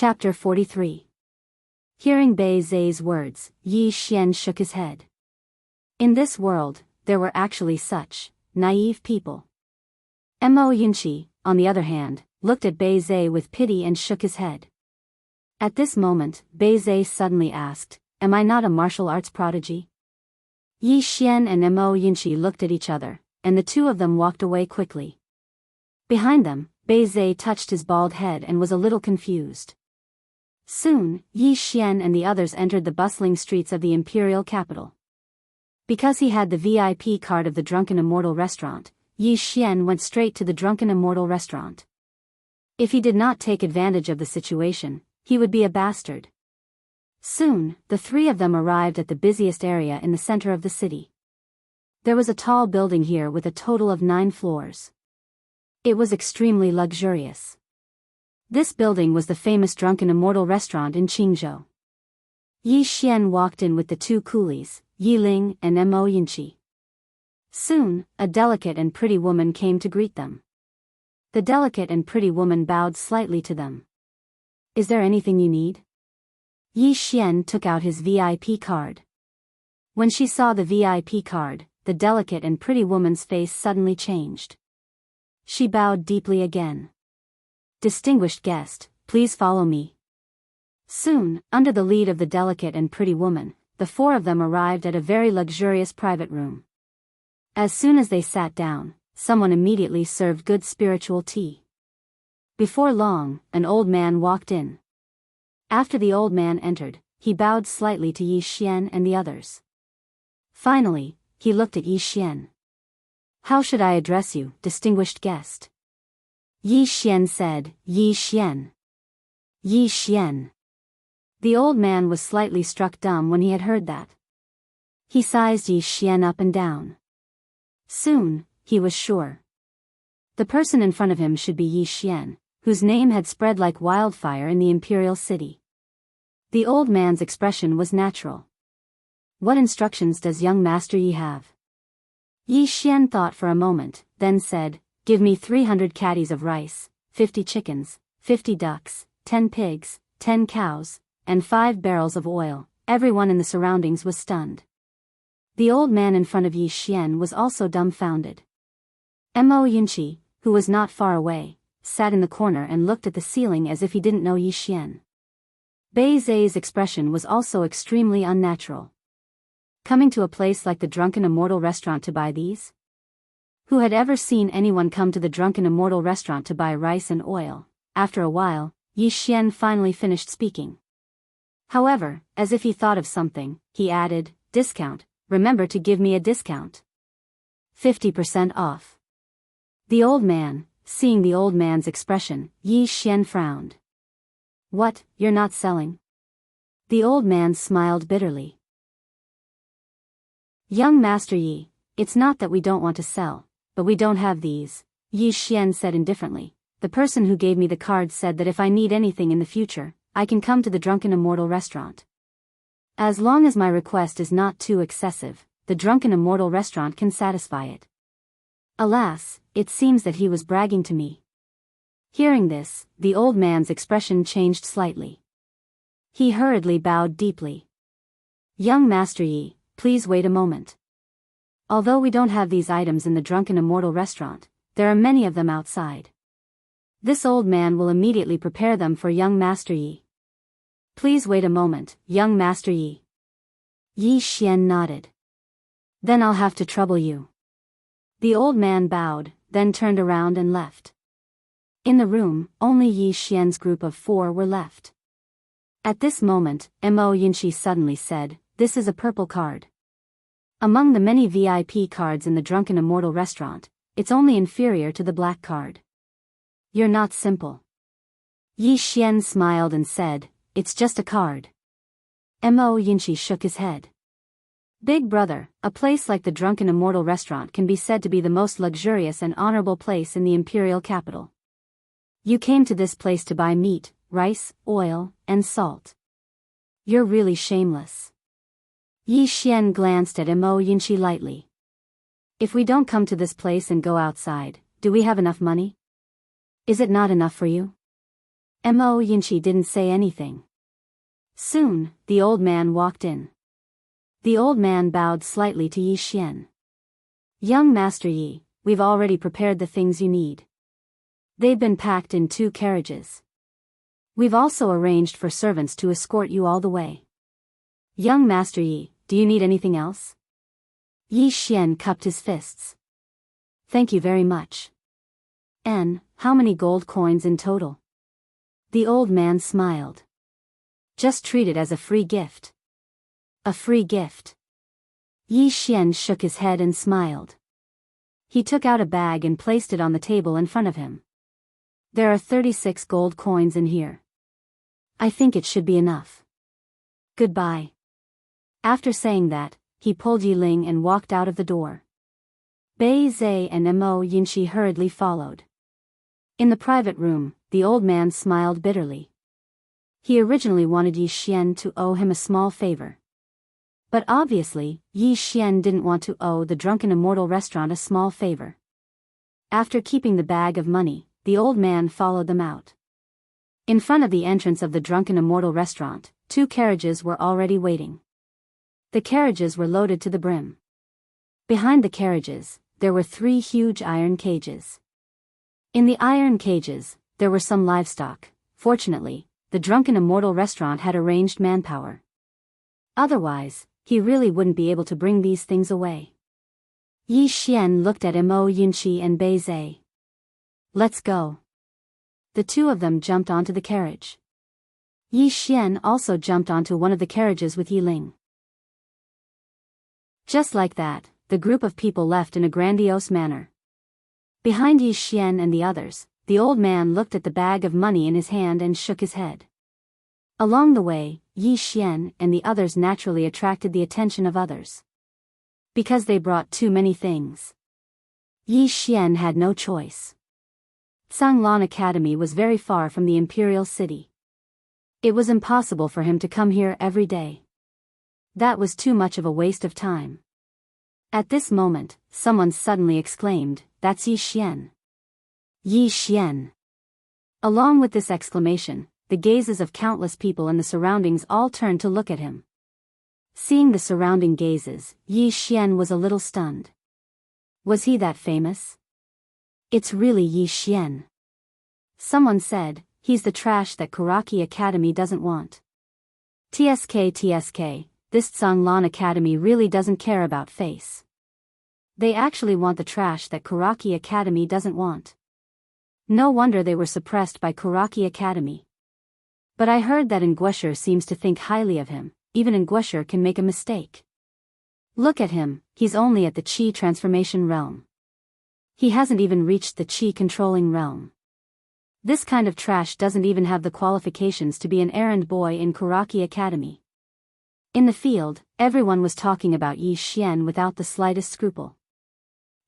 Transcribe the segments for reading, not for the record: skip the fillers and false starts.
Chapter 43. Hearing Bei Zai's words, Yi Xian shook his head. In this world, there were actually such naive people. Mo Yunqi, on the other hand, looked at Bei Zai with pity and shook his head. At this moment, Bei Zai suddenly asked, "Am I not a martial arts prodigy?" Yi Xian and Mo Yunqi looked at each other, and the two of them walked away quickly. Behind them, Bei Zai touched his bald head and was a little confused. Soon, Yi Xian and the others entered the bustling streets of the imperial capital. Because he had the VIP card of the Drunken Immortal restaurant, Yi Xian went straight to the Drunken Immortal restaurant. If he did not take advantage of the situation, he would be a bastard. Soon, the three of them arrived at the busiest area in the center of the city. There was a tall building here with a total of 9 floors. It was extremely luxurious. This building was the famous Drunken Immortal restaurant in Jianghu. Yi Xian walked in with the 2 coolies, Yi Ling and Mo Yunqi. Soon, a delicate and pretty woman came to greet them. The delicate and pretty woman bowed slightly to them. "Is there anything you need?" Yi Xian took out his VIP card. When she saw the VIP card, the delicate and pretty woman's face suddenly changed. She bowed deeply again. "Distinguished guest, please follow me." Soon, under the lead of the delicate and pretty woman, the 4 of them arrived at a very luxurious private room. As soon as they sat down, someone immediately served good spiritual tea. Before long, an old man walked in. After the old man entered, he bowed slightly to Yi Xian and the others. Finally, he looked at Yi Xian. "How should I address you, distinguished guest?" Yi Xian said, "Yi Xian. Yi Xian." The old man was slightly struck dumb when he had heard that. He sized Yi Xian up and down. Soon, he was sure. The person in front of him should be Yi Xian, whose name had spread like wildfire in the imperial city. The old man's expression was natural. "What instructions does young Master Yi have?" Yi Xian thought for a moment, then said, "Give me 300 caddies of rice, 50 chickens, 50 ducks, 10 pigs, 10 cows, and 5 barrels of oil." Everyone in the surroundings was stunned. The old man in front of Yi Xian was also dumbfounded. Mo Yunqi, who was not far away, sat in the corner and looked at the ceiling as if he didn't know Yi Xian. Bei Zai's expression was also extremely unnatural. Coming to a place like the Drunken Immortal restaurant to buy these? Who had ever seen anyone come to the Drunken Immortal restaurant to buy rice and oil? After a while, Yi Xian finally finished speaking. However, as if he thought of something, he added, "Discount, remember to give me a discount. 50% off." The old man, seeing the old man's expression, Yi Xian frowned. "What, you're not selling?" The old man smiled bitterly. "Young Master Yi, it's not that we don't want to sell, but we don't have these," Yi Xian said indifferently. "The person who gave me the card said that if I need anything in the future, I can come to the Drunken Immortal restaurant. As long as my request is not too excessive, the Drunken Immortal restaurant can satisfy it." Alas, it seems that he was bragging to me. Hearing this, the old man's expression changed slightly. He hurriedly bowed deeply. "Young Master Yi, please wait a moment. Although we don't have these items in the Drunken Immortal restaurant, there are many of them outside. This old man will immediately prepare them for young Master Yi. Please wait a moment, young Master Yi." Yi Xian nodded. "Then I'll have to trouble you." The old man bowed, then turned around and left. In the room, only Yi Xian's group of 4 were left. At this moment, Mo Yunqi suddenly said, "This is a purple card. Among the many VIP cards in the Drunken Immortal restaurant, it's only inferior to the black card. You're not simple." Yi Xian smiled and said, "It's just a card." Mo Yunqi shook his head. "Big brother, a place like the Drunken Immortal restaurant can be said to be the most luxurious and honorable place in the imperial capital. You came to this place to buy meat, rice, oil, and salt. You're really shameless." Yi Xian glanced at Mo Yunqi lightly. "If we don't come to this place and go outside, do we have enough money? Is it not enough for you?" Mo Yinchi didn't say anything. Soon, the old man walked in. The old man bowed slightly to Yi Xian. Young Master Yi, we've already prepared the things you need. They've been packed in 2 carriages. We've also arranged for servants to escort you all the way. Young Master Yi, do you need anything else? Yi Xian cupped his fists. Thank you very much. How many gold coins in total? The old man smiled. Just treat it as a free gift. A free gift. Yi Xian shook his head and smiled. He took out a bag and placed it on the table in front of him. There are 36 gold coins in here. I think it should be enough. Goodbye. After saying that, he pulled Yi Ling and walked out of the door. Bei Zai and Mo Yinchi hurriedly followed. In the private room, the old man smiled bitterly. He originally wanted Yi Xian to owe him a small favor. But obviously, Yi Xian didn't want to owe the drunken Immortal restaurant a small favor. After keeping the bag of money, the old man followed them out. In front of the entrance of the drunken Immortal restaurant, 2 carriages were already waiting. The carriages were loaded to the brim. Behind the carriages, there were 3 huge iron cages. In the iron cages, there were some livestock. Fortunately, the drunken Immortal restaurant had arranged manpower. Otherwise, he really wouldn't be able to bring these things away. Yi Xian looked at Mo Yinchi and Bei Zai. Let's go. The 2 of them jumped onto the carriage. Yi Xian also jumped onto one of the carriages with Yi Ling. Just like that, the group of people left in a grandiose manner. Behind Yi Xian and the others, the old man looked at the bag of money in his hand and shook his head. Along the way, Yi Xian and the others naturally attracted the attention of others. Because they brought too many things. Yi Xian had no choice. Zhanglan Academy was very far from the imperial city. It was impossible for him to come here every day. That was too much of a waste of time. At this moment, someone suddenly exclaimed, "That's Yi Xian." Yi Xian. Along with this exclamation, the gazes of countless people in the surroundings all turned to look at him. Seeing the surrounding gazes, Yi Xian was a little stunned. Was he that famous? It's really Yi Xian. Someone said, he's the trash that Kuraki Academy doesn't want. TSK, this Zhanglan Academy really doesn't care about face. They actually want the trash that Kuraki Academy doesn't want. No wonder they were suppressed by Kuraki Academy. But I heard that Nguesher seems to think highly of him. Even Nguesher can make a mistake. Look at him, he's only at the Qi transformation realm. He hasn't even reached the Qi controlling realm. This kind of trash doesn't even have the qualifications to be an errand boy in Kuraki Academy. In the field, everyone was talking about Yi Xian without the slightest scruple.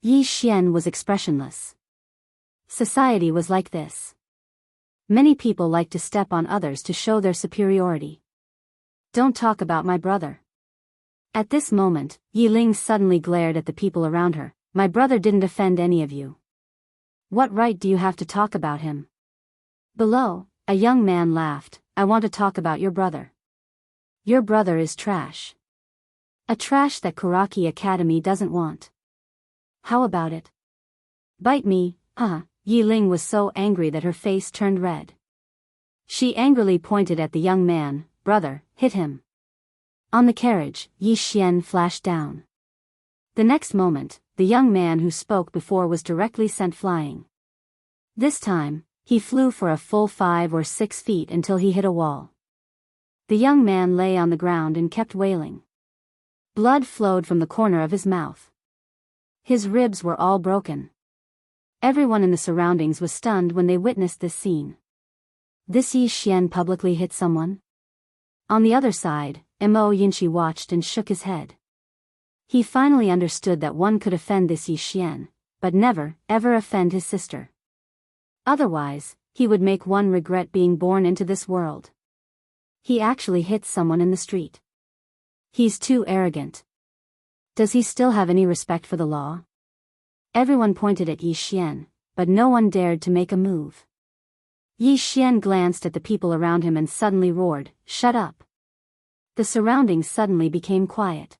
Yi Xian was expressionless. Society was like this. Many people like to step on others to show their superiority. Don't talk about my brother. At this moment, Yi Ling suddenly glared at the people around her. My brother didn't offend any of you. What right do you have to talk about him? Below, a young man laughed. I want to talk about your brother. Your brother is trash. A trash that Kuraki Academy doesn't want. How about it? Bite me, Yi Ling was so angry that her face turned red. She angrily pointed at the young man. Brother, hit him. On the carriage, Yi Xian flashed down. The next moment, the young man who spoke before was directly sent flying. This time, he flew for a full 5 or 6 feet until he hit a wall. The young man lay on the ground and kept wailing. Blood flowed from the corner of his mouth. His ribs were all broken. Everyone in the surroundings was stunned when they witnessed this scene. This Yi Xian publicly hit someone? On the other side, Mo Yinchi watched and shook his head. He finally understood that one could offend this Yi Xian, but never, ever offend his sister. Otherwise, he would make one regret being born into this world. He actually hit someone in the street. He's too arrogant. Does he still have any respect for the law? Everyone pointed at Yi Xian, but no one dared to make a move. Yi Xian glanced at the people around him and suddenly roared, "Shut up!" The surroundings suddenly became quiet.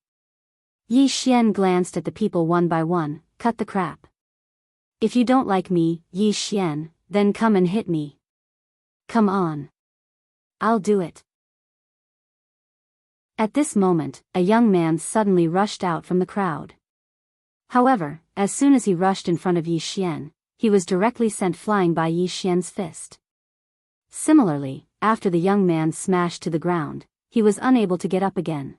Yi Xian glanced at the people one by one, "Cut the crap. If you don't like me, Yi Xian, then come and hit me. Come on. I'll do it." At this moment, a young man suddenly rushed out from the crowd. However, as soon as he rushed in front of Yi Xian, he was directly sent flying by Yi Xian's fist. Similarly, after the young man smashed to the ground, he was unable to get up again.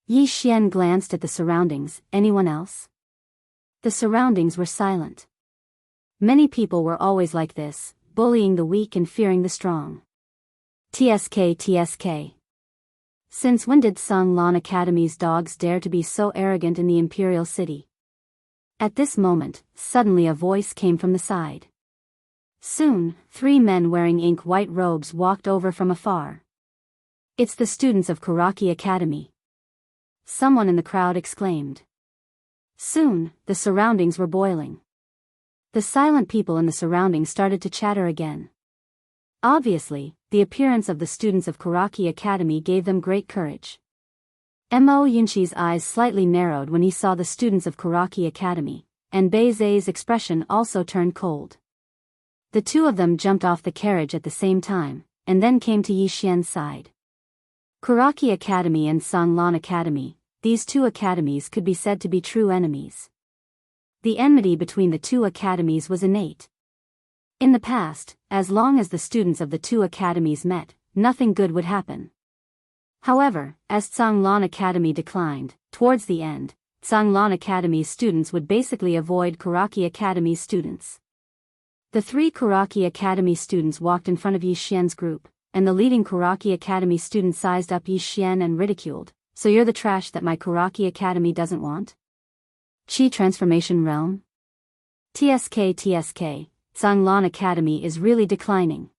Yi Xian glanced at the surroundings. Anyone else? The surroundings were silent. Many people were always like this, bullying the weak and fearing the strong. TSK. Since when did Sanglan Academy's dogs dare to be so arrogant in the imperial city? At this moment, suddenly a voice came from the side. Soon, 3 men wearing ink-white robes walked over from afar. "It's the students of Karaki Academy," someone in the crowd exclaimed. Soon, the surroundings were boiling. The silent people in the surroundings started to chatter again. Obviously, the appearance of the students of Karaki Academy gave them great courage. Mo Yunqi's eyes slightly narrowed when he saw the students of Karaki Academy, and Bei Zai's expression also turned cold. The two of them jumped off the carriage at the same time, and then came to Yi Xian's side. Karaki Academy and Sanglan Academy, these two academies could be said to be true enemies. The enmity between the two academies was innate. In the past, as long as the students of the two academies met, nothing good would happen. However, as Sanglan Academy declined, towards the end, Sanglan Academy's students would basically avoid Karaki Academy's students. The 3 Karaki Academy students walked in front of Yi Xian's group, and the leading Karaki Academy student sized up Yi Xian and ridiculed, "So you're the trash that my Karaki Academy doesn't want? Chi Transformation Realm? TSK, Sanglan Academy is really declining.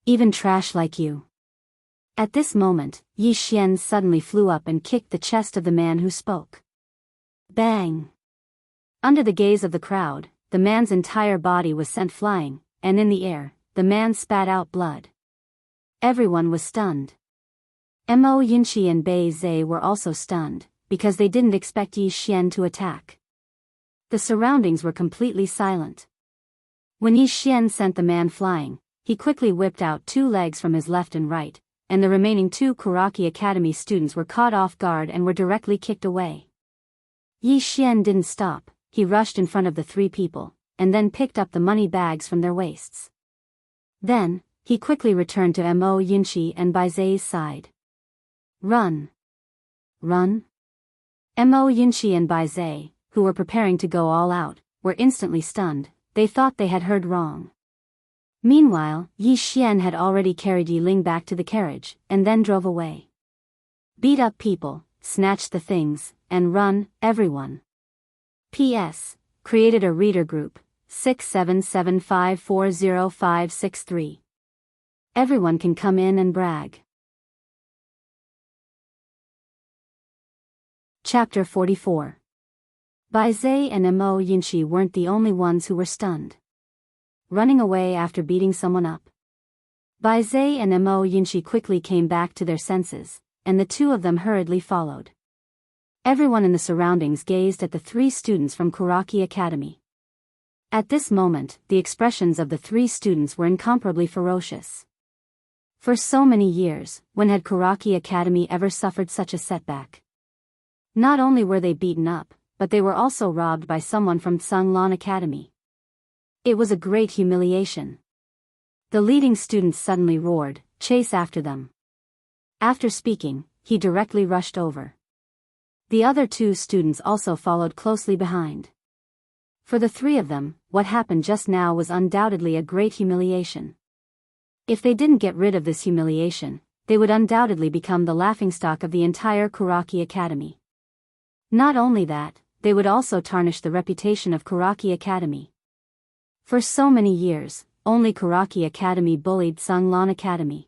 Even trash like you." At this moment, Yi Xian suddenly flew up and kicked the chest of the man who spoke. Bang! Under the gaze of the crowd, the man's entire body was sent flying, and in the air, the man spat out blood. Everyone was stunned. Mo Yunqi and Bei Zai were also stunned, because they didn't expect Yi Xian to attack. The surroundings were completely silent. When Yi Xian sent the man flying, he quickly whipped out 2 legs from his left and right, and the remaining 2 Karaki Academy students were caught off guard and were directly kicked away. Yi Xian didn't stop. He rushed in front of the 3 people, and then picked up the money bags from their waists. Then, he quickly returned to Mo Yunqi and Bei Zai's side. "Run! Run!" Mo Yunqi and Bei Zai, who were preparing to go all out, were instantly stunned. They thought they had heard wrong. Meanwhile, Yi Xian had already carried Yi Ling back to the carriage, and then drove away. "Beat up people, snatch the things, and run, everyone." P.S. Created a reader group, 677540563. Everyone can come in and brag. Chapter 44. Bei Zai and Mo Yunqi weren't the only ones who were stunned. Running away after beating someone up. Bei Zai and Mo Yunqi quickly came back to their senses, and the 2 of them hurriedly followed. Everyone in the surroundings gazed at the 3 students from Karaki Academy. At this moment, the expressions of the 3 students were incomparably ferocious. For so many years, when had Karaki Academy ever suffered such a setback? Not only were they beaten up, but they were also robbed by someone from Sanglan Academy. It was a great humiliation. The leading student suddenly roared, "Chase after them." After speaking, he directly rushed over. The other 2 students also followed closely behind. For the 3 of them, what happened just now was undoubtedly a great humiliation. If they didn't get rid of this humiliation, they would undoubtedly become the laughingstock of the entire Karaki Academy. Not only that, they would also tarnish the reputation of Karaki Academy. For so many years, only Karaki Academy bullied Sanglan Academy.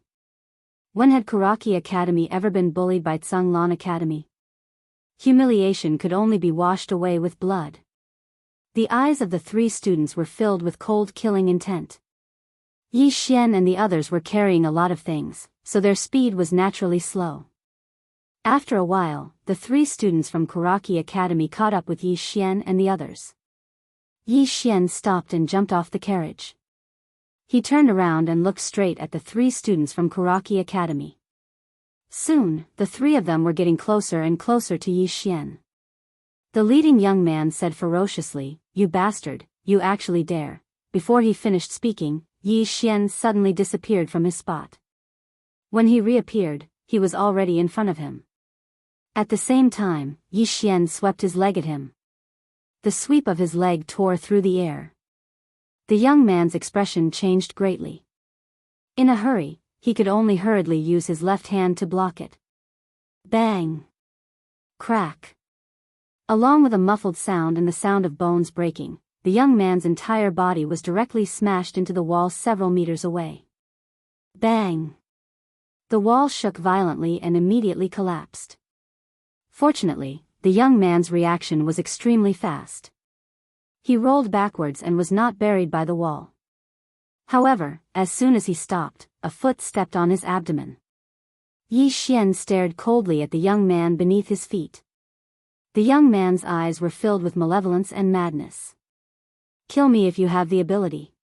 When had Karaki Academy ever been bullied by Sanglan Academy? Humiliation could only be washed away with blood. The eyes of the 3 students were filled with cold killing intent. Yi Xian and the others were carrying a lot of things, so their speed was naturally slow. After a while, the 3 students from Karaki Academy caught up with Yi Xian and the others. Yi Xian stopped and jumped off the carriage. He turned around and looked straight at the 3 students from Karaki Academy. Soon, the 3 of them were getting closer and closer to Yi Xian. The leading young man said ferociously, "You bastard, you actually dare." Before he finished speaking, Yi Xian suddenly disappeared from his spot. When he reappeared, he was already in front of him. At the same time, Yi Xian swept his leg at him. The sweep of his leg tore through the air. The young man's expression changed greatly. In a hurry, he could only hurriedly use his left hand to block it. Bang! Crack! Along with a muffled sound and the sound of bones breaking, the young man's entire body was directly smashed into the wall several meters away. Bang! The wall shook violently and immediately collapsed. Fortunately, the young man's reaction was extremely fast. He rolled backwards and was not buried by the wall. However, as soon as he stopped, a foot stepped on his abdomen. Yi Xian stared coldly at the young man beneath his feet. The young man's eyes were filled with malevolence and madness. "Kill me if you have the ability.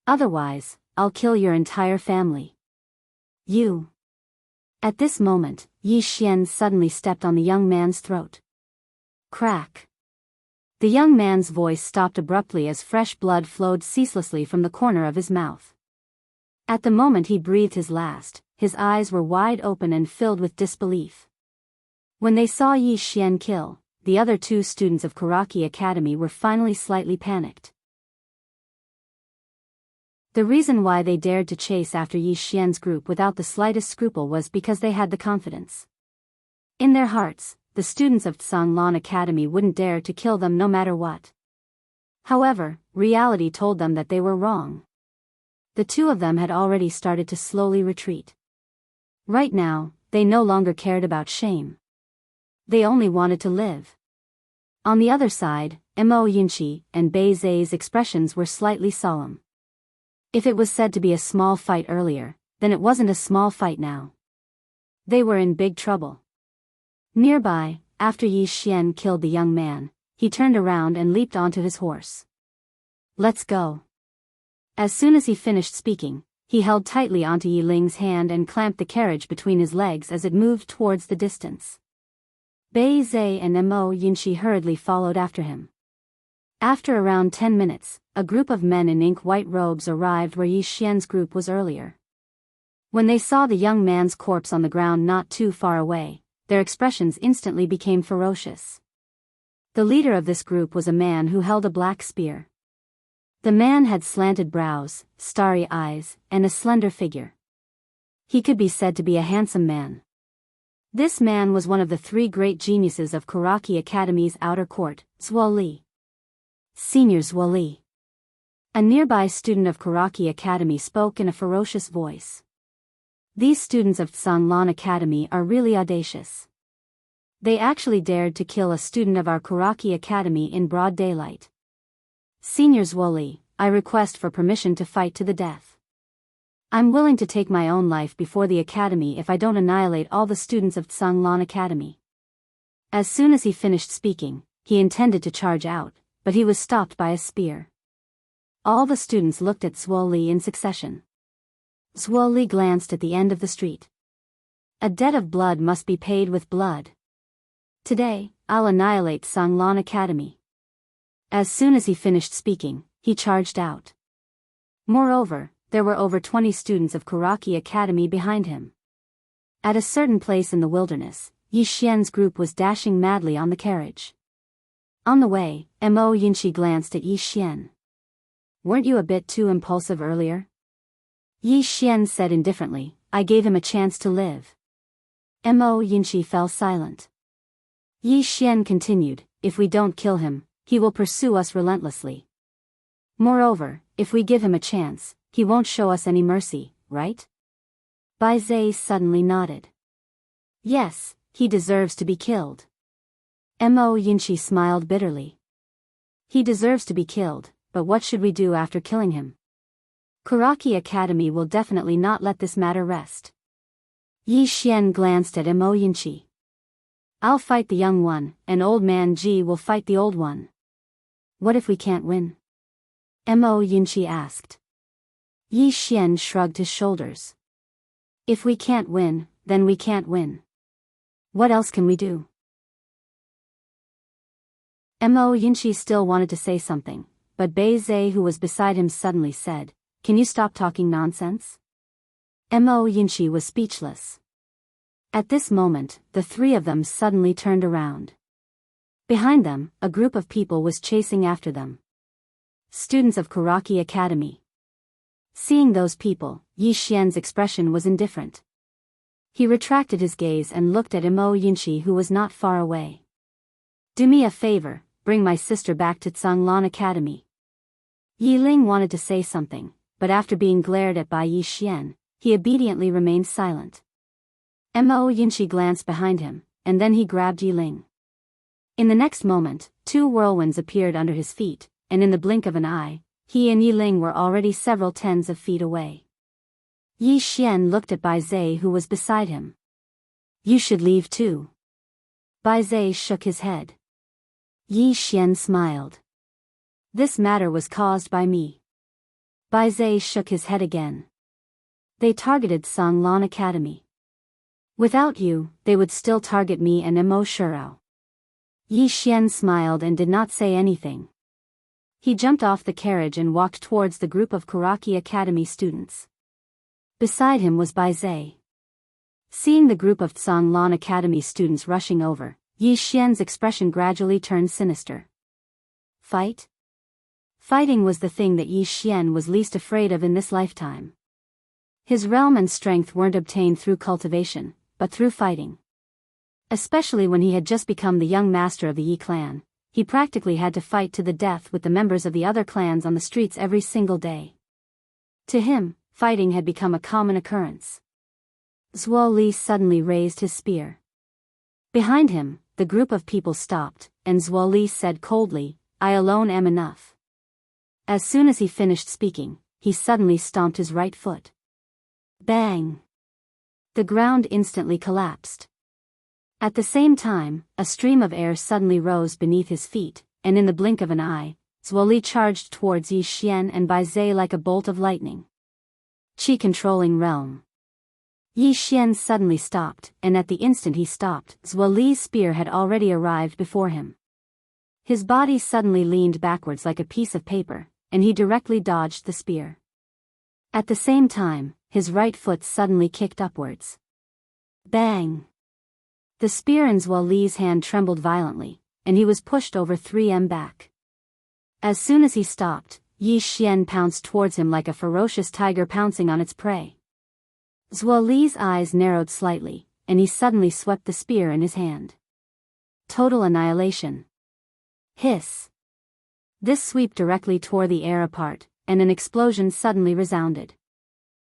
Otherwise, I'll kill your entire family. You." At this moment, Yi Xian suddenly stepped on the young man's throat. Crack! The young man's voice stopped abruptly as fresh blood flowed ceaselessly from the corner of his mouth. At the moment he breathed his last, his eyes were wide open and filled with disbelief. When they saw Yi Xian kill, the other 2 students of Karaki Academy were finally slightly panicked. The reason why they dared to chase after Yi Xian's group without the slightest scruple was because they had the confidence. In their hearts, the students of Tsanglan Academy wouldn't dare to kill them no matter what. However, reality told them that they were wrong. The 2 of them had already started to slowly retreat. Right now, they no longer cared about shame. They only wanted to live. On the other side, Mo Yunqi and Bei Zai's expressions were slightly solemn. If it was said to be a small fight earlier, then it wasn't a small fight now. They were in big trouble. Nearby, after Yi Xian killed the young man, he turned around and leaped onto his horse. "Let's go." As soon as he finished speaking, he held tightly onto Yi Ling's hand and clamped the carriage between his legs as it moved towards the distance. Bei Zai and Mo Yunqi hurriedly followed after him. After around 10 minutes, a group of men in ink-white robes arrived where Yi Xian's group was earlier. When they saw the young man's corpse on the ground not too far away, their expressions instantly became ferocious. The leader of this group was a man who held a black spear. The man had slanted brows, starry eyes, and a slender figure. He could be said to be a handsome man. This man was one of the 3 great geniuses of Karaki Academy's outer court, Zuo Li. Senior Zuo Li. A nearby student of Karaki Academy spoke in a ferocious voice. These students of Tsanglan Academy are really audacious. They actually dared to kill a student of our Karaki Academy in broad daylight. Senior Zuo Li, I request for permission to fight to the death. I'm willing to take my own life before the academy if I don't annihilate all the students of Tsanglan Academy. As soon as he finished speaking, he intended to charge out, but he was stopped by a spear. All the students looked at Zuo Li in succession. Zuo Li glanced at the end of the street. A debt of blood must be paid with blood. Today, I'll annihilate Tsanglan Academy. As soon as he finished speaking, he charged out. Moreover, there were over 20 students of Karaki Academy behind him. At a certain place in the wilderness, Yi Xian's group was dashing madly on the carriage. On the way, Mo Yunqi glanced at Yi Xian. "Weren't you a bit too impulsive earlier?" Yi Xian said indifferently, "I gave him a chance to live." Mo Yunqi fell silent. Yi Xian continued, "If we don't kill him, he will pursue us relentlessly. Moreover, if we give him a chance, he won't show us any mercy, right?" Bai Zai suddenly nodded. "Yes, he deserves to be killed." Mo Yunqi smiled bitterly. "He deserves to be killed, but what should we do after killing him?" Kuraki Academy will definitely not let this matter rest. Yi Xian glanced at Mo Yinchi. I'll fight the young one, and old man Ji will fight the old one. What if we can't win? Mo Yinchi asked. Yi Xian shrugged his shoulders. If we can't win, then we can't win. What else can we do? Mo Yinchi still wanted to say something, but Bei Zhe, who was beside him, suddenly said, "Can you stop talking nonsense?" Mo Yinchi was speechless. At this moment, the three of them suddenly turned around. Behind them, a group of people was chasing after them. Students of Kuraki Academy. Seeing those people, Yi Xian's expression was indifferent. He retracted his gaze and looked at Mo Yinchi, who was not far away. "Do me a favor, bring my sister back to Tsanglan Academy." Yi Ling wanted to say something, but after being glared at by Yi Xian, he obediently remained silent. Mo Yinchi glanced behind him, and then he grabbed Yi Ling. In the next moment, two whirlwinds appeared under his feet, and in the blink of an eye, he and Yi Ling were already several tens of feet away. Yi Xian looked at Bai Zhe, who was beside him. "You should leave too." Bai Zhe shook his head. Yi Xian smiled. "This matter was caused by me." Bai Zhe shook his head again. "They targeted Tsanglan Academy. Without you, they would still target me and Mo Shurao." Yi Xian smiled and did not say anything. He jumped off the carriage and walked towards the group of Kuraki Academy students. Beside him was Bai Zhe. Seeing the group of Tsanglan Academy students rushing over, Yi Xian's expression gradually turned sinister. Fight? Fighting was the thing that Yi Xian was least afraid of in this lifetime. His realm and strength weren't obtained through cultivation, but through fighting. Especially when he had just become the young master of the Yi clan, he practically had to fight to the death with the members of the other clans on the streets every single day. To him, fighting had become a common occurrence. Zhuo Li suddenly raised his spear. Behind him, the group of people stopped, and Zhuo Li said coldly, "I alone am enough." As soon as he finished speaking, he suddenly stomped his right foot. Bang! The ground instantly collapsed. At the same time, a stream of air suddenly rose beneath his feet, and in the blink of an eye, Zhuo Li charged towards Yi Xian and Bai Zhe like a bolt of lightning. Qi-controlling realm. Yi Xian suddenly stopped, and at the instant he stopped, Zhuo Li's spear had already arrived before him. His body suddenly leaned backwards like a piece of paper, and he directly dodged the spear. At the same time, his right foot suddenly kicked upwards. Bang! The spear in Zhuo Li's hand trembled violently, and he was pushed over 3 back. As soon as he stopped, Yi Xian pounced towards him like a ferocious tiger pouncing on its prey. Zhuo Li's eyes narrowed slightly, and he suddenly swept the spear in his hand. Total annihilation. Hiss! This sweep directly tore the air apart, and an explosion suddenly resounded.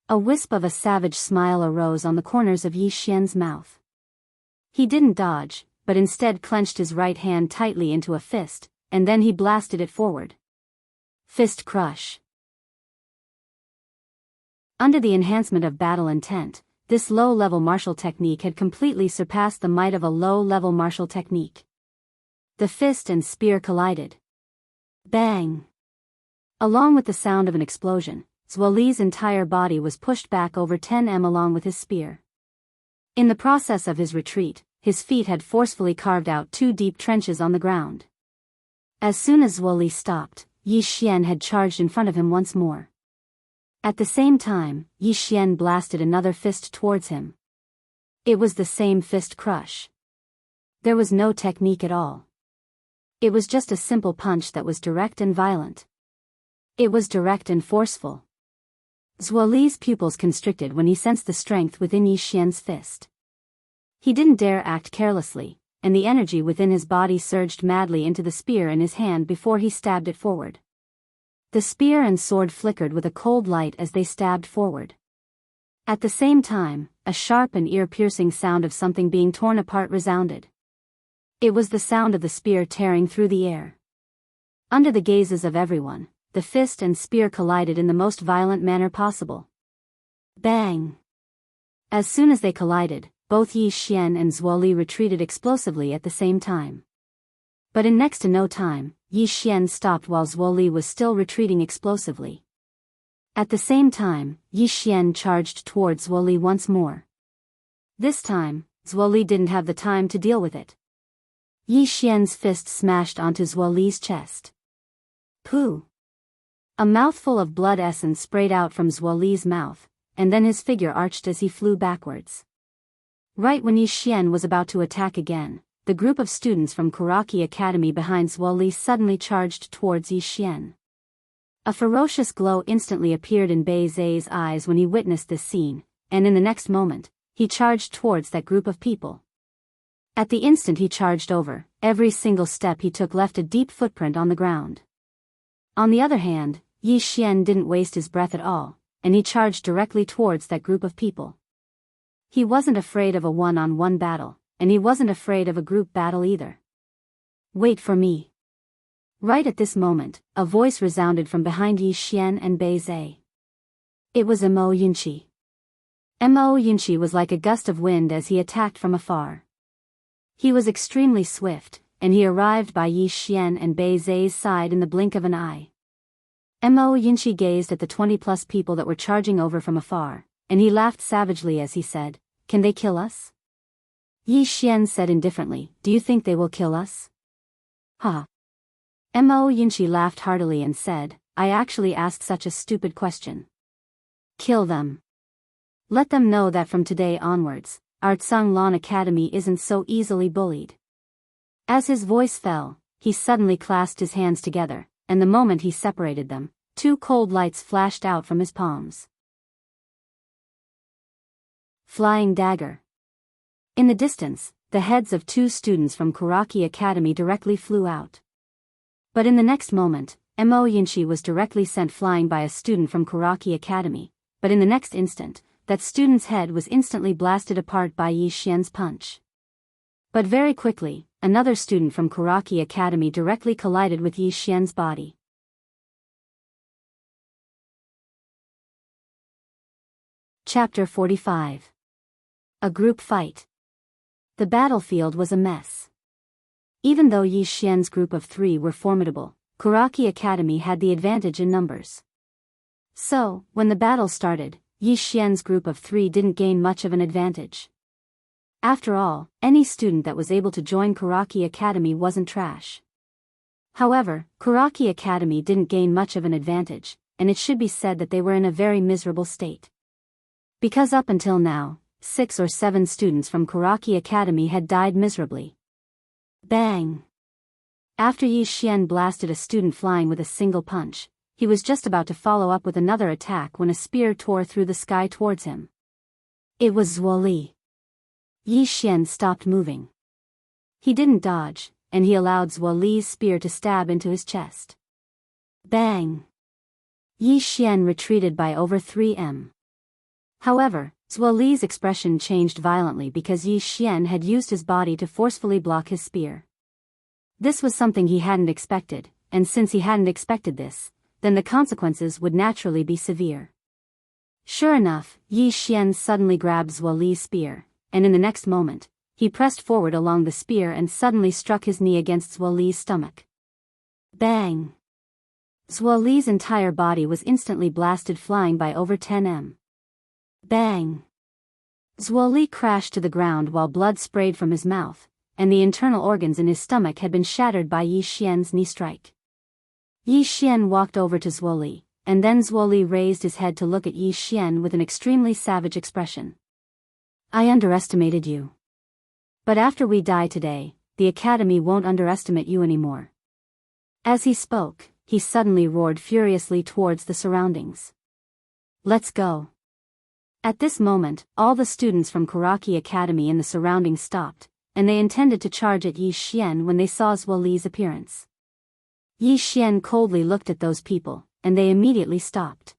A wisp of a savage smile arose on the corners of Yi Xian's mouth. He didn't dodge, but instead clenched his right hand tightly into a fist, and then he blasted it forward. Fist crush. Under the enhancement of battle intent, this low-level martial technique had completely surpassed the might of a low-level martial technique. The fist and spear collided. Bang! Along with the sound of an explosion, Zhuo Li's entire body was pushed back over 10 along with his spear. In the process of his retreat, his feet had forcefully carved out 2 deep trenches on the ground. As soon as Zhuo Li stopped, Yi Xian had charged in front of him once more. At the same time, Yi Xian blasted another fist towards him. It was the same fist crush. There was no technique at all. It was just a simple punch that was direct and violent. It was direct and forceful. Zhuo Li's pupils constricted when he sensed the strength within Yi Xian's fist. He didn't dare act carelessly, and the energy within his body surged madly into the spear in his hand before he stabbed it forward. The spear and sword flickered with a cold light as they stabbed forward. At the same time, a sharp and ear-piercing sound of something being torn apart resounded. It was the sound of the spear tearing through the air. Under the gazes of everyone, the fist and spear collided in the most violent manner possible. Bang! As soon as they collided, both Yi Xian and Zuo Li retreated explosively at the same time. But in next to no time, Yi Xian stopped while Zuo Li was still retreating explosively. At the same time, Yi Xian charged towards Zuo Li once more. This time, Zuo Li didn't have the time to deal with it. Yi Xian's fist smashed onto Zuo Li's chest. Pooh! A mouthful of blood essence sprayed out from Zuo Li's mouth, and then his figure arched as he flew backwards. Right when Yi Xian was about to attack again, the group of students from Kuraki Academy behind Zuo Li suddenly charged towards Yi Xian. A ferocious glow instantly appeared in Bei Zai's eyes when he witnessed this scene, and in the next moment, he charged towards that group of people. At the instant he charged over, every single step he took left a deep footprint on the ground. On the other hand, Yi Xian didn't waste his breath at all, and he charged directly towards that group of people. He wasn't afraid of a one-on-one battle, and he wasn't afraid of a group battle either. Wait for me. Right at this moment, a voice resounded from behind Yi Xian and Bei Zai. It was Mo Yunqi. Mo Yunqi was like a gust of wind as he attacked from afar. He was extremely swift, and he arrived by Yi Xian and Bei Zai's side in the blink of an eye. Mo Yunqi gazed at the 20+ people that were charging over from afar, and he laughed savagely as he said, "Can they kill us?" Yi Xian said indifferently, "Do you think they will kill us?" Ha! Mo Yunqi laughed heartily and said, "I actually asked such a stupid question. Kill them. Let them know that from today onwards, our Tsanglan Academy isn't so easily bullied." As his voice fell, he suddenly clasped his hands together, and the moment he separated them, 2 cold lights flashed out from his palms. Flying dagger. In the distance, the heads of 2 students from Kuraki Academy directly flew out. But in the next moment, Mo Yunqi was directly sent flying by a student from Kuraki Academy, but in the next instant, that student's head was instantly blasted apart by Yi Xian's punch. But very quickly, another student from Kuraki Academy directly collided with Yi Xian's body. Chapter 45. A group fight. The battlefield was a mess. Even though Yi Xian's group of 3 were formidable, Kuraki Academy had the advantage in numbers. So, when the battle started, Yi Xian's group of 3 didn't gain much of an advantage. After all, any student that was able to join Kuraki Academy wasn't trash. However, Kuraki Academy didn't gain much of an advantage, and it should be said that they were in a very miserable state. Because up until now, 6 or 7 students from Kuraki Academy had died miserably. Bang! After Yi Xian blasted a student flying with a single punch, he was just about to follow up with another attack when a spear tore through the sky towards him. It was Zuo Li. Yi Xian stopped moving. He didn't dodge, and he allowed Zuo Li's spear to stab into his chest. Bang! Yi Xian retreated by over 3 m. However, Zuo Li's expression changed violently because Yi Xian had used his body to forcefully block his spear. This was something he hadn't expected, and since he hadn't expected this, then the consequences would naturally be severe. Sure enough, Yi Xian suddenly grabbed Zuo Li's spear, and in the next moment, he pressed forward along the spear and suddenly struck his knee against Zuo Li's stomach. Bang! Zuo Li's entire body was instantly blasted flying by over 10 m. Bang! Zuo Li crashed to the ground while blood sprayed from his mouth, and the internal organs in his stomach had been shattered by Yi Xian's knee strike. Yi Xian walked over to Zuo Li, and then Zuo Li raised his head to look at Yi Xian with an extremely savage expression. "I underestimated you. But after we die today, the Academy won't underestimate you anymore." As he spoke, he suddenly roared furiously towards the surroundings. "Let's go." At this moment, all the students from Kuraki Academy in the surroundings stopped, and they intended to charge at Yi Xian when they saw Zuo Li's appearance. Yi Xian coldly looked at those people, and they immediately stopped.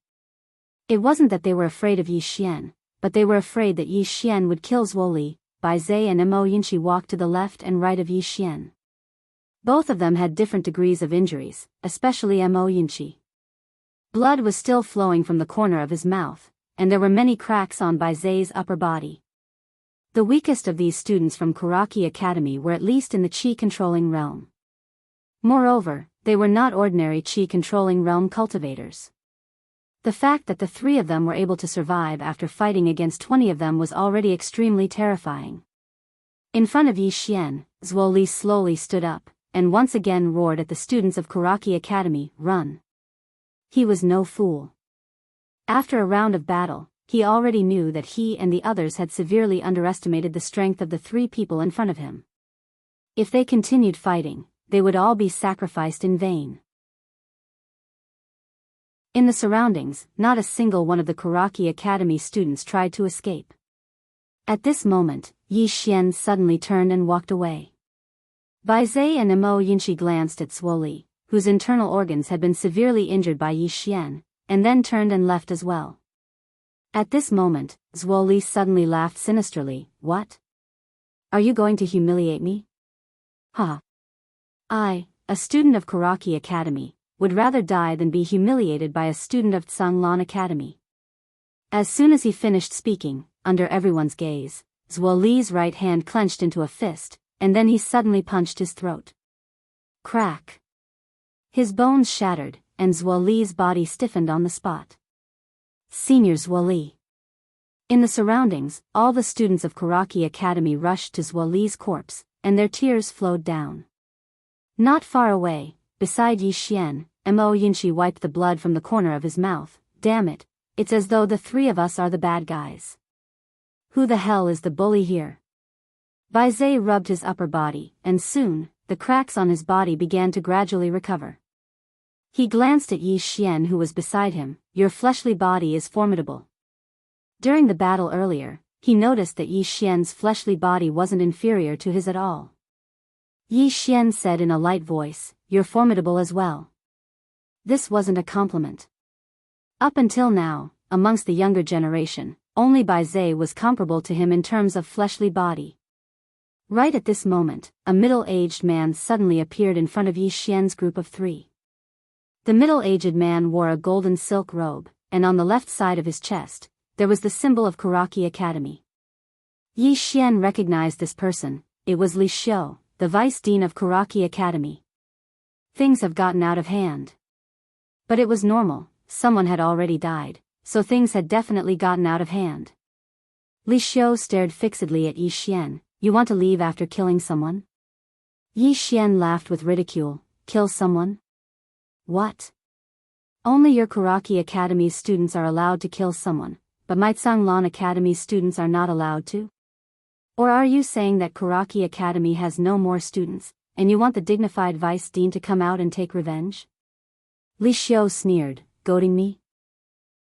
It wasn't that they were afraid of Yi Xian, but they were afraid that Yi Xian would kill Zuo Li. Bai Zai and Mo Yunqi walked to the left and right of Yi Xian. Both of them had different degrees of injuries, especially Mo Yunqi. Blood was still flowing from the corner of his mouth, and there were many cracks on Bai Zai's upper body. The weakest of these students from Kuraki Academy were at least in the chi-controlling realm. Moreover, they were not ordinary chi-controlling realm cultivators. The fact that the 3 of them were able to survive after fighting against 20 of them was already extremely terrifying. In front of Yi Xian, Zhuo Li slowly stood up, and once again roared at the students of Kuraki Academy, "Run!" He was no fool. After a round of battle, he already knew that he and the others had severely underestimated the strength of the 3 people in front of him. If they continued fighting, they would all be sacrificed in vain. In the surroundings, not a single one of the Kuraki Academy students tried to escape. At this moment, Yi Xian suddenly turned and walked away. Bai Zai and Mo Yinshi glanced at Zhuo Li, whose internal organs had been severely injured by Yi Xian, and then turned and left as well. At this moment, Zhuo Li suddenly laughed sinisterly. "What? Are you going to humiliate me? Ha! I, a student of Kuraki Academy, would rather die than be humiliated by a student of Tsanglan Academy." As soon as he finished speaking, under everyone's gaze, Zhuo Li's right hand clenched into a fist, and then he suddenly punched his throat. Crack! His bones shattered, and Zhuo Li's body stiffened on the spot. Senior Zhuo Li. In the surroundings, all the students of Kuraki Academy rushed to Zhuo Li's corpse, and their tears flowed down. Not far away, beside Yi Xian, Mo Yinshi wiped the blood from the corner of his mouth. "Damn it, it's as though the 3 of us are the bad guys. Who the hell is the bully here?" Bai Zai rubbed his upper body, and soon, the cracks on his body began to gradually recover. He glanced at Yi Xian, who was beside him. "Your fleshly body is formidable." During the battle earlier, he noticed that Yi Xian's fleshly body wasn't inferior to his at all. Yi Xian said in a light voice, "You're formidable as well." This wasn't a compliment. Up until now, amongst the younger generation, only Bai Zai was comparable to him in terms of fleshly body. Right at this moment, a middle-aged man suddenly appeared in front of Yi Xian's group of 3. The middle-aged man wore a golden silk robe, and on the left side of his chest, there was the symbol of Kuraki Academy. Yi Xian recognized this person. It was Li Xiu, the vice dean of Kuraki Academy. Things have gotten out of hand. But it was normal, someone had already died, so things had definitely gotten out of hand. Li Xiu stared fixedly at Yi Xian. "You want to leave after killing someone?" Yi Xian laughed with ridicule. "Kill someone? What? Only your Kuraki Academy's students are allowed to kill someone, but my Tsanglan Academy's students are not allowed to? Or are you saying that Kuraki Academy has no more students, and you want the dignified vice dean to come out and take revenge?" Li Xiu sneered, "Goading me?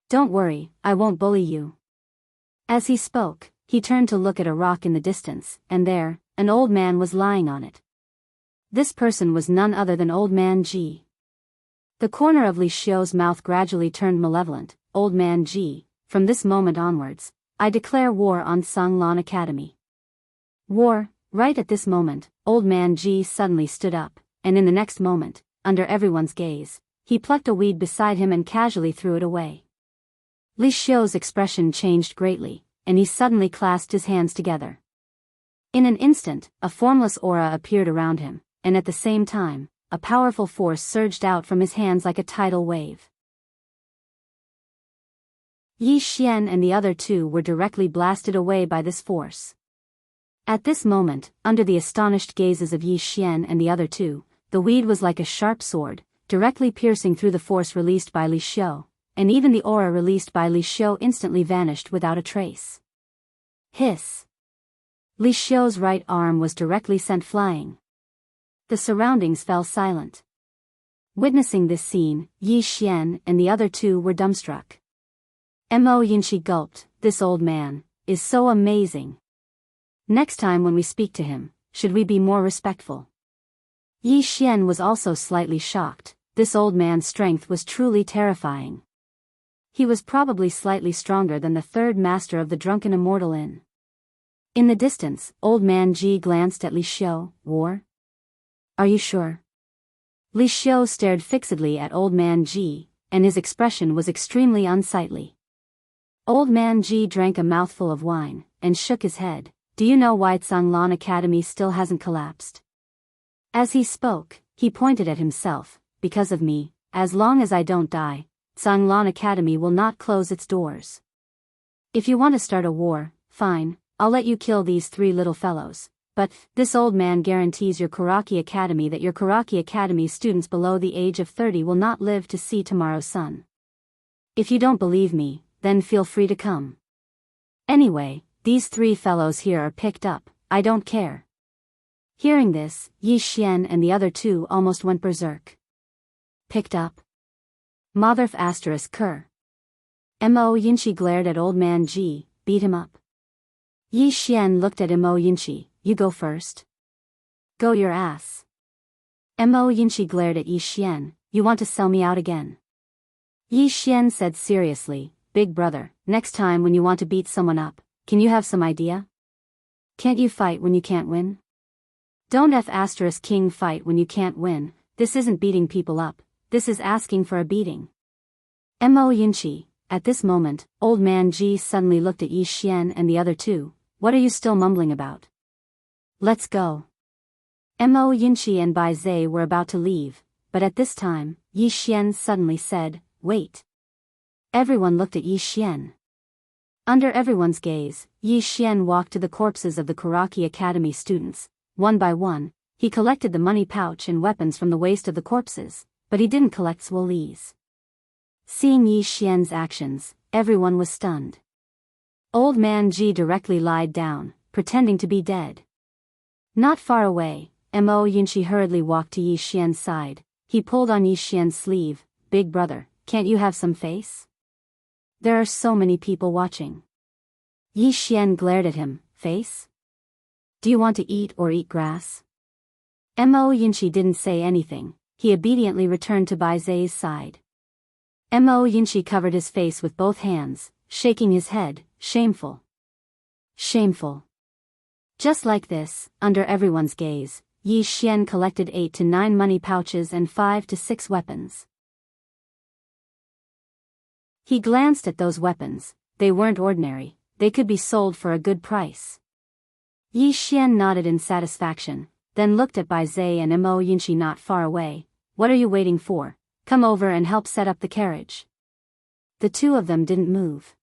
Don't worry, I won't bully you." As he spoke, he turned to look at a rock in the distance, and there, an old man was lying on it. This person was none other than Old Man Ji. The corner of Li Xiu's mouth gradually turned malevolent. "Old Man Ji, from this moment onwards, I declare war on Tsanglan Academy." War. Right at this moment, Old Man Ji suddenly stood up, and in the next moment, under everyone's gaze, he plucked a weed beside him and casually threw it away. Li Xiu's expression changed greatly, and he suddenly clasped his hands together. In an instant, a formless aura appeared around him, and at the same time, a powerful force surged out from his hands like a tidal wave. Yi Xian and the other 2 were directly blasted away by this force. At this moment, under the astonished gazes of Yi Xian and the other 2, the weed was like a sharp sword, directly piercing through the force released by Li Xiu, and even the aura released by Li Xiu instantly vanished without a trace. Hiss! Li Xiu's right arm was directly sent flying. The surroundings fell silent. Witnessing this scene, Yi Xian and the other 2 were dumbstruck. Mo Yinshi gulped. "This old man is so amazing. Next time when we speak to him, should we be more respectful?" Yi Xian was also slightly shocked. This old man's strength was truly terrifying. He was probably slightly stronger than the 3rd master of the drunken Immortal Inn. In the distance, Old Man Ji glanced at Li Xiu. "War? Are you sure?" Li Xiu stared fixedly at Old Man Ji. and his expression was extremely unsightly. Old Man Ji drank a mouthful of wine, and shook his head. Do you know why Zhanglan Academy still hasn't collapsed? As he spoke, he pointed at himself. Because of me, as long as I don't die, Zhanglan Academy will not close its doors. If you want to start a war, fine, I'll let you kill these 3 little fellows. But, this old man guarantees your Kuraki Academy that your Kuraki Academy students below the age of 30 will not live to see tomorrow's sun. If you don't believe me, then feel free to come. Anyway, these 3 fellows here are picked up, I don't care. Hearing this, Yi Xian and the other 2 almost went berserk. Picked up? Motherf *****. Mo Yinchi glared at Old Man Ji, beat him up. Yi Xian looked at Mo Yinchi, you go first. Go your ass. Mo Yinchi glared at Yi Xian, you want to sell me out again? Yi Xian said seriously, big brother, next time when you want to beat someone up, can you have some idea? Can't you fight when you can't win? Don't ***king fight when you can't win, this isn't beating people up, this is asking for a beating. Mo Yinchi. At this moment, Old Man Ji suddenly looked at Yi Xian and the other 2, what are you still mumbling about? Let's go. Mo Yinchi and Bai Zai were about to leave, but at this time, Yi Xian suddenly said, wait. Everyone looked at Yi Xian. Under everyone's gaze, Yi Xian walked to the corpses of the Kuraki Academy students. One by one, he collected the money pouch and weapons from the waist of the corpses, but he didn't collect Swoli's. Seeing Yi Xian's actions, everyone was stunned. Old Man Ji directly lied down, pretending to be dead. Not far away, Mo Yinchi hurriedly walked to Yi Xian's side. He pulled on Yi Xian's sleeve. Big brother, can't you have some face? There are so many people watching. Yi Xian glared at him. Face? Do you want to eat or eat grass? Mo Yinchi didn't say anything. He obediently returned to Bai Zai's side. Mo Yinchi covered his face with both hands, shaking his head. Shameful. Shameful. Just like this, under everyone's gaze, Yi Xian collected 8 to 9 money pouches and 5 to 6 weapons. He glanced at those weapons. They weren't ordinary, they could be sold for a good price. Yi Xian nodded in satisfaction, then looked at Bai Zai and Mo Yinchi not far away. What are you waiting for? Come over and help set up the carriage. The 2 of them didn't move.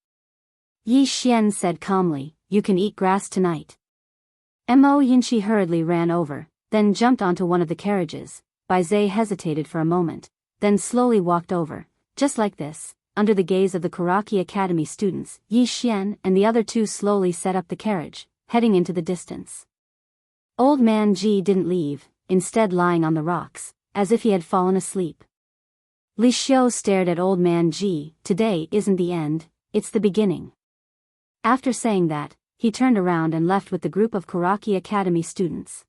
Yi Xian said calmly, you can eat grass tonight. Mo Yinchi hurriedly ran over, then jumped onto one of the carriages. Bai Zai hesitated for a moment, then slowly walked over. Just like this, under the gaze of the Kuraki Academy students, Yi Xian and the other 2 slowly set up the carriage, heading into the distance. Old Man Ji didn't leave, instead lying on the rocks, as if he had fallen asleep. Li Xiu stared at Old Man Ji. Today isn't the end, it's the beginning. After saying that, he turned around and left with the group of Kuraki Academy students.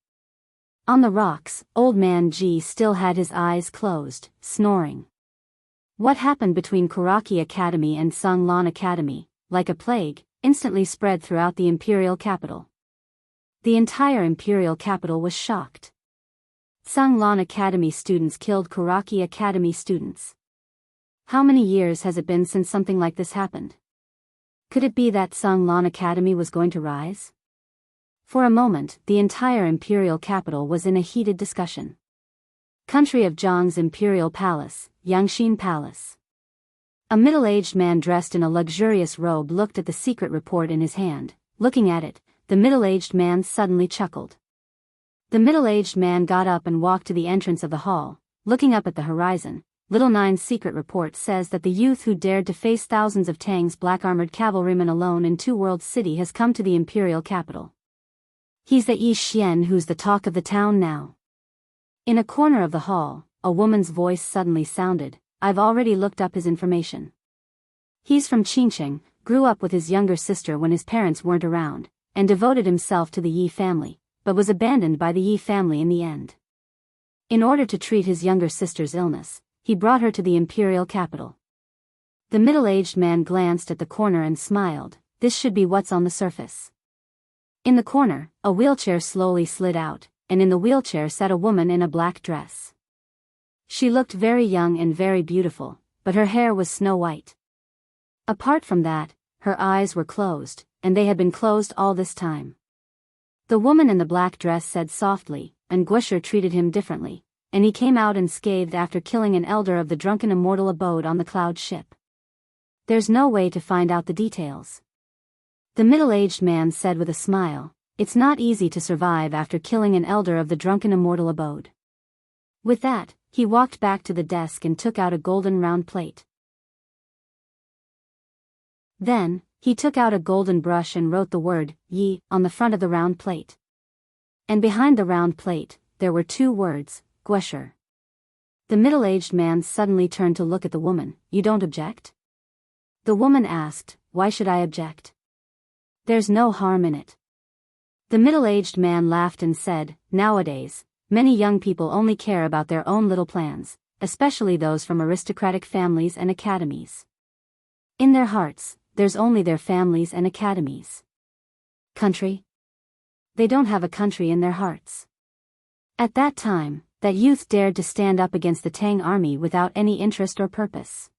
On the rocks, Old Man Ji still had his eyes closed, snoring. What happened between Kuraki Academy and Zhanglan Academy, like a plague, instantly spread throughout the imperial capital. The entire imperial capital was shocked. Zhanglan Academy students killed Kuraki Academy students. How many years has it been since something like this happened? Could it be that Zhanglan Academy was going to rise? For a moment, the entire imperial capital was in a heated discussion. Country of Zhang's imperial palace, Yangxin Palace. A middle-aged man dressed in a luxurious robe looked at the secret report in his hand. Looking at it, the middle-aged man suddenly chuckled. The middle-aged man got up and walked to the entrance of the hall. Looking up at the horizon, Little Nine's secret report says that the youth who dared to face thousands of Tang's black-armored cavalrymen alone in Two Worlds City has come to the imperial capital. He's the Yi Xian who's the talk of the town now. In a corner of the hall, a woman's voice suddenly sounded. I've already looked up his information. He's from Qingcheng, grew up with his younger sister when his parents weren't around, and devoted himself to the Yi family, but was abandoned by the Yi family in the end. In order to treat his younger sister's illness, he brought her to the imperial capital. The middle-aged man glanced at the corner and smiled. This should be what's on the surface. In the corner, a wheelchair slowly slid out, and in the wheelchair sat a woman in a black dress. She looked very young and very beautiful, but her hair was snow white. Apart from that, her eyes were closed, and they had been closed all this time. The woman in the black dress said softly, and Wuxia treated him differently, and he came out unscathed after killing an elder of the drunken immortal abode on the cloud ship. There's no way to find out the details. The middle-aged man said with a smile, it's not easy to survive after killing an elder of the drunken immortal abode. With that, he walked back to the desk and took out a golden round plate. Then, he took out a golden brush and wrote the word, Yi, on the front of the round plate. And behind the round plate, there were 2 words, Wuxia. The middle-aged man suddenly turned to look at the woman. You don't object? The woman asked, why should I object? There's no harm in it. The middle-aged man laughed and said, nowadays, many young people only care about their own little plans, especially those from aristocratic families and academies. In their hearts, there's only their families and academies. Country? They don't have a country in their hearts. At that time, that youth dared to stand up against the Tang army without any interest or purpose.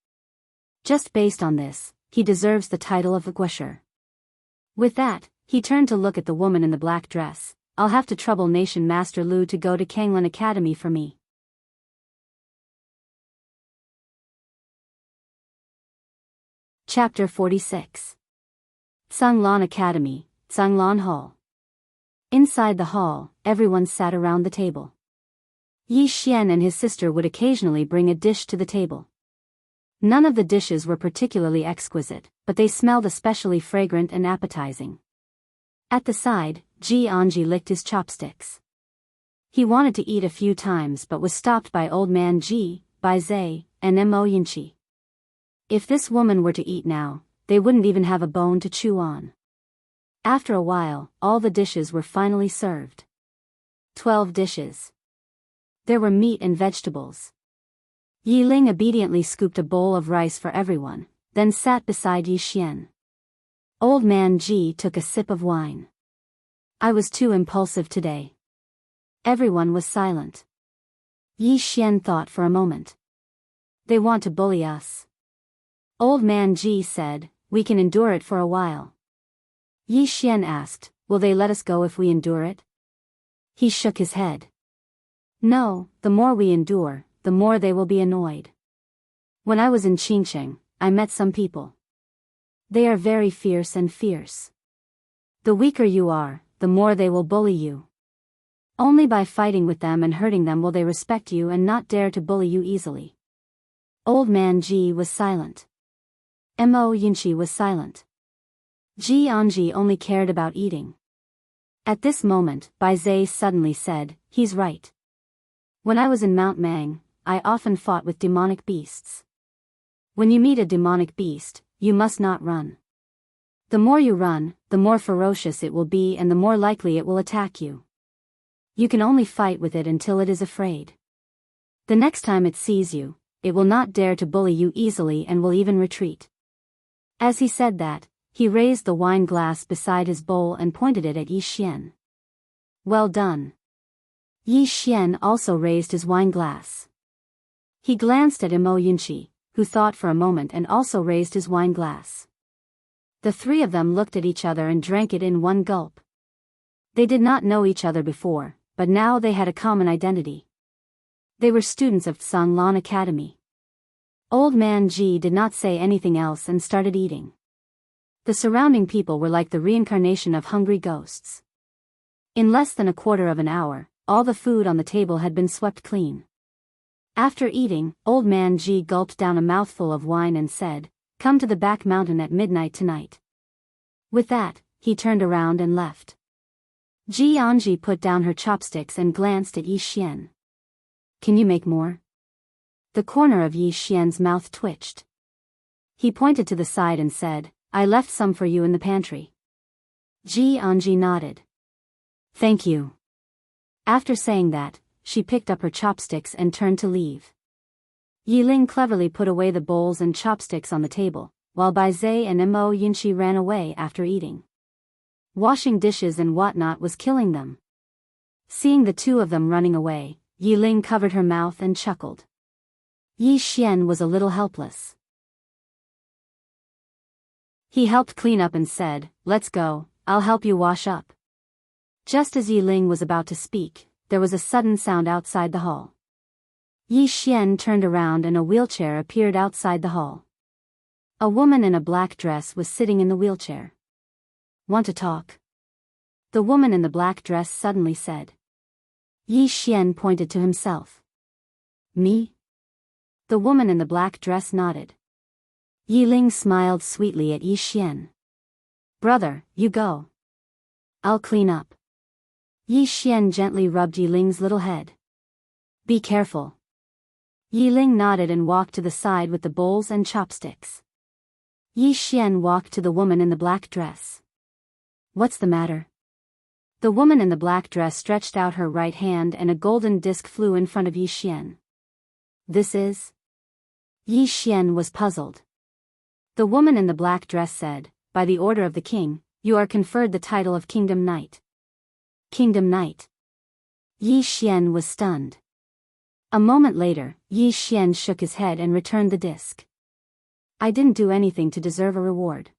Just based on this, he deserves the title of Wuxia. With that, he turned to look at the woman in the black dress. I'll have to trouble Nation Master Lu to go to Kanglan Academy for me. Chapter 46. Tsanglan Academy, Tsanglan Hall. Inside the hall, everyone sat around the table. Yi Xian and his sister would occasionally bring a dish to the table. None of the dishes were particularly exquisite, but they smelled especially fragrant and appetizing. At the side, Jianghu licked his chopsticks. He wanted to eat a few times but was stopped by old man Ji, Bai Zai, and Mo Yinchi. If this woman were to eat now, they wouldn't even have a bone to chew on. After a while, all the dishes were finally served. 12 dishes. There were meat and vegetables. Yi Ling obediently scooped a bowl of rice for everyone, then sat beside Yi Xian. Old man Ji took a sip of wine. I was too impulsive today. Everyone was silent. Yi Xian thought for a moment. They want to bully us. Old man Ji said, we can endure it for a while. Yi Xian asked, will they let us go if we endure it? He shook his head. No, the more we endure, the more they will be annoyed. When I was in Qingsheng, I met some people. They are very fierce and fierce. The weaker you are, the more they will bully you. Only by fighting with them and hurting them will they respect you and not dare to bully you easily. Old man Ji was silent. Mo Yinchi was silent. Jianghu only cared about eating. At this moment, Bai Zai suddenly said, he's right. When I was in Mount Mang, I often fought with demonic beasts. When you meet a demonic beast, you must not run. The more you run, the more ferocious it will be and the more likely it will attack you. You can only fight with it until it is afraid. The next time it sees you, it will not dare to bully you easily and will even retreat. As he said that, he raised the wine glass beside his bowl and pointed it at Yi Xian. Well done. Yi Xian also raised his wine glass. He glanced at Mo Yinchi, who thought for a moment and also raised his wine glass. The 3 of them looked at each other and drank it in one gulp. They did not know each other before, but now they had a common identity. They were students of Tsanglan Academy. Old man Ji did not say anything else and started eating. The surrounding people were like the reincarnation of hungry ghosts. In less than a quarter of an hour, all the food on the table had been swept clean. After eating, old man Ji gulped down a mouthful of wine and said, come to the back mountain at midnight tonight. With that, he turned around and left. Jianghu put down her chopsticks and glanced at Yi Xian. Can you make more? The corner of Yi Xian's mouth twitched. He pointed to the side and said, I left some for you in the pantry. Jianghu nodded. Thank you. After saying that, she picked up her chopsticks and turned to leave. Yi Ling cleverly put away the bowls and chopsticks on the table, while Bai Zai and Mo Yinchi ran away after eating. Washing dishes and whatnot was killing them. Seeing the 2 of them running away, Yi Ling covered her mouth and chuckled. Yi Xian was a little helpless. He helped clean up and said, "Let's go, I'll help you wash up." Just as Yi Ling was about to speak, there was a sudden sound outside the hall. Yi Xian turned around and a wheelchair appeared outside the hall. A woman in a black dress was sitting in the wheelchair. "Want to talk?" the woman in the black dress suddenly said. Yi Xian pointed to himself. "Me?" the woman in the black dress nodded. Yi Ling smiled sweetly at Yi Xian. "Brother, you go. I'll clean up." Yi Xian gently rubbed Yi Ling's little head. "Be careful." Yi Ling nodded and walked to the side with the bowls and chopsticks. Yi Xian walked to the woman in the black dress. "What's the matter?" The woman in the black dress stretched out her right hand and a golden disc flew in front of Yi Xian. "This is?" Yi Xian was puzzled. The woman in the black dress said, "By the order of the king, you are conferred the title of Kingdom Knight." Kingdom Knight. Yi Xian was stunned. A moment later, Yi Xian shook his head and returned the disc. "I didn't do anything to deserve a reward."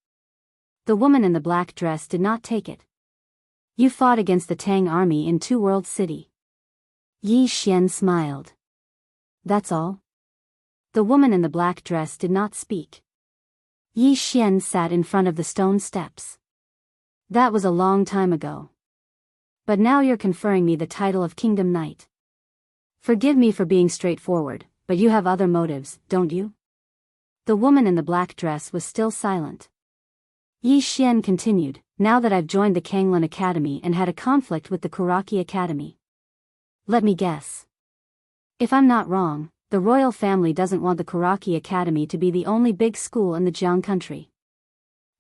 The woman in the black dress did not take it. "You fought against the Tang army in Two World City." Yi Xian smiled. "That's all?" The woman in the black dress did not speak. Yi Xian sat in front of the stone steps. "That was a long time ago. But now you're conferring me the title of Kingdom Knight. Forgive me for being straightforward, but you have other motives, don't you?" The woman in the black dress was still silent. Yi Xian continued, "Now that I've joined the Kanglin Academy and had a conflict with the Kuraki Academy. Let me guess. If I'm not wrong, the royal family doesn't want the Kuraki Academy to be the only big school in the Jiang country.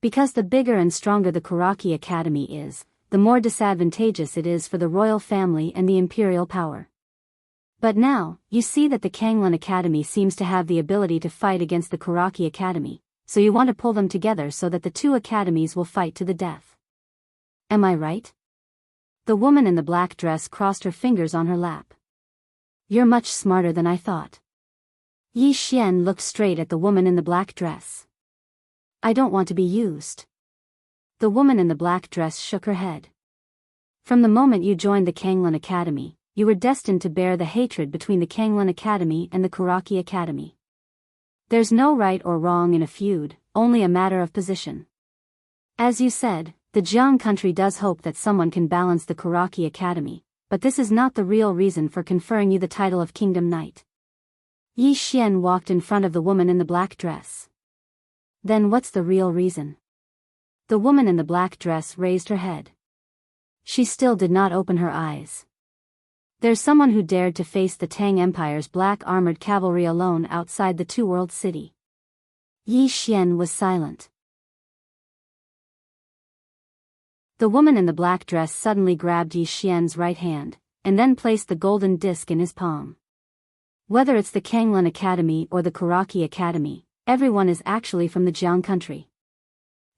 Because the bigger and stronger the Kuraki Academy is, the more disadvantageous it is for the royal family and the imperial power. But now, you see that the Kanglin Academy seems to have the ability to fight against the Kuraki Academy, so you want to pull them together so that the two academies will fight to the death. Am I right?" The woman in the black dress crossed her fingers on her lap. "You're much smarter than I thought." Yi Xian looked straight at the woman in the black dress. "I don't want to be used." The woman in the black dress shook her head. "From the moment you joined the Kanglin Academy, you were destined to bear the hatred between the Kanglin Academy and the Kuraki Academy. There's no right or wrong in a feud, only a matter of position. As you said, the Jiang country does hope that someone can balance the Kuraki Academy, but this is not the real reason for conferring you the title of Kingdom Knight." Yi Xian walked in front of the woman in the black dress. "Then what's the real reason?" The woman in the black dress raised her head. She still did not open her eyes. "There's someone who dared to face the Tang Empire's black armored cavalry alone outside the Two World City." Yi Xian was silent. The woman in the black dress suddenly grabbed Yi Xian's right hand, and then placed the golden disc in his palm. "Whether it's the Kanglin Academy or the Kuraki Academy, everyone is actually from the Jiang country.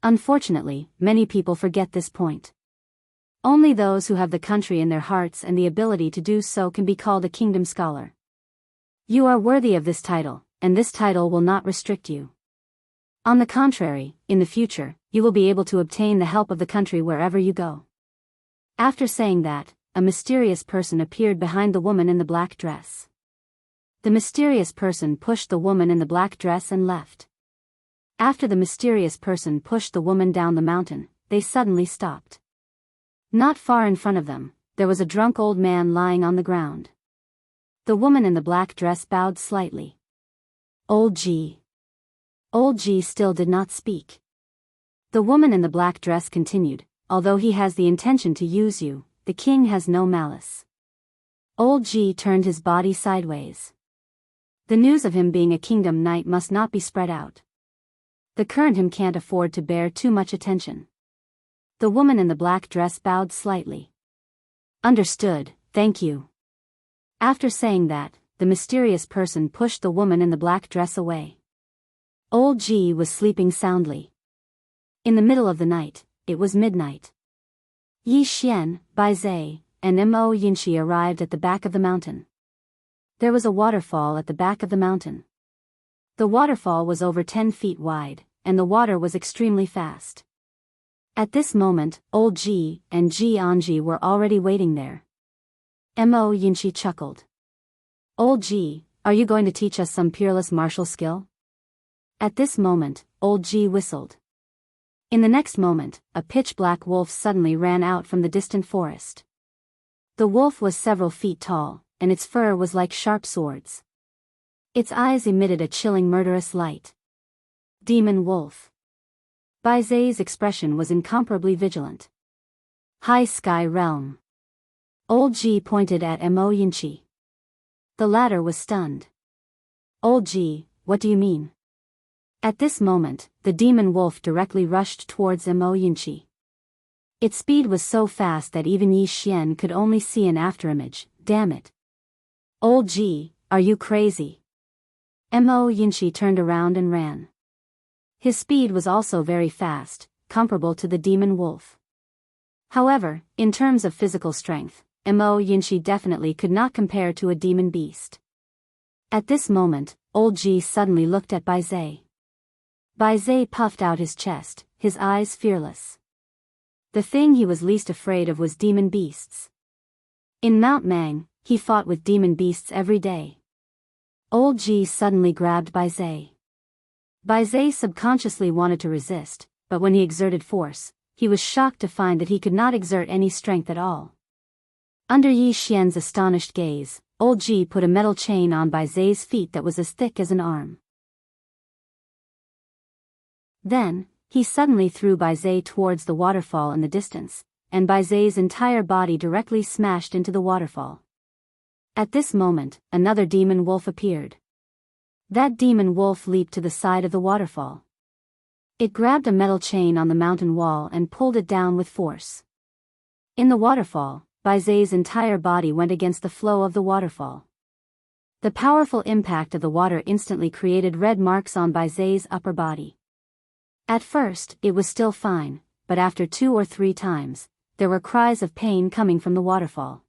Unfortunately, many people forget this point. Only those who have the country in their hearts and the ability to do so can be called a kingdom scholar. You are worthy of this title, and this title will not restrict you. On the contrary, in the future, you will be able to obtain the help of the country wherever you go." After saying that, a mysterious person appeared behind the woman in the black dress. The mysterious person pushed the woman in the black dress and left. After the mysterious person pushed the woman down the mountain, they suddenly stopped. Not far in front of them, there was a drunk old man lying on the ground. The woman in the black dress bowed slightly. Old G. Old G still did not speak. The woman in the black dress continued, "Although he has the intention to use you, the king has no malice." Old G turned his body sideways. The news of him being a kingdom knight must not be spread out. The current him can't afford to bear too much attention. The woman in the black dress bowed slightly. "Understood, thank you." After saying that, the mysterious person pushed the woman in the black dress away. Old G was sleeping soundly. In the middle of the night, it was midnight. Yi Xian, Bai Zai, and Mo Yinshi arrived at the back of the mountain. There was a waterfall at the back of the mountain. The waterfall was over 10 feet wide, and the water was extremely fast. At this moment, old Ji and Jianghu were already waiting there. Mo Yunqi chuckled. Old Ji, are you going to teach us some peerless martial skill? At this moment, old Ji whistled. In the next moment, a pitch-black wolf suddenly ran out from the distant forest. The wolf was several feet tall, and its fur was like sharp swords. Its eyes emitted a chilling murderous light. Demon wolf. Bai Zai's expression was incomparably vigilant. High Sky Realm. Old Ji pointed at Mo Yunqi. The latter was stunned. Old Ji, what do you mean? At this moment, the demon wolf directly rushed towards Mo Yunqi. Its speed was so fast that even Yi Xian could only see an afterimage. Damn it. Old Ji, are you crazy? Mo Yunqi turned around and ran. His speed was also very fast, comparable to the demon wolf. However, in terms of physical strength, Mo Yunqi definitely could not compare to a demon beast. At this moment, old Ji suddenly looked at Bai Zai. Bai Zai puffed out his chest, his eyes fearless. The thing he was least afraid of was demon beasts. In Mount Mang, he fought with demon beasts every day. Old Ji suddenly grabbed Bai Zai. Bai Zai subconsciously wanted to resist, but when he exerted force, he was shocked to find that he could not exert any strength at all. Under Yi Xian's astonished gaze, old Ji put a metal chain on Bai Zai's feet that was as thick as an arm. Then, he suddenly threw Bai Zai towards the waterfall in the distance, and Bai Zai's entire body directly smashed into the waterfall. At this moment, another demon wolf appeared. That demon wolf leaped to the side of the waterfall. It grabbed a metal chain on the mountain wall and pulled it down with force. In the waterfall, Bai Zai's entire body went against the flow of the waterfall. The powerful impact of the water instantly created red marks on Bai Zai's upper body. At first, it was still fine, but after 2 or 3 times, there were cries of pain coming from the waterfall.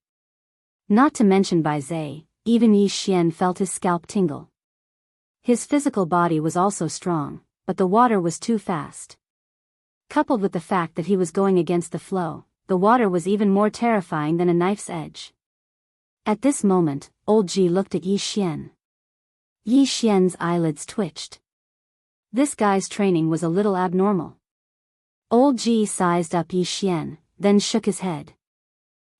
Not to mention Bai Zai, even Yi Xian felt his scalp tingle. His physical body was also strong, but the water was too fast. Coupled with the fact that he was going against the flow, the water was even more terrifying than a knife's edge. At this moment, old Ji looked at Yi Xian. Yi Xian's eyelids twitched. This guy's training was a little abnormal. Old Ji sized up Yi Xian, then shook his head.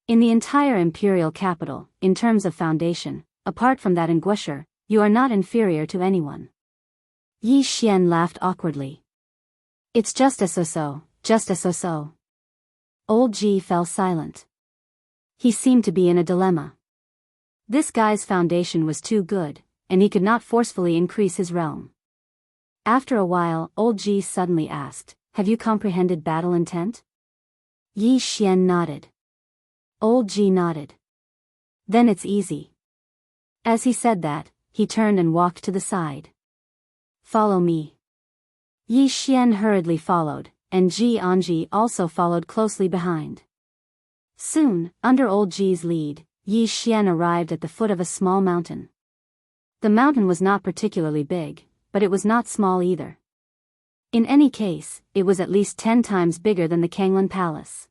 In the entire imperial capital, in terms of foundation, apart from that in Guosher, you are not inferior to anyone. Yi Xian laughed awkwardly. It's just a so-so, just a so-so. Old Ji fell silent. He seemed to be in a dilemma. This guy's foundation was too good, and he could not forcefully increase his realm. After a while, old Ji suddenly asked, "Have you comprehended battle intent?" Yi Xian nodded. Old Ji nodded. Then it's easy. As he said that, he turned and walked to the side. Follow me. Yi Xian hurriedly followed, and Jianghu also followed closely behind. Soon, under old Ji's lead, Yi Xian arrived at the foot of a small mountain. The mountain was not particularly big, but it was not small either. In any case, it was at least 10 times bigger than the Kanglan Palace.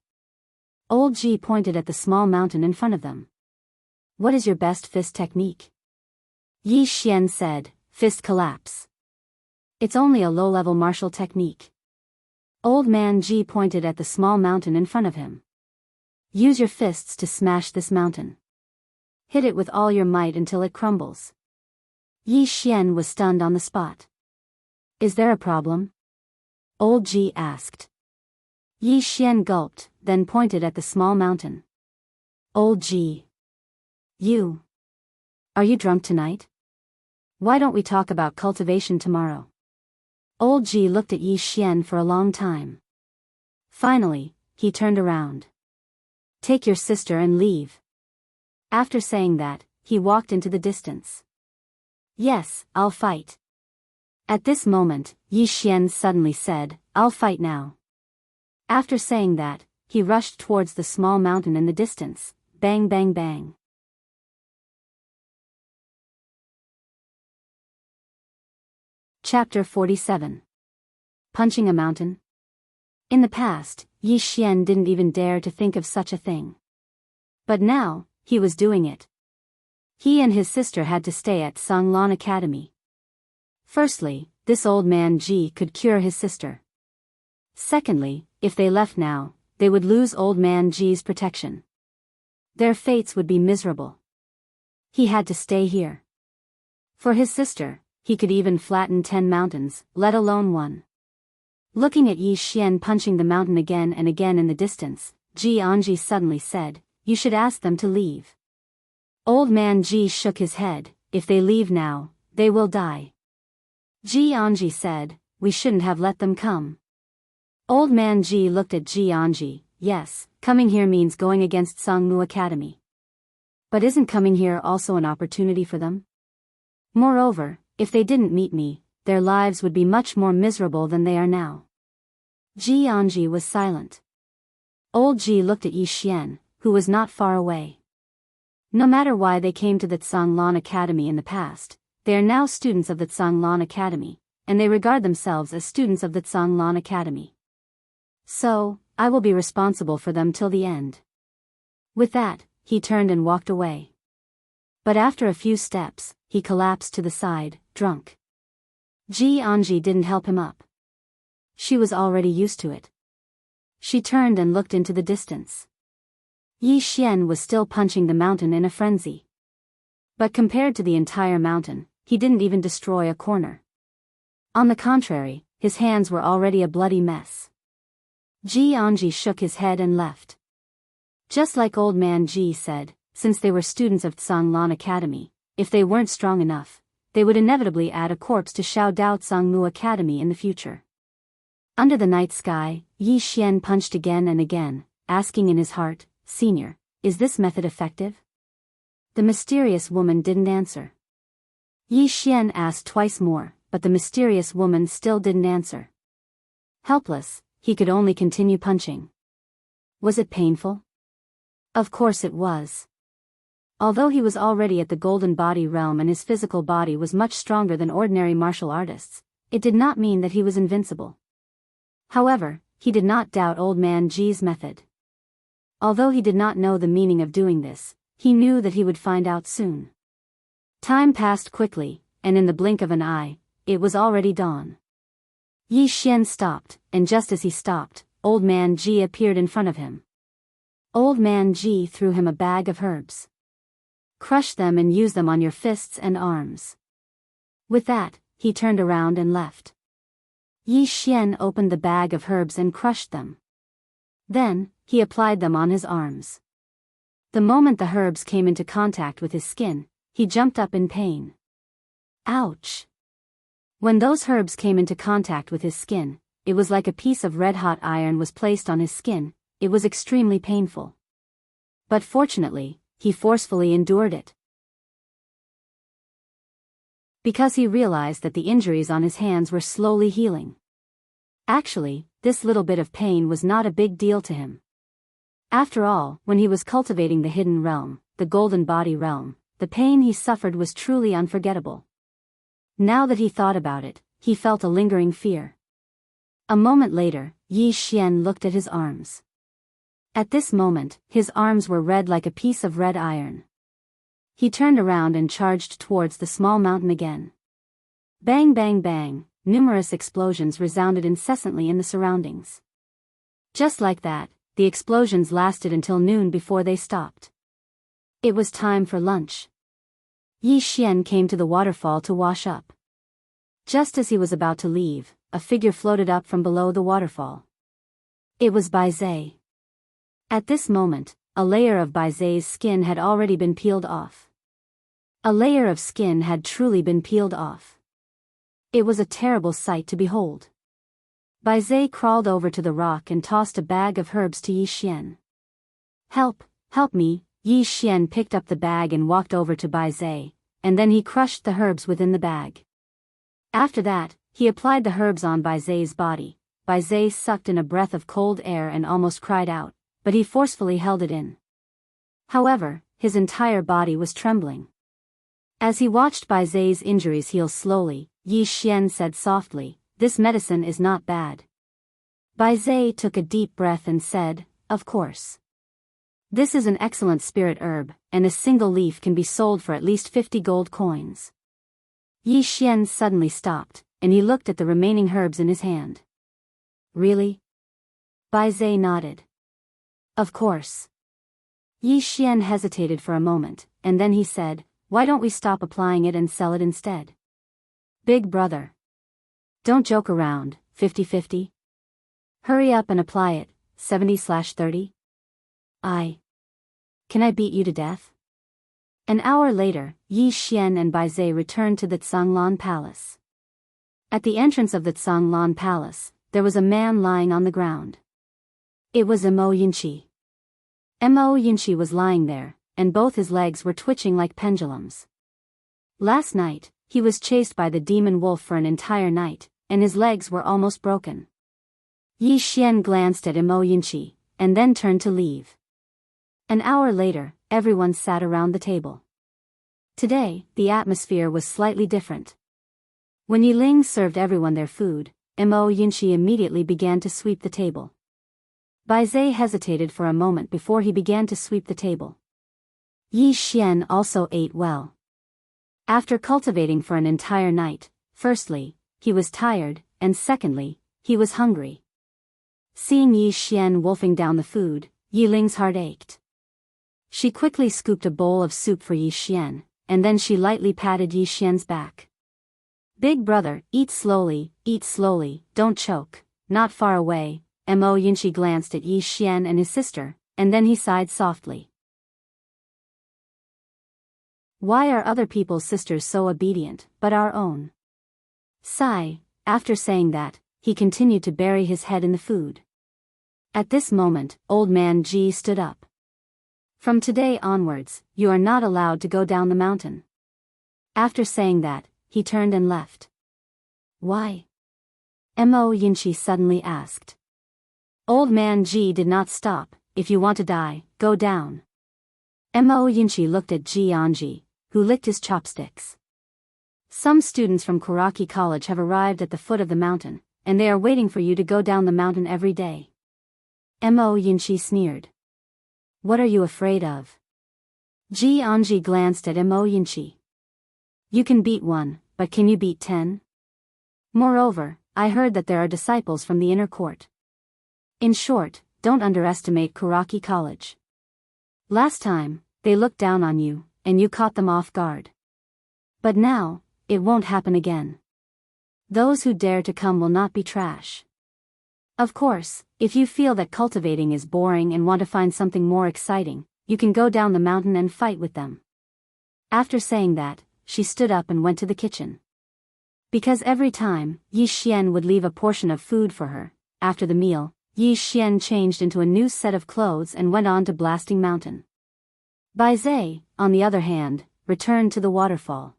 Old Ji pointed at the small mountain in front of them. What is your best fist technique? Yi Xian said, fist collapse. It's only a low-level martial technique. Old man Ji pointed at the small mountain in front of him. Use your fists to smash this mountain. Hit it with all your might until it crumbles. Yi Xian was stunned on the spot. Is there a problem? Old Ji asked. Yi Xian gulped, then pointed at the small mountain. Old Ji. You. Are you drunk tonight? Why don't we talk about cultivation tomorrow? Old Ji looked at Yi Xian for a long time. Finally, he turned around. Take your sister and leave. After saying that, he walked into the distance. Yes, I'll fight. At this moment, Yi Xian suddenly said, I'll fight now. After saying that, he rushed towards the small mountain in the distance. Bang bang bang. Chapter 47. Punching a mountain? In the past, Yi Xian didn't even dare to think of such a thing. But now, he was doing it. He and his sister had to stay at Songlan Academy. Firstly, this old man Ji could cure his sister. Secondly, if they left now, they would lose old man Ji's protection. Their fates would be miserable. He had to stay here. For his sister, he could even flatten 10 mountains, let alone one. Looking at Yi Xian punching the mountain again and again in the distance, Jianghu suddenly said, "You should ask them to leave." Old man Ji shook his head. "If they leave now, they will die." Jianghu said, "We shouldn't have let them come." Old man Ji looked at Jianghu. "Yes, coming here means going against Songmu Academy. But isn't coming here also an opportunity for them? Moreover, if they didn't meet me, their lives would be much more miserable than they are now." Jianghu was silent. Old Ji looked at Yi Xian, who was not far away. No matter why they came to the Songlan Academy in the past, they are now students of the Songlan Academy, and they regard themselves as students of the Songlan Academy. So, I will be responsible for them till the end. With that, he turned and walked away. But after a few steps, he collapsed to the side, drunk. Jianghu didn't help him up. She was already used to it. She turned and looked into the distance. Yi Xian was still punching the mountain in a frenzy. But compared to the entire mountain, he didn't even destroy a corner. On the contrary, his hands were already a bloody mess. Jianghu shook his head and left. Just like old man Ji said, since they were students of Songlan Academy, if they weren't strong enough, they would inevitably add a corpse to Xiao Dao Songmu Academy in the future. Under the night sky, Yi Xian punched again and again, asking in his heart, "Senior, is this method effective?" The mysterious woman didn't answer. Yi Xian asked twice more, but the mysterious woman still didn't answer. Helpless, he could only continue punching. Was it painful? Of course it was. Although he was already at the golden body realm and his physical body was much stronger than ordinary martial artists, it did not mean that he was invincible. However, he did not doubt old man Ji's method. Although he did not know the meaning of doing this, he knew that he would find out soon. Time passed quickly, and in the blink of an eye, it was already dawn. Yi Xian stopped, and just as he stopped, old man Ji appeared in front of him. Old man Ji threw him a bag of herbs. "Crush them and use them on your fists and arms." With that, he turned around and left. Yi Xian opened the bag of herbs and crushed them. Then, he applied them on his arms. The moment the herbs came into contact with his skin, he jumped up in pain. Ouch! When those herbs came into contact with his skin, it was like a piece of red-hot iron was placed on his skin. It was extremely painful. But fortunately, he forcefully endured it. Because he realized that the injuries on his hands were slowly healing. Actually, this little bit of pain was not a big deal to him. After all, when he was cultivating the hidden realm, the golden body realm, the pain he suffered was truly unforgettable. Now that he thought about it, he felt a lingering fear. A moment later, Yi Xian looked at his arms. At this moment, his arms were red like a piece of red iron. He turned around and charged towards the small mountain again. Bang bang bang, numerous explosions resounded incessantly in the surroundings. Just like that, the explosions lasted until noon before they stopped. It was time for lunch. Yi Xian came to the waterfall to wash up. Just as he was about to leave, a figure floated up from below the waterfall. It was Bai Zai. At this moment, a layer of Bai Zai's skin had already been peeled off. A layer of skin had truly been peeled off. It was a terrible sight to behold. Bai Zai crawled over to the rock and tossed a bag of herbs to Yi Xian. "Help, help me." Yi Xian picked up the bag and walked over to Bai Zai, and then he crushed the herbs within the bag. After that, he applied the herbs on Bai Zai's body. Bai Zai sucked in a breath of cold air and almost cried out, but he forcefully held it in. However, his entire body was trembling. As he watched Bai Zai's injuries heal slowly, Yi Xian said softly, "This medicine is not bad." Bai Zai took a deep breath and said, "Of course. This is an excellent spirit herb, and a single leaf can be sold for at least 50 gold coins." Yi Xian suddenly stopped, and he looked at the remaining herbs in his hand. "Really?" Bai Zai nodded. "Of course." Yi Xian hesitated for a moment, and then he said, "Why don't we stop applying it and sell it instead?" "Big brother. Don't joke around, 50-50. Hurry up and apply it, 70/30. Can I beat you to death?" An hour later, Yi Xian and Bai Zai returned to the Zhanglan Palace. At the entrance of the Zhanglan Palace, there was a man lying on the ground. It was Mo Yinqi. Mo Yinqi was lying there, and both his legs were twitching like pendulums. Last night, he was chased by the demon wolf for an entire night, and his legs were almost broken. Yi Xian glanced at Mo Yinqi, and then turned to leave. An hour later, everyone sat around the table. Today, the atmosphere was slightly different. When Yi Ling served everyone their food, Mo Yinqi immediately began to sweep the table. Bai Zai hesitated for a moment before he began to sweep the table. Yi Xian also ate well. After cultivating for an entire night, firstly, he was tired, and secondly, he was hungry. Seeing Yi Xian wolfing down the food, Yi Ling's heart ached. She quickly scooped a bowl of soup for Yi Xian, and then she lightly patted Yi Xian's back. "Big brother, eat slowly, don't choke." Not far away, Mo Yinqi glanced at Yi Xian and his sister, and then he sighed softly. Why are other people's sisters so obedient, but our own? Sigh. After saying that, he continued to bury his head in the food. At this moment, old man Ji stood up. "From today onwards, you are not allowed to go down the mountain." After saying that, he turned and left. "Why?" Mo Yinqi suddenly asked. Old man Ji did not stop. "If you want to die, go down." Mo Yinqi looked at Jianghu, who licked his chopsticks. "Some students from Kuraki College have arrived at the foot of the mountain, and they are waiting for you to go down the mountain every day." Mo Yinqi sneered. "What are you afraid of?" Jianghu glanced at Mo Yinqi. "You can beat one, but can you beat 10? Moreover, I heard that there are disciples from the inner court. In short, don't underestimate Kuraki College. Last time, they looked down on you, and you caught them off guard. But now, it won't happen again. Those who dare to come will not be trash. Of course, if you feel that cultivating is boring and want to find something more exciting, you can go down the mountain and fight with them." After saying that, she stood up and went to the kitchen. Because every time, Yi Xian would leave a portion of food for her. After the meal, Yi Xian changed into a new set of clothes and went on to Blasting Mountain. Bai Zai, on the other hand, returned to the waterfall.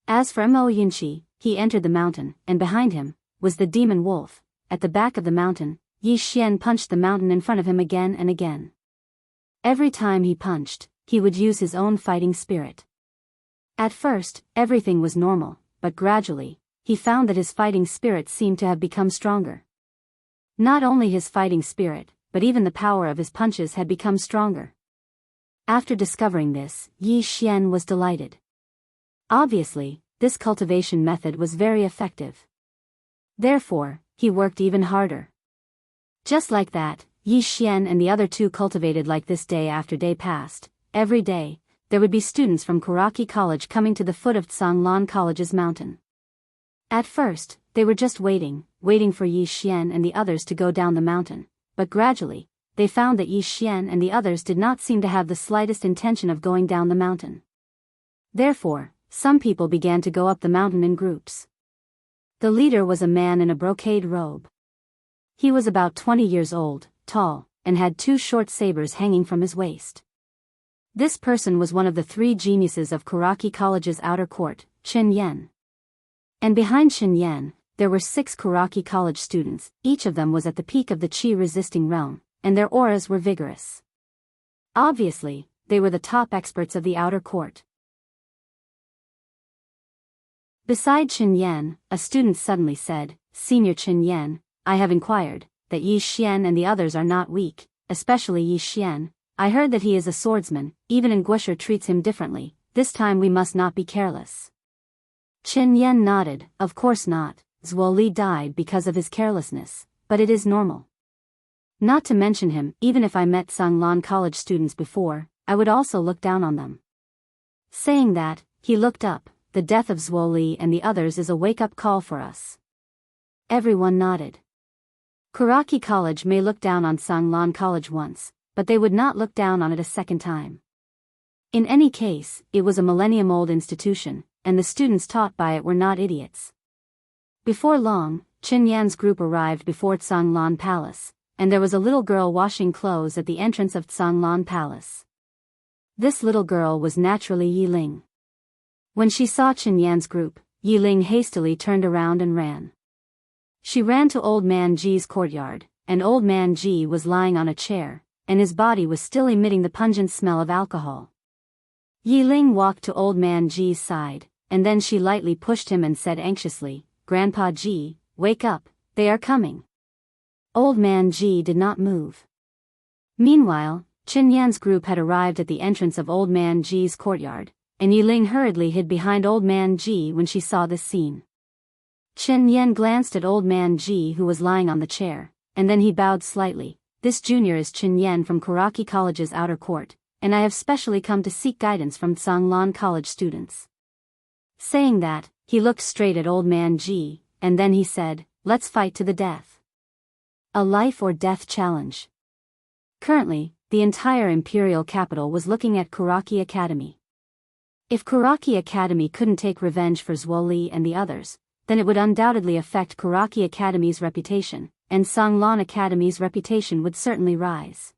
As for Mo Yinqi, he entered the mountain, and behind him was the demon wolf. At the back of the mountain, Yi Xian punched the mountain in front of him again and again. Every time he punched, he would use his own fighting spirit. At first, everything was normal, but gradually, he found that his fighting spirit seemed to have become stronger. Not only his fighting spirit, but even the power of his punches had become stronger. After discovering this, Yi Xian was delighted. Obviously, this cultivation method was very effective. Therefore, he worked even harder. Just like that, Yi Xian and the other two cultivated like this day after day passed. Every day, there would be students from Kuraki College coming to the foot of Zhanglan College's mountain. At first, they were just waiting for Yi Xian and the others to go down the mountain, but gradually, they found that Yi Xian and the others did not seem to have the slightest intention of going down the mountain. Therefore, some people began to go up the mountain in groups. The leader was a man in a brocade robe. He was about 20 years old, tall, and had 2 short sabers hanging from his waist. This person was one of the 3 geniuses of Kuraki College's outer court, Chen Yan. And behind Chen Yan, there were 6 Kuraki College students. Each of them was at the peak of the qi-resisting realm, and their auras were vigorous. Obviously, they were the top experts of the outer court. Beside Chen Yan, a student suddenly said, "Senior Chen Yan, I have inquired, that Yi Xian and the others are not weak, especially Yi Xian. I heard that he is a swordsman, even in Guisha treats him differently, this time we must not be careless." Chen Yan nodded, "Of course not, Zhuo Li died because of his carelessness, but it is normal. Not to mention him, even if I met Sanglan College students before, I would also look down on them." Saying that, he looked up. "The death of Zhuo Li and the others is a wake-up call for us." Everyone nodded. Kuraki College may look down on Sanglan College once, but they would not look down on it a second time. In any case, it was a millennium-old institution, and the students taught by it were not idiots. Before long, Chen Yan's group arrived before Tsanglan Palace, and there was a little girl washing clothes at the entrance of Tsanglan Palace. This little girl was naturally Yi Ling. When she saw Chen Yan's group, Yi Ling hastily turned around and ran. She ran to Old Man Ji's courtyard, and Old Man Ji was lying on a chair, and his body was still emitting the pungent smell of alcohol. Yi Ling walked to Old Man Ji's side, and then she lightly pushed him and said anxiously, "Grandpa Ji, wake up, they are coming." Old Man Ji did not move. Meanwhile, Chen Yan's group had arrived at the entrance of Old Man Ji's courtyard, and Yi Ling hurriedly hid behind Old Man Ji when she saw this scene. Chen Yan glanced at Old Man Ji who was lying on the chair, and then he bowed slightly. "This junior is Chen Yan from Kuraki College's outer court, and I have specially come to seek guidance from Tsanglan College students." Saying that, he looked straight at Old Man Ji, and then he said, "Let's fight to the death. A life or death challenge." Currently, the entire imperial capital was looking at Kuraki Academy. If Kuraki Academy couldn't take revenge for Zhuo Li and the others, then it would undoubtedly affect Kuraki Academy's reputation, and Sanglan Academy's reputation would certainly rise.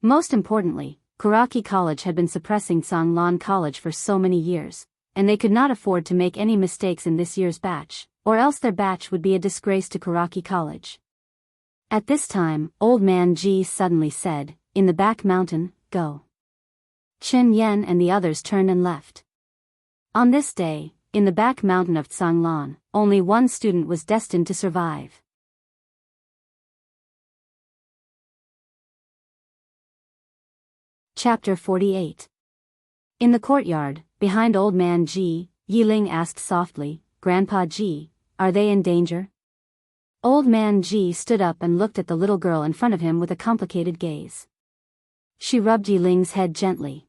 Most importantly, Kuraki College had been suppressing Sanglan College for so many years, and they could not afford to make any mistakes in this year's batch, or else their batch would be a disgrace to Kuraki College. At this time, Old Man Ji suddenly said, "In the back mountain, go." Chen Yan and the others turned and left. On this day, in the back mountain of Tsanglan, only one student was destined to survive. Chapter 48. In the courtyard, behind Old Man Ji, Yi Ling asked softly, "Grandpa Ji, are they in danger?" Old Man Ji stood up and looked at the little girl in front of him with a complicated gaze. She rubbed Yi Ling's head gently.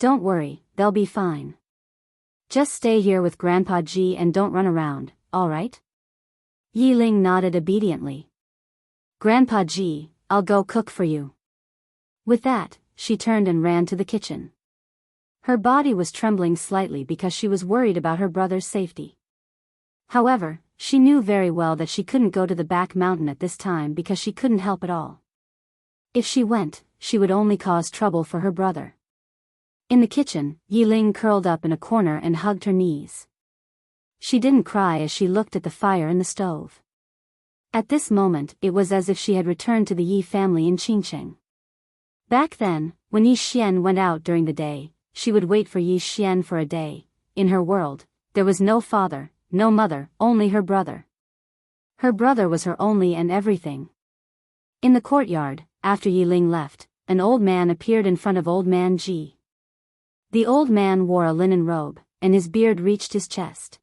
"Don't worry, they'll be fine. Just stay here with Grandpa Ji and don't run around, all right?" Yi Ling nodded obediently. "Grandpa Ji, I'll go cook for you." With that, she turned and ran to the kitchen. Her body was trembling slightly because she was worried about her brother's safety. However, she knew very well that she couldn't go to the back mountain at this time because she couldn't help at all. If she went, she would only cause trouble for her brother. In the kitchen, Yi Ling curled up in a corner and hugged her knees. She didn't cry as she looked at the fire in the stove. At this moment, it was as if she had returned to the Yi family in Qingcheng. Back then, when Yi Xian went out during the day, she would wait for Yi Xian for a day. In her world, there was no father, no mother, only her brother. Her brother was her only and everything. In the courtyard, after Yi Ling left, an old man appeared in front of Old Man Ji. The old man wore a linen robe, and his beard reached his chest.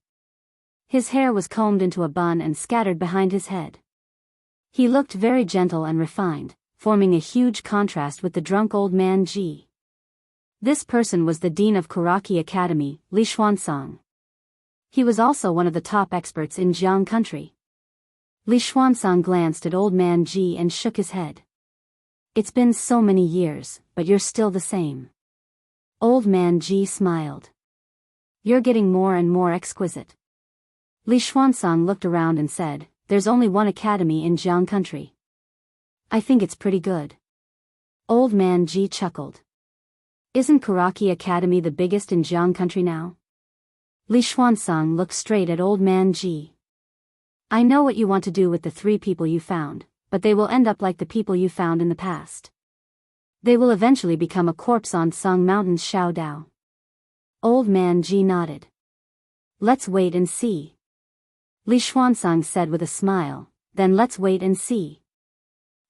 His hair was combed into a bun and scattered behind his head. He looked very gentle and refined, forming a huge contrast with the drunk Old Man Ji. This person was the dean of Kuraki Academy, Li Xuansang. He was also one of the top experts in Jianghu country. Li Xuansang glanced at Old Man Ji and shook his head. "It's been so many years, but you're still the same." Old Man Ji smiled. "You're getting more and more exquisite." Li Xuansang looked around and said, "There's only one academy in Jianghu country. I think it's pretty good." Old Man Ji chuckled. "Isn't Kuraki Academy the biggest in Jianghu country now?" Li Xuansang looked straight at Old Man Ji. "I know what you want to do with the 3 people you found, but they will end up like the people you found in the past. They will eventually become a corpse on Song Mountain's Shao Dao." Old Man Ji nodded. Let's wait and see. Li Xuanzang said with a smile, then let's wait and see.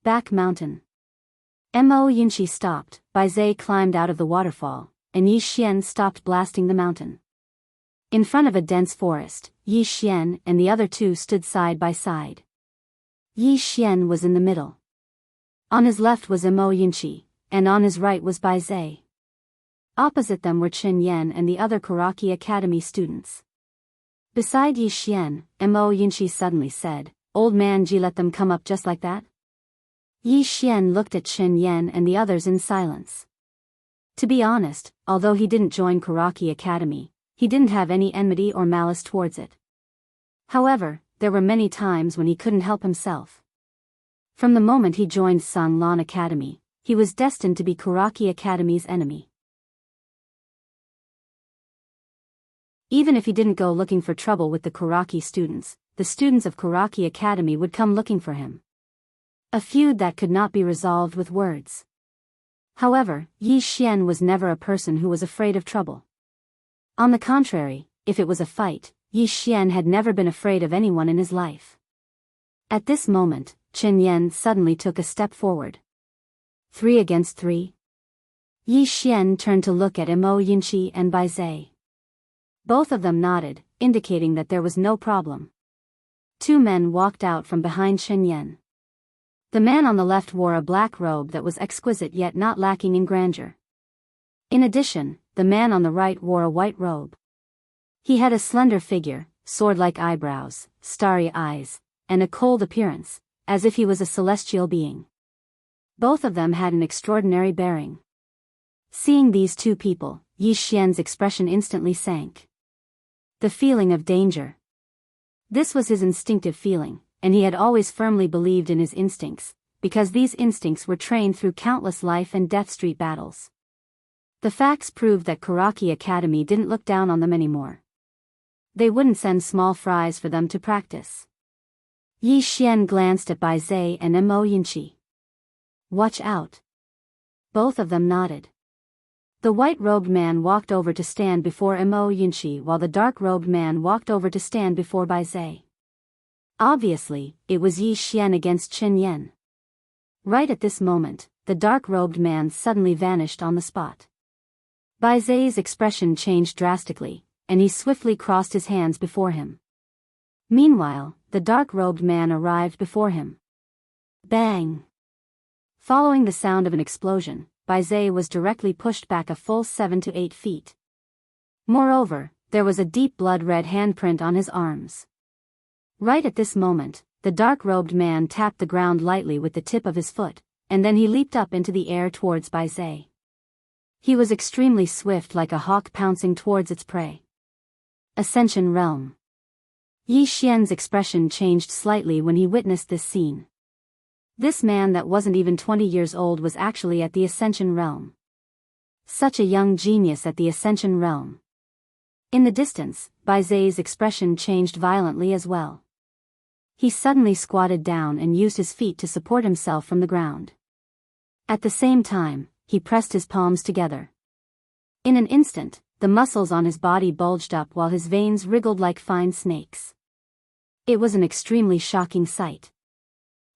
Back mountain. Mo Yunqi stopped, Bai Zai climbed out of the waterfall, and Yi Xian stopped blasting the mountain. In front of a dense forest, Yi Xian and the other two stood side by side. Yi Xian was in the middle. On his left was Mo Yunqi, and on his right was Bai Zai. Opposite them were Chen Yan and the other Karaki Academy students. Beside Yi Xian, Mo Yunqi suddenly said, "Old man Ji, let them come up just like that?" Yi Xian looked at Chen Yan and the others in silence. To be honest, although he didn't join Karaki Academy, he didn't have any enmity or malice towards it. However, there were many times when he couldn't help himself. From the moment he joined Sanglan Academy, he was destined to be Karaki Academy's enemy. Even if he didn't go looking for trouble with the Karaki students, the students of Karaki Academy would come looking for him. A feud that could not be resolved with words. However, Yi Xian was never a person who was afraid of trouble. On the contrary, if it was a fight, Yi Xian had never been afraid of anyone in his life. At this moment, Chen Yan suddenly took a step forward. 3 against 3? Yi Xian turned to look at Mo Yunqi and Bai Zai. Both of them nodded, indicating that there was no problem. 2 men walked out from behind Chen Yan. The man on the left wore a black robe that was exquisite yet not lacking in grandeur. In addition, the man on the right wore a white robe. He had a slender figure, sword-like eyebrows, starry eyes, and a cold appearance, as if he was a celestial being. Both of them had an extraordinary bearing. Seeing these 2 people, Yi Xian's expression instantly sank. The feeling of danger. This was his instinctive feeling, and he had always firmly believed in his instincts, because these instincts were trained through countless life and death street battles. The facts proved that Karaki Academy didn't look down on them anymore. They wouldn't send small fries for them to practice. Yi Xian glanced at Bai Zai and Mo Yunqi. "Watch out." Both of them nodded. The white-robed man walked over to stand before Mo Yunqi while the dark-robed man walked over to stand before Bai Zai. Obviously, it was Yi Xian against Chen Yan. Right at this moment, the dark-robed man suddenly vanished on the spot. Bai Zai's expression changed drastically, and he swiftly crossed his hands before him. Meanwhile, the dark-robed man arrived before him. Bang! Following the sound of an explosion, Bai Zai was directly pushed back a full 7 to 8 feet. Moreover, there was a deep blood-red handprint on his arms. Right at this moment, the dark-robed man tapped the ground lightly with the tip of his foot, and then he leaped up into the air towards Bai Zai. He was extremely swift, like a hawk pouncing towards its prey. Ascension Realm. Yi Xian's expression changed slightly when he witnessed this scene. This man that wasn't even 20 years old was actually at the Ascension Realm. Such a young genius at the Ascension Realm. In the distance, Bai Zai's expression changed violently as well. He suddenly squatted down and used his feet to support himself from the ground. At the same time, he pressed his palms together. In an instant, the muscles on his body bulged up while his veins wriggled like fine snakes. It was an extremely shocking sight.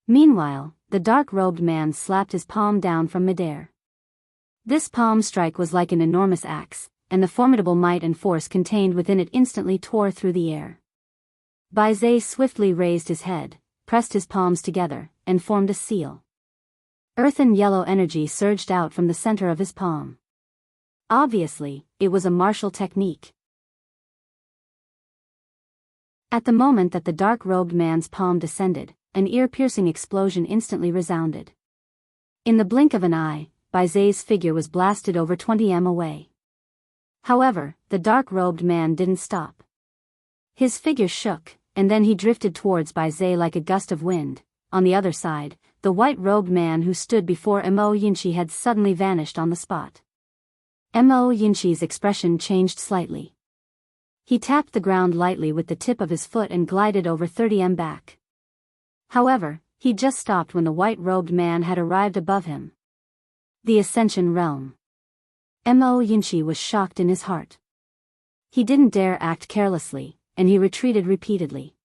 Meanwhile, the dark-robed man slapped his palm down from midair. This palm strike was like an enormous axe, and the formidable might and force contained within it instantly tore through the air. Bai Zai swiftly raised his head, pressed his palms together, and formed a seal. Earthen yellow energy surged out from the center of his palm. Obviously, it was a martial technique. At the moment that the dark-robed man's palm descended, an ear-piercing explosion instantly resounded. In the blink of an eye, Bai Zai's figure was blasted over 20 m away. However, the dark-robed man didn't stop. His figure shook, and then he drifted towards Bai Zai like a gust of wind. On the other side, the white-robed man who stood before Mo Yunqi had suddenly vanished on the spot. Mo Yunqi's expression changed slightly. He tapped the ground lightly with the tip of his foot and glided over 30 m back. However, he just stopped when the white-robed man had arrived above him. The Ascension Realm. Mo Yunqi was shocked in his heart. He didn't dare act carelessly, and he retreated repeatedly.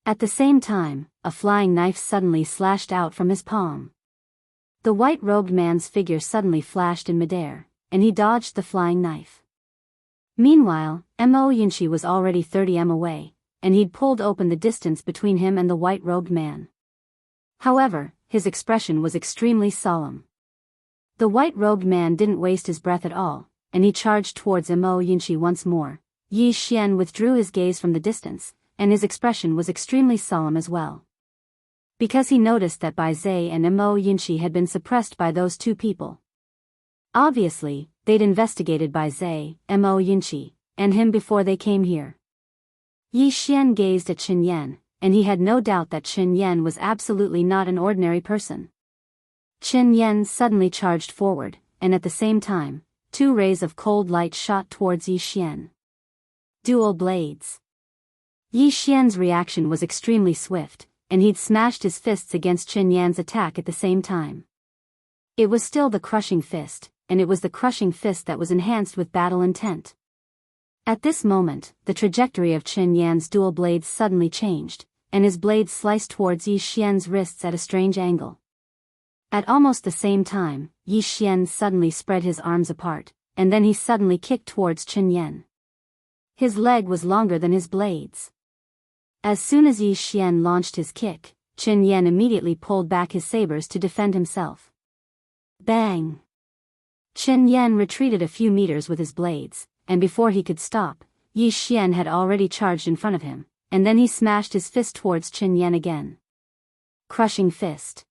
At the same time, a flying knife suddenly slashed out from his palm. The white-robed man's figure suddenly flashed in midair, and he dodged the flying knife. Meanwhile, Mo Yunshi was already 30 m away, and he'd pulled open the distance between him and the white-robed man. However, his expression was extremely solemn. The white-robed man didn't waste his breath at all, and he charged towards Mo Yunshi once more. Yi Xian withdrew his gaze from the distance, and his expression was extremely solemn as well. Because he noticed that Bai Zai and Mo Yunshi had been suppressed by those two people. Obviously, they'd investigated Bai Zai, Mo Yunshi, and him before they came here. Yi Xian gazed at Chen Yan, and he had no doubt that Chen Yan was absolutely not an ordinary person. Chen Yan suddenly charged forward, and at the same time, 2 rays of cold light shot towards Yi Xian. Dual blades. Yi Xian's reaction was extremely swift, and he'd smashed his fists against Chen Yan's attack at the same time. It was still the crushing fist, and it was the crushing fist that was enhanced with battle intent. At this moment, the trajectory of Chen Yan's dual blades suddenly changed, and his blades sliced towards Yi Xian's wrists at a strange angle. At almost the same time, Yi Xian suddenly spread his arms apart, and then he suddenly kicked towards Chen Yan. His leg was longer than his blades. As soon as Yi Xian launched his kick, Chen Yan immediately pulled back his sabers to defend himself. Bang! Chen Yan retreated a few meters with his blades, and before he could stop, Yi Xian had already charged in front of him, and then he smashed his fist towards Chen Yan again. Crushing fist.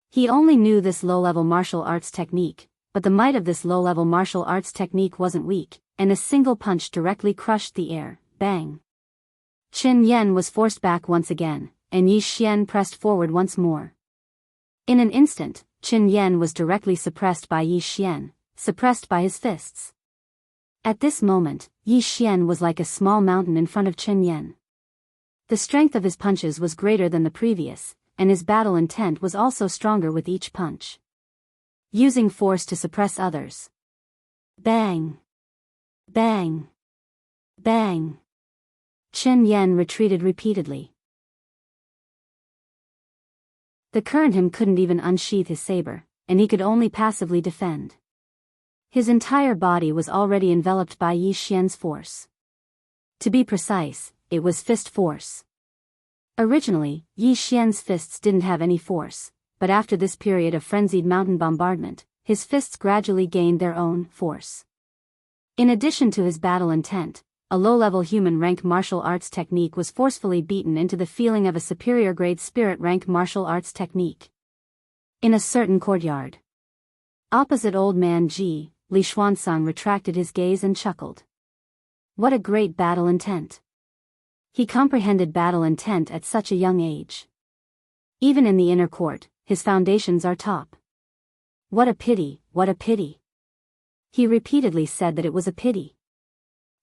He only knew this low-level martial arts technique, but the might of this low-level martial arts technique wasn't weak, and a single punch directly crushed the air. Bang! Chen Yan was forced back once again, and Yi Xian pressed forward once more. In an instant, Chen Yan was directly suppressed by Yi Xian, suppressed by his fists. At this moment, Yi Xian was like a small mountain in front of Chen Yan. The strength of his punches was greater than the previous, and his battle intent was also stronger with each punch. Using force to suppress others. Bang! Bang! Bang! Chen Yan retreated repeatedly. The current him couldn't even unsheath his saber, and he could only passively defend. His entire body was already enveloped by Yi Xian's force. To be precise, it was fist force. Originally, Yi Xian's fists didn't have any force, but after this period of frenzied mountain bombardment, his fists gradually gained their own force. In addition to his battle intent, a low-level human rank martial arts technique was forcefully beaten into the feeling of a superior grade spirit rank martial arts technique. In a certain courtyard. Opposite old man Ji, Li Xuanzang retracted his gaze and chuckled. What a great battle intent. He comprehended battle intent at such a young age. Even in the inner court, his foundations are top. What a pity, what a pity. He repeatedly said that it was a pity.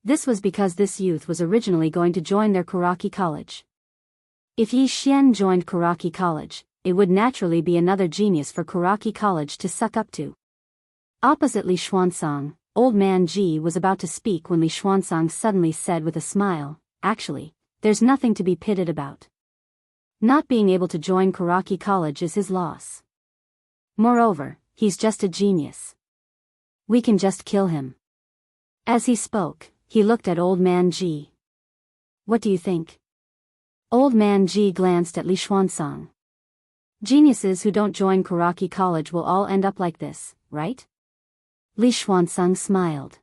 This was because this youth was originally going to join their Karaki college. If Yi Xian joined Karaki college, it would naturally be another genius for Karaki college to suck up to. Opposite Li Xuanzang, old man Ji was about to speak when Li Xuanzang suddenly said with a smile, actually, there's nothing to be pitted about. Not being able to join Karaki college is his loss. Moreover, he's just a genius. We can just kill him. As he spoke, he looked at old man Ji. What do you think? Old man Ji glanced at Li Xuanzang. Geniuses who don't join Karaki college will all end up like this, right? Li Xuanzang smiled.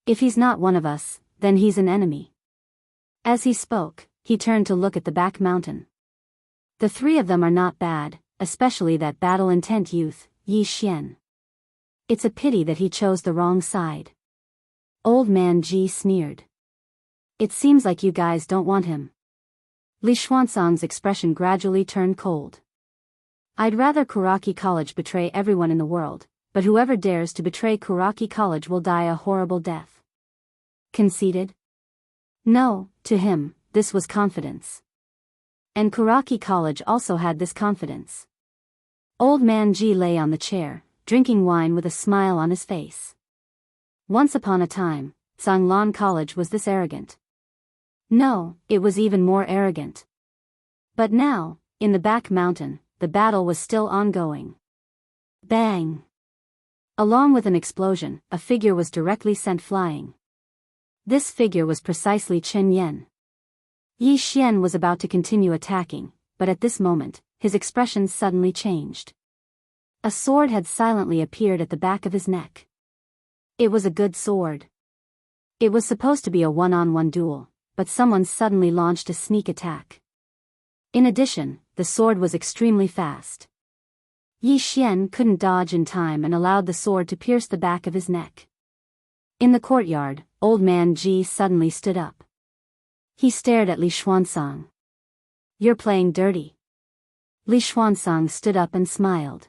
If he's not one of us, then he's an enemy. As he spoke, he turned to look at the back mountain. The 3 of them are not bad, especially that battle intent youth, Yi Xian. It's a pity that he chose the wrong side. Old man Ji sneered. It seems like you guys don't want him. Li Xuanzang's expression gradually turned cold. I'd rather Karaki college betray everyone in the world, but whoever dares to betray Karaki college will die a horrible death. Conceded? No, to him, this was confidence. And Karaki college also had this confidence. Old man Ji lay on the chair, drinking wine with a smile on his face. Once upon a time, Zhanglan College was this arrogant. No, it was even more arrogant. But now, in the back mountain, the battle was still ongoing. Bang! Along with an explosion, a figure was directly sent flying. This figure was precisely Chen Yan. Yi Xian was about to continue attacking, but at this moment, his expression suddenly changed. A sword had silently appeared at the back of his neck. It was a good sword. It was supposed to be a one-on-one duel, but someone suddenly launched a sneak attack. In addition, the sword was extremely fast. Yi Xian couldn't dodge in time and allowed the sword to pierce the back of his neck. In the courtyard, old man Ji suddenly stood up. He stared at Li Xuanzang. "You're playing dirty." Li Xuanzang stood up and smiled.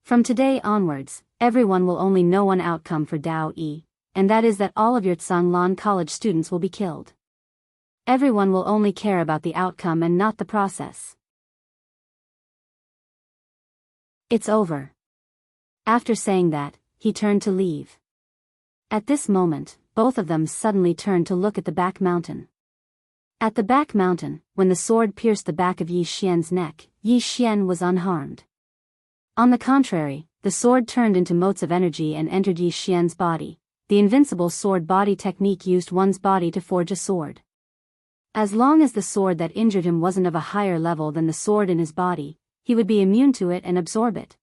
"From today onwards, everyone will only know one outcome for Dao Yi, and that is that all of your Zhanglan College students will be killed. Everyone will only care about the outcome and not the process. It's over." After saying that, he turned to leave. At this moment, both of them suddenly turned to look at the back mountain. At the back mountain, when the sword pierced the back of Yi Xian's neck, Yi Xian was unharmed. On the contrary, the sword turned into motes of energy and entered Yi Xian's body. The invincible sword body technique used one's body to forge a sword. As long as the sword that injured him wasn't of a higher level than the sword in his body, he would be immune to it and absorb it.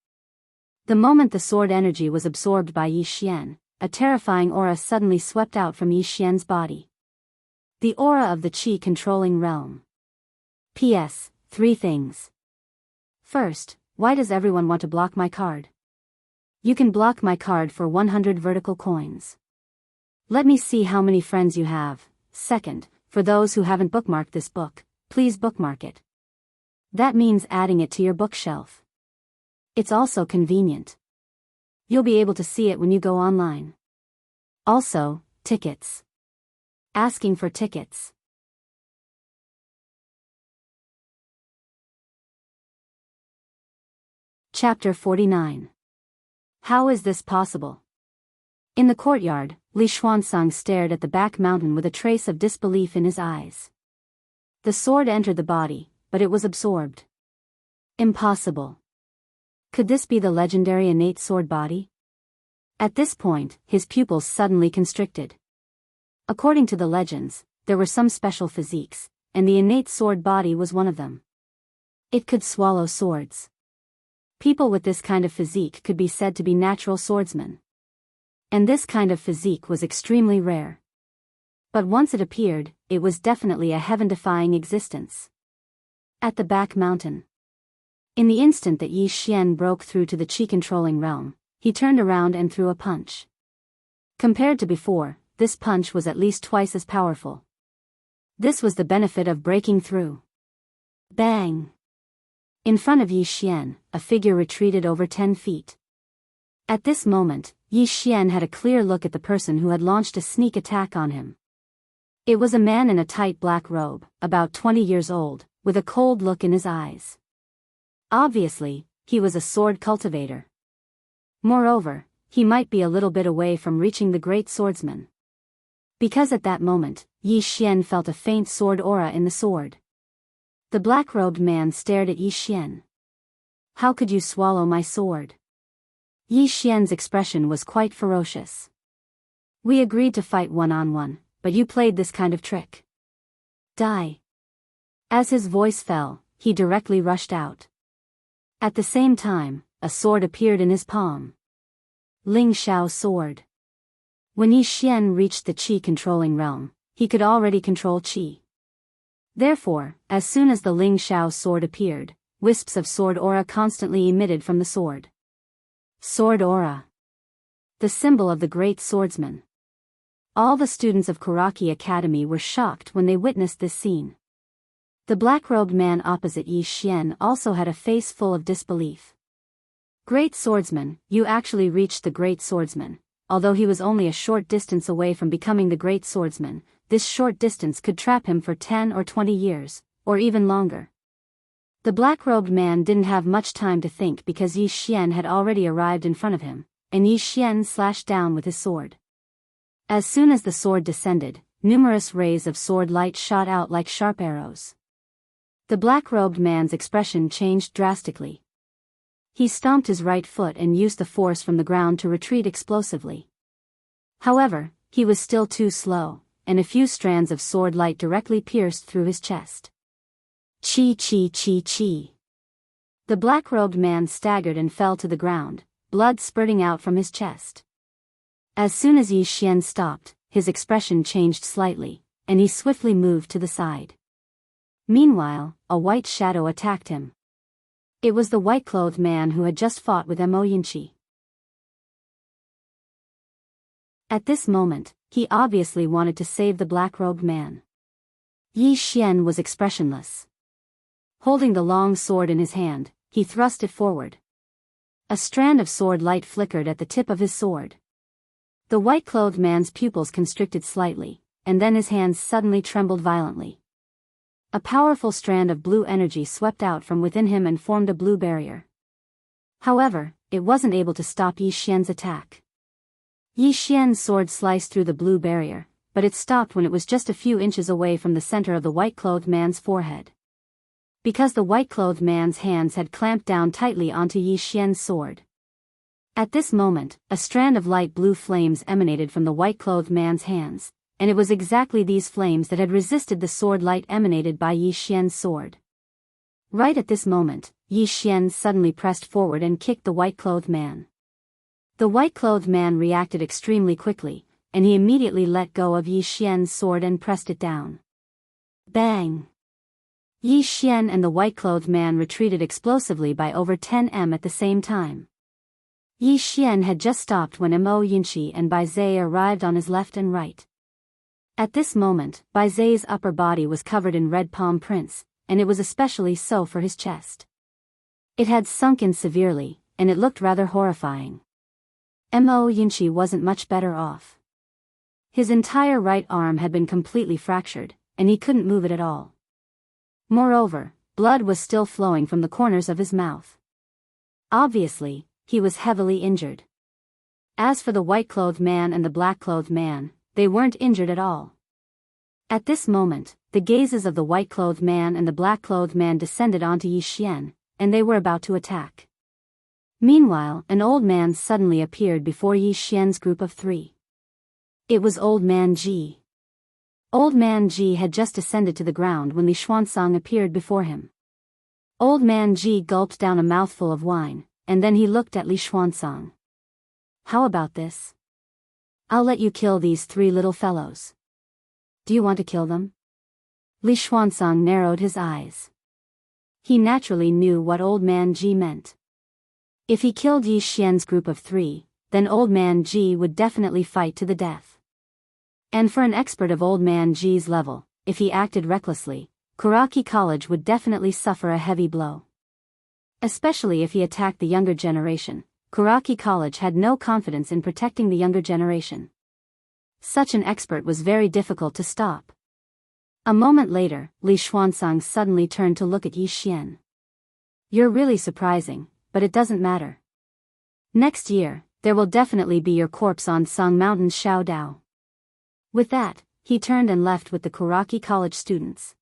The moment the sword energy was absorbed by Yi Xian, a terrifying aura suddenly swept out from Yi Xian's body. The aura of the Qi controlling realm. P.S. 3 things. First, why does everyone want to block my card? You can block my card for 100 vertical coins. Let me see how many friends you have. Second, for those who haven't bookmarked this book, please bookmark it. That means adding it to your bookshelf. It's also convenient. You'll be able to see it when you go online. Also, tickets. Asking for tickets. Chapter 49. How is this possible? In the courtyard, Li Xuanzang stared at the back mountain with a trace of disbelief in his eyes. The sword entered the body, but it was absorbed. Impossible. Could this be the legendary innate sword body? At this point, his pupils suddenly constricted. According to the legends, there were some special physiques, and the innate sword body was one of them. It could swallow swords. People with this kind of physique could be said to be natural swordsmen. And this kind of physique was extremely rare. But once it appeared, it was definitely a heaven-defying existence. At the back mountain. In the instant that Yi Xian broke through to the Qi-controlling realm, he turned around and threw a punch. Compared to before, this punch was at least twice as powerful. This was the benefit of breaking through. Bang! In front of Yi Xian, a figure retreated over 10 feet. At this moment, Yi Xian had a clear look at the person who had launched a sneak attack on him. It was a man in a tight black robe, about 20 years old, with a cold look in his eyes. Obviously, he was a sword cultivator. Moreover, he might be a little bit away from reaching the great swordsman. Because at that moment, Yi Xian felt a faint sword aura in the sword. The black-robed man stared at Yi Xian. "How could you swallow my sword?" Yi Xian's expression was quite ferocious. "We agreed to fight one-on-one, but you played this kind of trick. Die." As his voice fell, he directly rushed out. At the same time, a sword appeared in his palm. Ling Xiao sword. When Yi Xian reached the Qi-controlling realm, he could already control Qi. Therefore, as soon as the Ling Xiao sword appeared, wisps of sword aura constantly emitted from the sword. Sword aura. The symbol of the great swordsman. All the students of Kuraki Academy were shocked when they witnessed this scene. The black-robed man opposite Yi Xian also had a face full of disbelief. "Great swordsman, you actually reached the great swordsman. Although he was only a short distance away from becoming the great swordsman, this short distance could trap him for 10 or 20 years, or even longer." The black-robed man didn't have much time to think because Yi Xian had already arrived in front of him, and Yi Xian slashed down with his sword. As soon as the sword descended, numerous rays of sword light shot out like sharp arrows. The black-robed man's expression changed drastically. He stomped his right foot and used the force from the ground to retreat explosively. However, he was still too slow, and a few strands of sword light directly pierced through his chest. Chi chi chi chi. The black-robed man staggered and fell to the ground, blood spurting out from his chest. As soon as Yi Xian stopped, his expression changed slightly, and he swiftly moved to the side. Meanwhile, a white shadow attacked him. It was the white-clothed man who had just fought with Mo Yinchi. At this moment, he obviously wanted to save the black-robed man. Yi Xian was expressionless. Holding the long sword in his hand, he thrust it forward. A strand of sword light flickered at the tip of his sword. The white-clothed man's pupils constricted slightly, and then his hands suddenly trembled violently. A powerful strand of blue energy swept out from within him and formed a blue barrier. However, it wasn't able to stop Yi Xian's attack. Yi Xian's sword sliced through the blue barrier, but it stopped when it was just a few inches away from the center of the white-clothed man's forehead. Because the white-clothed man's hands had clamped down tightly onto Yi Xian's sword. At this moment, a strand of light blue flames emanated from the white-clothed man's hands, and it was exactly these flames that had resisted the sword light emanated by Yi Xian's sword. Right at this moment, Yi Xian suddenly pressed forward and kicked the white-clothed man. The white-clothed man reacted extremely quickly, and he immediately let go of Yi Xian's sword and pressed it down. Bang! Yi Xian and the white-clothed man retreated explosively by over 10 m at the same time. Yi Xian had just stopped when Mo Yinchi and Bai Zai arrived on his left and right. At this moment, Bai Zai's upper body was covered in red palm prints, and it was especially so for his chest. It had sunk in severely, and it looked rather horrifying. Mo Yinchi wasn't much better off. His entire right arm had been completely fractured, and he couldn't move it at all. Moreover, blood was still flowing from the corners of his mouth. Obviously, he was heavily injured. As for the white-clothed man and the black-clothed man, they weren't injured at all. At this moment, the gazes of the white-clothed man and the black-clothed man descended onto Yi Xian, and they were about to attack. Meanwhile, an old man suddenly appeared before Yi Xian's group of 3. It was Old Man Ji. Old Man Ji had just descended to the ground when Li Xuanzang appeared before him. Old Man Ji gulped down a mouthful of wine, and then he looked at Li Xuanzang. How about this? I'll let you kill these 3 little fellows. Do you want to kill them? Li Xuanzang narrowed his eyes. He naturally knew what Old Man Ji meant. If he killed Yi Xian's group of 3, then Old Man Ji would definitely fight to the death. And for an expert of Old Man Ji's level, if he acted recklessly, Kuraki College would definitely suffer a heavy blow. Especially if he attacked the younger generation, Kuraki College had no confidence in protecting the younger generation. Such an expert was very difficult to stop. A moment later, Li Xuanzang suddenly turned to look at Yi Xian. You're really surprising, but it doesn't matter. Next year, there will definitely be your corpse on Song Mountain's Shao Dao. With that, he turned and left with the Kuraki College students.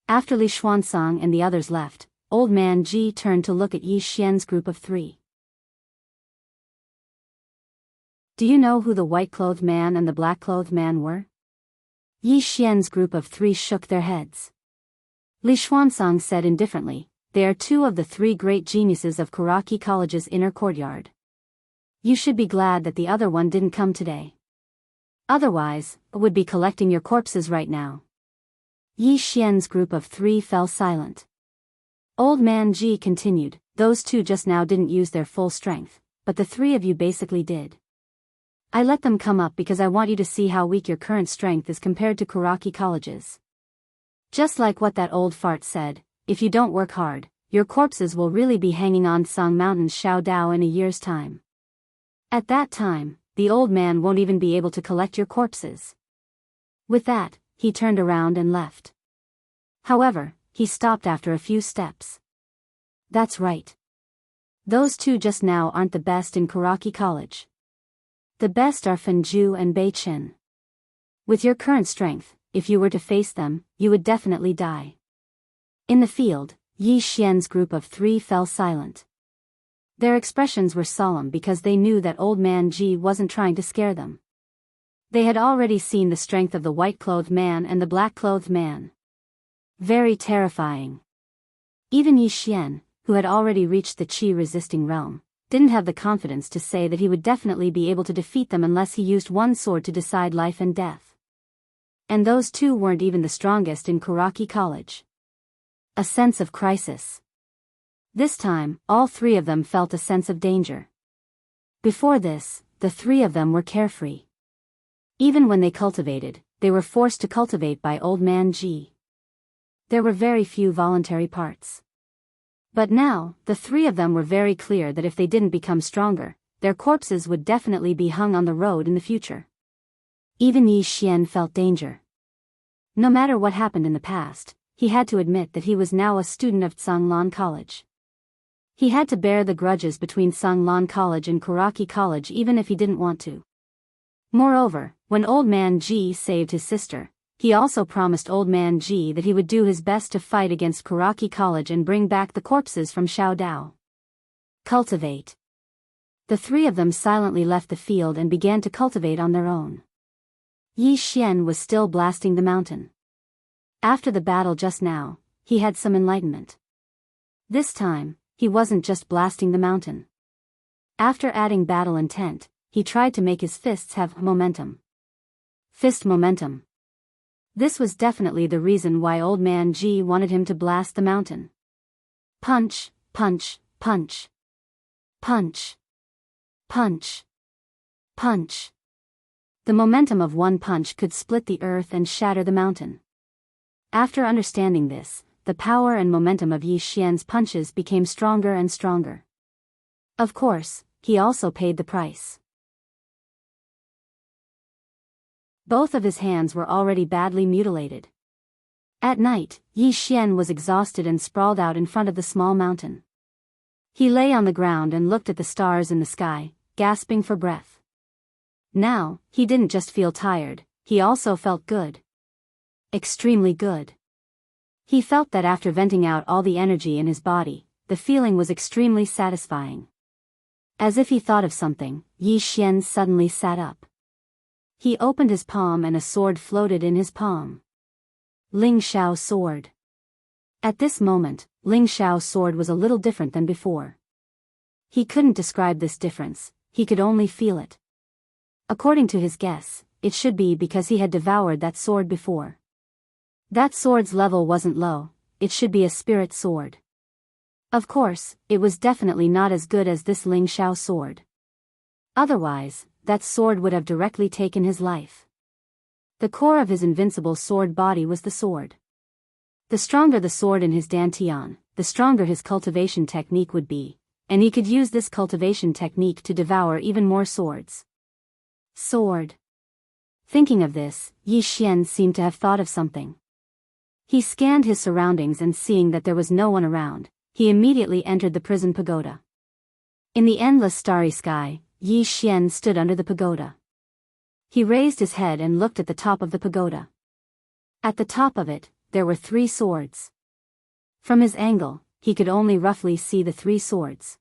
After Li Xuanzang and the others left, Old Man Ji turned to look at Yi Xian's group of 3. Do you know who the white-clothed man and the black-clothed man were? Yi Xian's group of 3 shook their heads. Li Xuanzang said indifferently, they are 2 of the 3 great geniuses of Kuraki College's inner courtyard. You should be glad that the other one didn't come today. Otherwise, would be collecting your corpses right now. Yi Xian's group of 3 fell silent. Old Man Ji continued, those 2 just now didn't use their full strength, but the 3 of you basically did. I let them come up because I want you to see how weak your current strength is compared to Kuraki College's. Just like what that old fart said, if you don't work hard, your corpses will really be hanging on Song Mountain's Shao Dao in a year's time. At that time, the old man won't even be able to collect your corpses. With that, he turned around and left. However, he stopped after a few steps. That's right. Those 2 just now aren't the best in Kuraki College. The best are Fenju and Beichen. With your current strength, if you were to face them, you would definitely die. In the field, Yi Xian's group of 3 fell silent. Their expressions were solemn because they knew that old man Ji wasn't trying to scare them. They had already seen the strength of the white-clothed man and the black-clothed man. Very terrifying. Even Yi Xian, who had already reached the qi-resisting realm, didn't have the confidence to say that he would definitely be able to defeat them unless he used one sword to decide life and death. And those 2 weren't even the strongest in Kuraki College. A sense of crisis. This time, all 3 of them felt a sense of danger. Before this, the 3 of them were carefree. Even when they cultivated, they were forced to cultivate by old man Ji. There were very few voluntary parts. But now, the 3 of them were very clear that if they didn't become stronger, their corpses would definitely be hung on the road in the future. Even Yi Xian felt danger. No matter what happened in the past, he had to admit that he was now a student of Tsanglan College. He had to bear the grudges between Tsanglan College and Kuraki College even if he didn't want to. Moreover, when old man Ji saved his sister, he also promised old man Ji that he would do his best to fight against Kuraki College and bring back the corpses from Xiaodao. Cultivate. The 3 of them silently left the field and began to cultivate on their own. Yi Xian was still blasting the mountain. After the battle just now, he had some enlightenment. This time, he wasn't just blasting the mountain. After adding battle intent, he tried to make his fists have momentum. Fist momentum. This was definitely the reason why old man Ji wanted him to blast the mountain. Punch, punch, punch. Punch. Punch. Punch. The momentum of one punch could split the earth and shatter the mountain. After understanding this, the power and momentum of Yi Xian's punches became stronger and stronger. Of course, he also paid the price. Both of his hands were already badly mutilated. At night, Yi Xian was exhausted and sprawled out in front of the small mountain. He lay on the ground and looked at the stars in the sky, gasping for breath. Now, he didn't just feel tired, he also felt good. Extremely good. He felt that after venting out all the energy in his body, the feeling was extremely satisfying. As if he thought of something, Yi Xian suddenly sat up. He opened his palm and a sword floated in his palm. Ling Xiao's sword. At this moment, Ling Xiao's sword was a little different than before. He couldn't describe this difference, he could only feel it. According to his guess, it should be because he had devoured that sword before. That sword's level wasn't low, it should be a spirit sword. Of course, it was definitely not as good as this Ling Xiao sword. Otherwise, that sword would have directly taken his life. The core of his invincible sword body was the sword. The stronger the sword in his dantian, the stronger his cultivation technique would be, and he could use this cultivation technique to devour even more swords. Sword. Thinking of this, Yi Xian seemed to have thought of something. He scanned his surroundings and seeing that there was no one around, he immediately entered the prison pagoda. In the endless starry sky, Yi Xian stood under the pagoda. He raised his head and looked at the top of the pagoda. At the top of it, there were 3 swords. From his angle, he could only roughly see the 3 swords.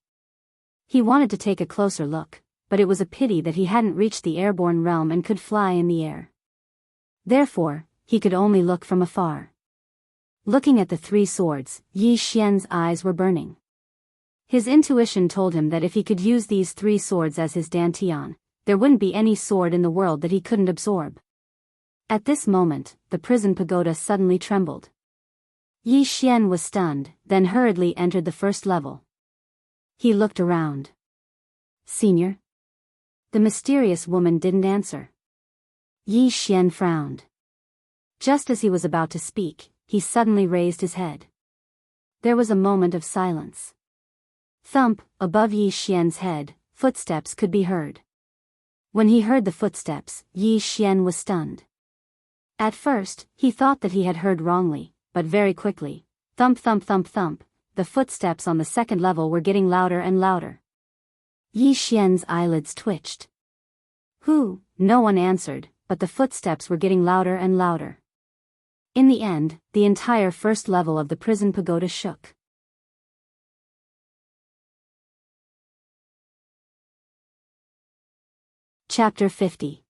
He wanted to take a closer look, but it was a pity that he hadn't reached the airborne realm and could fly in the air. Therefore, he could only look from afar. Looking at the 3 swords, Yi Xian's eyes were burning. His intuition told him that if he could use these 3 swords as his dantian, there wouldn't be any sword in the world that he couldn't absorb. At this moment, the prison pagoda suddenly trembled. Yi Xian was stunned, then hurriedly entered the first level. He looked around. "Senior?" The mysterious woman didn't answer. Yi Xian frowned. Just as he was about to speak, he suddenly raised his head. There was a moment of silence. Thump, above Yi Xian's head, footsteps could be heard. When he heard the footsteps, Yi Xian was stunned. At first, he thought that he had heard wrongly, but very quickly, thump thump thump thump, the footsteps on the second level were getting louder and louder. Yi Xian's eyelids twitched. Who? No one answered, but the footsteps were getting louder and louder. In the end, the entire first level of the prison pagoda shook. Chapter 50.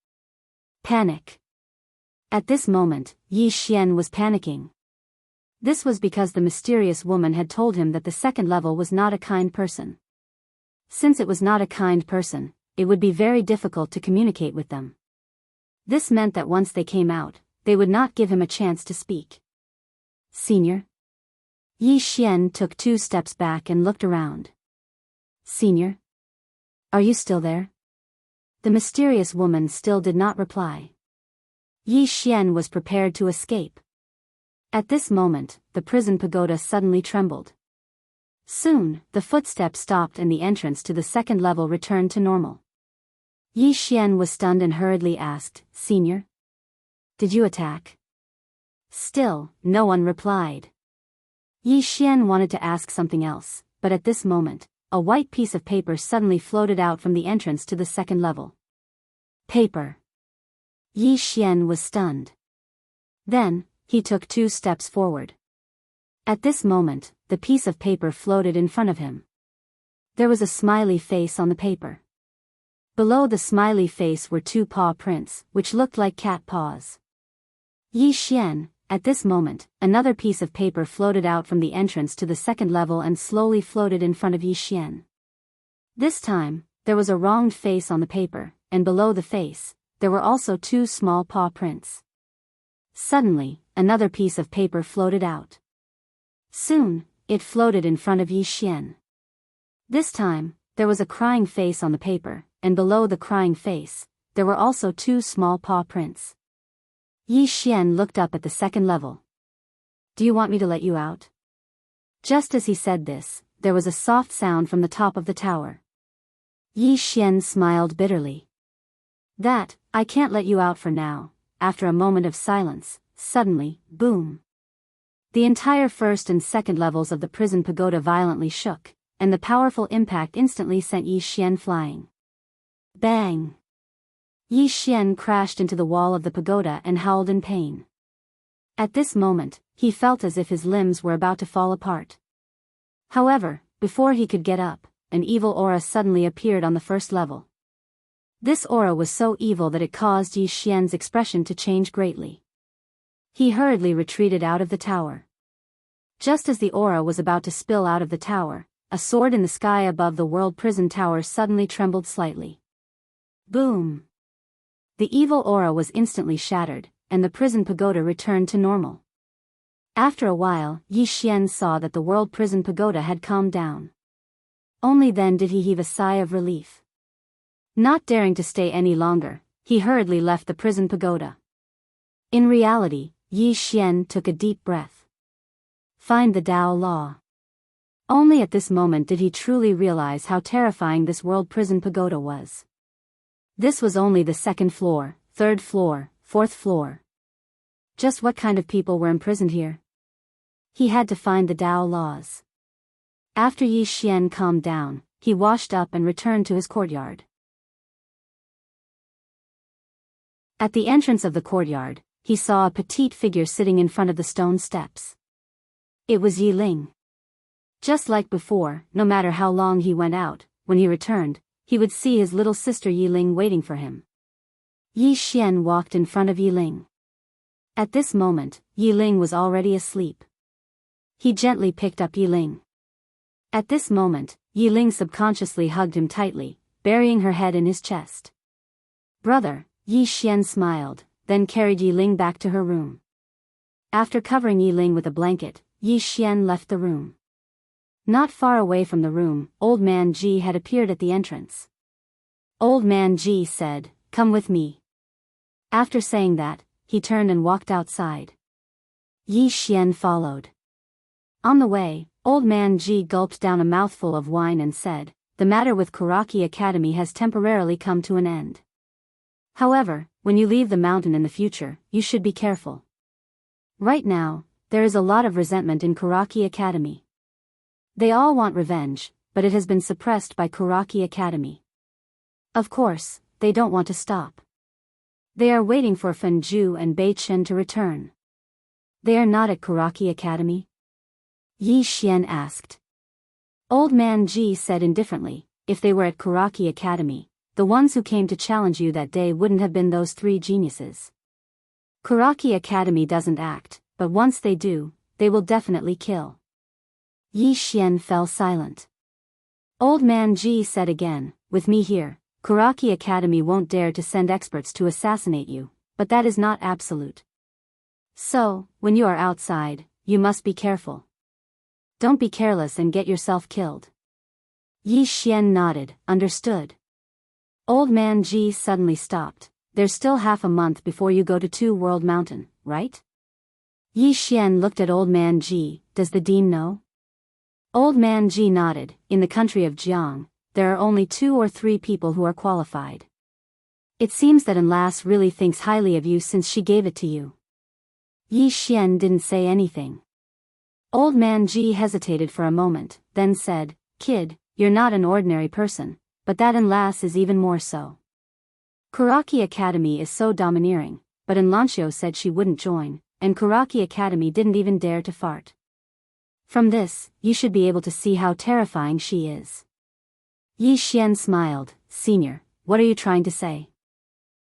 Panic. At this moment, Yi Xian was panicking. This was because the mysterious woman had told him that the second level was not a kind person. Since it was not a kind person, it would be very difficult to communicate with them. This meant that once they came out, they would not give him a chance to speak. Senior? Yi Xian took 2 steps back and looked around. Senior? Are you still there? The mysterious woman still did not reply. Yi Xian was prepared to escape. At this moment, the prison pagoda suddenly trembled. Soon, the footsteps stopped and the entrance to the second level returned to normal. Yi Xian was stunned and hurriedly asked, Senior? Did you attack? Still, no one replied. Yi Xian wanted to ask something else, but at this moment, a white piece of paper suddenly floated out from the entrance to the second level. Paper. Yi Xian was stunned. Then, he took 2 steps forward. At this moment, the piece of paper floated in front of him. There was a smiley face on the paper. Below the smiley face were 2 paw prints, which looked like cat paws. Yi Xian, at this moment, another piece of paper floated out from the entrance to the second level and slowly floated in front of Yi Xian. This time, there was a wronged face on the paper, and below the face, there were also 2 small paw prints. Suddenly, another piece of paper floated out. Soon, it floated in front of Yi Xian. This time, there was a crying face on the paper, and below the crying face, there were also 2 small paw prints. Yi Xian looked up at the second level. Do you want me to let you out? Just as he said this, there was a soft sound from the top of the tower. Yi Xian smiled bitterly. That, I can't let you out for now. After a moment of silence, suddenly, boom. The entire first and second levels of the prison pagoda violently shook, and the powerful impact instantly sent Yi Xian flying. Bang! Yi Xian crashed into the wall of the pagoda and howled in pain. At this moment, he felt as if his limbs were about to fall apart. However, before he could get up, an evil aura suddenly appeared on the first level. This aura was so evil that it caused Yi Xian's expression to change greatly. He hurriedly retreated out of the tower. Just as the aura was about to spill out of the tower, a sword in the sky above the world prison tower suddenly trembled slightly. Boom! The evil aura was instantly shattered, and the prison pagoda returned to normal. After a while, Yi Xian saw that the world prison pagoda had calmed down. Only then did he heave a sigh of relief. Not daring to stay any longer, he hurriedly left the prison pagoda. In reality, Yi Xian took a deep breath. Find the Tao Law. Only at this moment did he truly realize how terrifying this world prison pagoda was. This was only the 2nd floor, 3rd floor, 4th floor. Just what kind of people were imprisoned here? He had to find the Tao laws. After Yi Xian calmed down, he washed up and returned to his courtyard. At the entrance of the courtyard, he saw a petite figure sitting in front of the stone steps. It was Yi Ling. Just like before, no matter how long he went out, when he returned, he would see his little sister Yi Ling waiting for him. Yi Xian walked in front of Yi Ling. At this moment, Yi Ling was already asleep. He gently picked up Yi Ling. At this moment, Yi Ling subconsciously hugged him tightly, burying her head in his chest. Brother, Yi Xian smiled, then carried Yi Ling back to her room. After covering Yi Ling with a blanket, Yi Xian left the room. Not far away from the room, Old Man Ji had appeared at the entrance. Old Man Ji said, "Come with me." After saying that, he turned and walked outside. Yi Xian followed. On the way, Old Man Ji gulped down a mouthful of wine and said, "The matter with Karaki Academy has temporarily come to an end. However, when you leave the mountain in the future, you should be careful. Right now, there is a lot of resentment in Karaki Academy. They all want revenge, but it has been suppressed by Karaki Academy. Of course, they don't want to stop. They are waiting for Fenju and Bei Chen to return. They are not at Karaki Academy? Yi Xian asked. Old Man Ji said indifferently, if they were at Karaki Academy, the ones who came to challenge you that day wouldn't have been those three geniuses. Karaki Academy doesn't act, but once they do, they will definitely kill. Yi Xian fell silent. Old Man Ji said again, with me here, Karaki Academy won't dare to send experts to assassinate you, but that is not absolute. So, when you are outside, you must be careful. Don't be careless and get yourself killed. Yi Xian nodded, understood. Old Man Ji suddenly stopped. There's still half a month before you go to Two World Mountain, right? Yi Xian looked at Old Man Ji, does the dean know? Old Man Ji nodded, in the country of Jianghu, there are only 2 or 3 people who are qualified. It seems that Enlace really thinks highly of you since she gave it to you. Yi Xian didn't say anything. Old Man Ji hesitated for a moment, then said, Kid, you're not an ordinary person, but that Enlace is even more so. Karaki Academy is so domineering, but Enlancio said she wouldn't join, and Karaki Academy didn't even dare to fart. From this, you should be able to see how terrifying she is. Yi Xian smiled, Senior, what are you trying to say?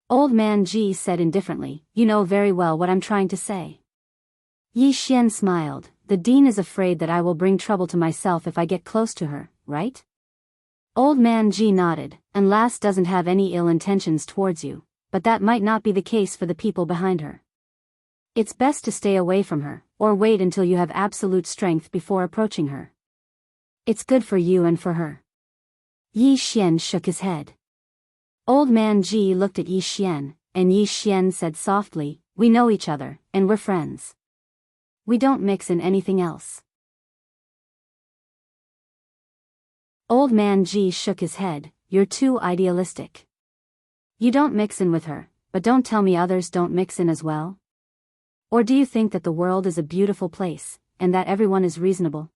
Old Man Ji said indifferently, you know very well what I'm trying to say. Yi Xian smiled, the dean is afraid that I will bring trouble to myself if I get close to her, right? Old Man Ji nodded, Enlace doesn't have any ill intentions towards you, but that might not be the case for the people behind her. It's best to stay away from her, or wait until you have absolute strength before approaching her. It's good for you and for her. Yi Xian shook his head. Old Man Ji looked at Yi Xian, and Yi Xian said softly, we know each other, and we're friends. We don't mix in anything else. Old Man Ji shook his head, you're too idealistic. You don't mix in with her, but don't tell me others don't mix in as well. Or do you think that the world is a beautiful place, and that everyone is reasonable?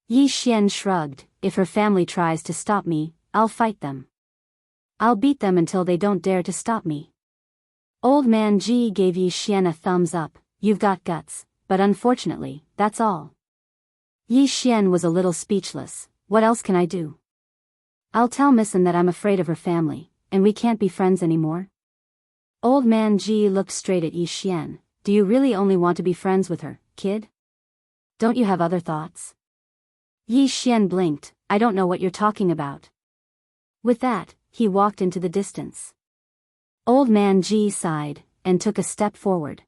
Yi Xian shrugged, if her family tries to stop me, I'll fight them. I'll beat them until they don't dare to stop me. Old Man Ji gave Yi Xian a thumbs up, you've got guts, but unfortunately, that's all. Yi Xian was a little speechless, what else can I do? I'll tell Missin that I'm afraid of her family, and we can't be friends anymore. Old Man Ji looked straight at Yi Xian. Do you really only want to be friends with her, kid? Don't you have other thoughts? Yi Xian blinked, I don't know what you're talking about. With that, he walked into the distance. Old Man Ji sighed, and took a step forward.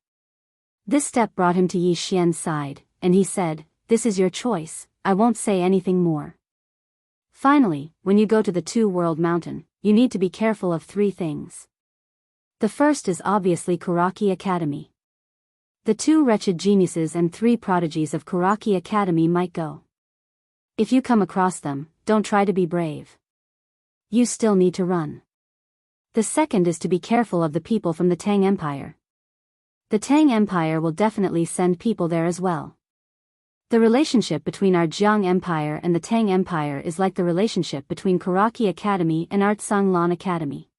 This step brought him to Yi Xian's side, and he said, this is your choice, I won't say anything more. Finally, when you go to the Two World Mountain, you need to be careful of 3 things. The first is obviously Karaki Academy. The 2 wretched geniuses and 3 prodigies of Karaki Academy might go. If you come across them, don't try to be brave. You still need to run. The second is to be careful of the people from the Tang Empire. The Tang Empire will definitely send people there as well. The relationship between our Jiang Empire and the Tang Empire is like the relationship between Karaki Academy and Artsang Lan Academy.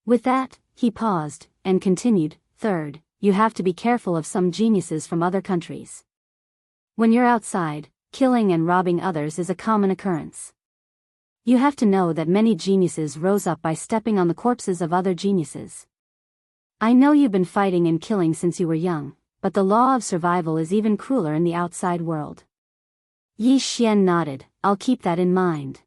With that, he paused, and continued, third, you have to be careful of some geniuses from other countries. When you're outside, killing and robbing others is a common occurrence. You have to know that many geniuses rose up by stepping on the corpses of other geniuses. I know you've been fighting and killing since you were young, but the law of survival is even crueler in the outside world. Yi Xian nodded, I'll keep that in mind.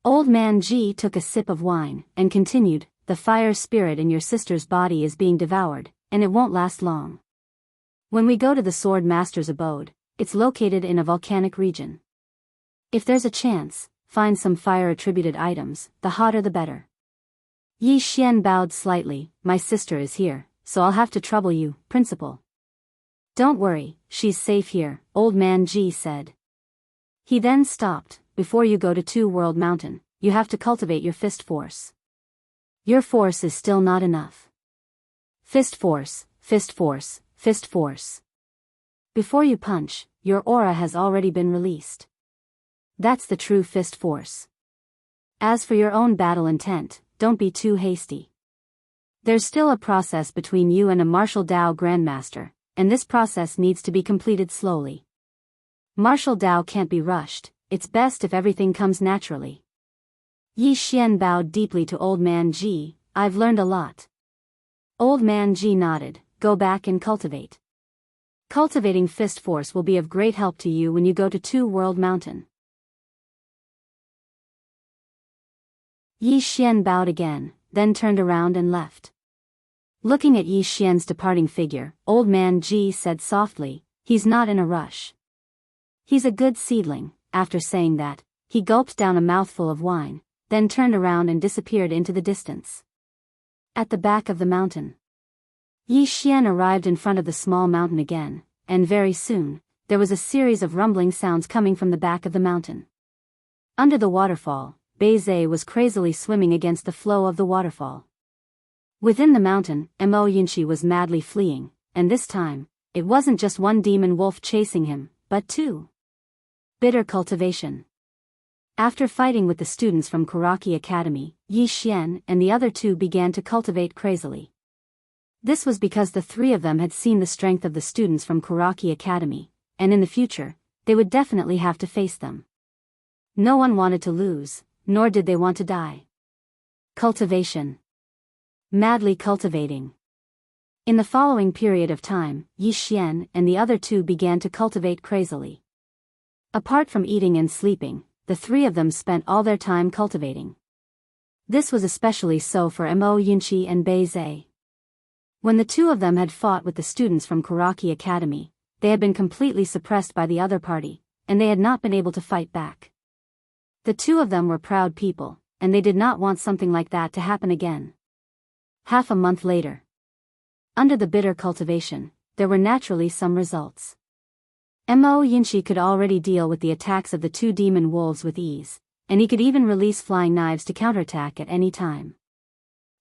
Old Man Ji took a sip of wine, and continued, the fire spirit in your sister's body is being devoured, and it won't last long. When we go to the Sword Master's abode, it's located in a volcanic region. If there's a chance, find some fire-attributed items, the hotter the better. Yi Xian bowed slightly, my sister is here, so I'll have to trouble you, principal. Don't worry, she's safe here, Old Man Ji said. He then stopped, before you go to Two World Mountain, you have to cultivate your fist force. Your force is still not enough. Fist force, fist force, fist force. Before you punch, your aura has already been released. That's the true fist force. As for your own battle intent, don't be too hasty. There's still a process between you and a martial Dao grandmaster, and this process needs to be completed slowly. Martial Dao can't be rushed, it's best if everything comes naturally. Yi Xian bowed deeply to Old Man Ji. I've learned a lot. Old Man Ji nodded. Go back and cultivate. Cultivating fist force will be of great help to you when you go to Two World Mountain. Yi Xian bowed again, then turned around and left. Looking at Yi Xian's departing figure, Old Man Ji said softly, he's not in a rush. He's a good seedling. After saying that, he gulped down a mouthful of wine, then turned around and disappeared into the distance. At the back of the mountain, Yi Xian arrived in front of the small mountain again, and very soon, there was a series of rumbling sounds coming from the back of the mountain. Under the waterfall, Beizhe was crazily swimming against the flow of the waterfall. Within the mountain, Mo Yunqi was madly fleeing, and this time, it wasn't just one demon wolf chasing him, but two. Bitter cultivation. After fighting with the students from Kuraki Academy, Yi Xian and the other two began to cultivate crazily. This was because the three of them had seen the strength of the students from Kuraki Academy, and in the future, they would definitely have to face them. No one wanted to lose, nor did they want to die. Cultivation. Madly cultivating. In the following period of time, Yi Xian and the other two began to cultivate crazily. Apart from eating and sleeping, the three of them spent all their time cultivating. This was especially so for Mo Yunqi and Beizhe. When the two of them had fought with the students from Kuraki Academy, they had been completely suppressed by the other party, and they had not been able to fight back. The two of them were proud people, and they did not want something like that to happen again. Half a month later, under the bitter cultivation, there were naturally some results. Mo Yunqi could already deal with the attacks of the two demon wolves with ease, and he could even release flying knives to counterattack at any time.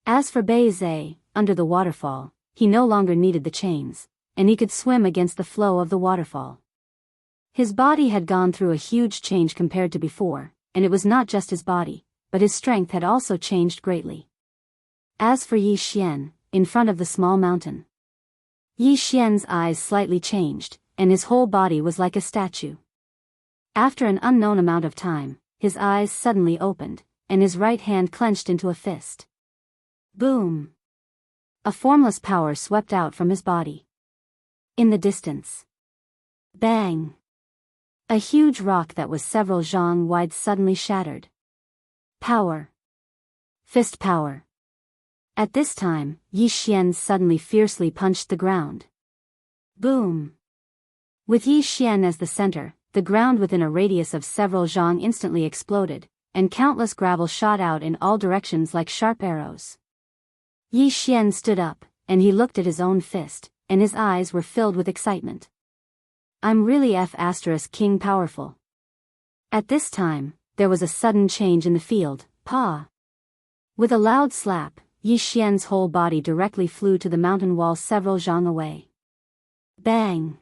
As for Beizhe, under the waterfall, he no longer needed the chains, and he could swim against the flow of the waterfall. His body had gone through a huge change compared to before, and it was not just his body, but his strength had also changed greatly. As for Yi Xian, in front of the small mountain, Yi Xian's eyes slightly changed, and his whole body was like a statue. After an unknown amount of time, his eyes suddenly opened, and his right hand clenched into a fist. Boom! A formless power swept out from his body. In the distance. Bang! A huge rock that was several zhang wide suddenly shattered. Power. Fist power. At this time, Yi Xian suddenly fiercely punched the ground. Boom! With Yi Xian as the center, the ground within a radius of several zhang instantly exploded, and countless gravel shot out in all directions like sharp arrows. Yi Xian stood up, and he looked at his own fist, and his eyes were filled with excitement. I'm really King powerful. At this time, there was a sudden change in the field. Pa! With a loud slap, Yi Xian's whole body directly flew to the mountain wall several zhang away. Bang!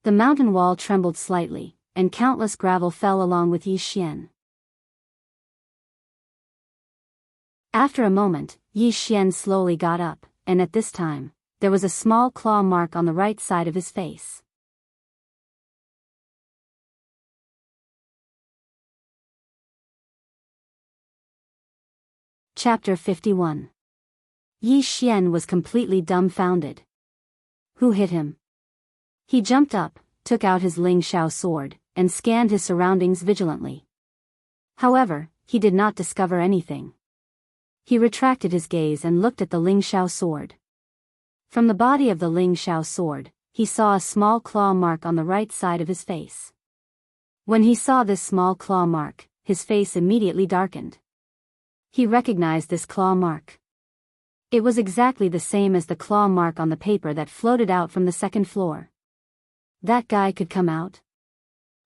The mountain wall trembled slightly, and countless gravel fell along with Yi Xian. After a moment, Yi Xian slowly got up, and at this time, there was a small claw mark on the right side of his face. Chapter 51. Yi Xian was completely dumbfounded. Who hit him? He jumped up, took out his Ling Xiao sword, and scanned his surroundings vigilantly. However, he did not discover anything. He retracted his gaze and looked at the Ling Xiao sword. From the body of the Ling Xiao sword, he saw a small claw mark on the right side of his face. When he saw this small claw mark, his face immediately darkened. He recognized this claw mark. It was exactly the same as the claw mark on the paper that floated out from the second floor. That guy could come out?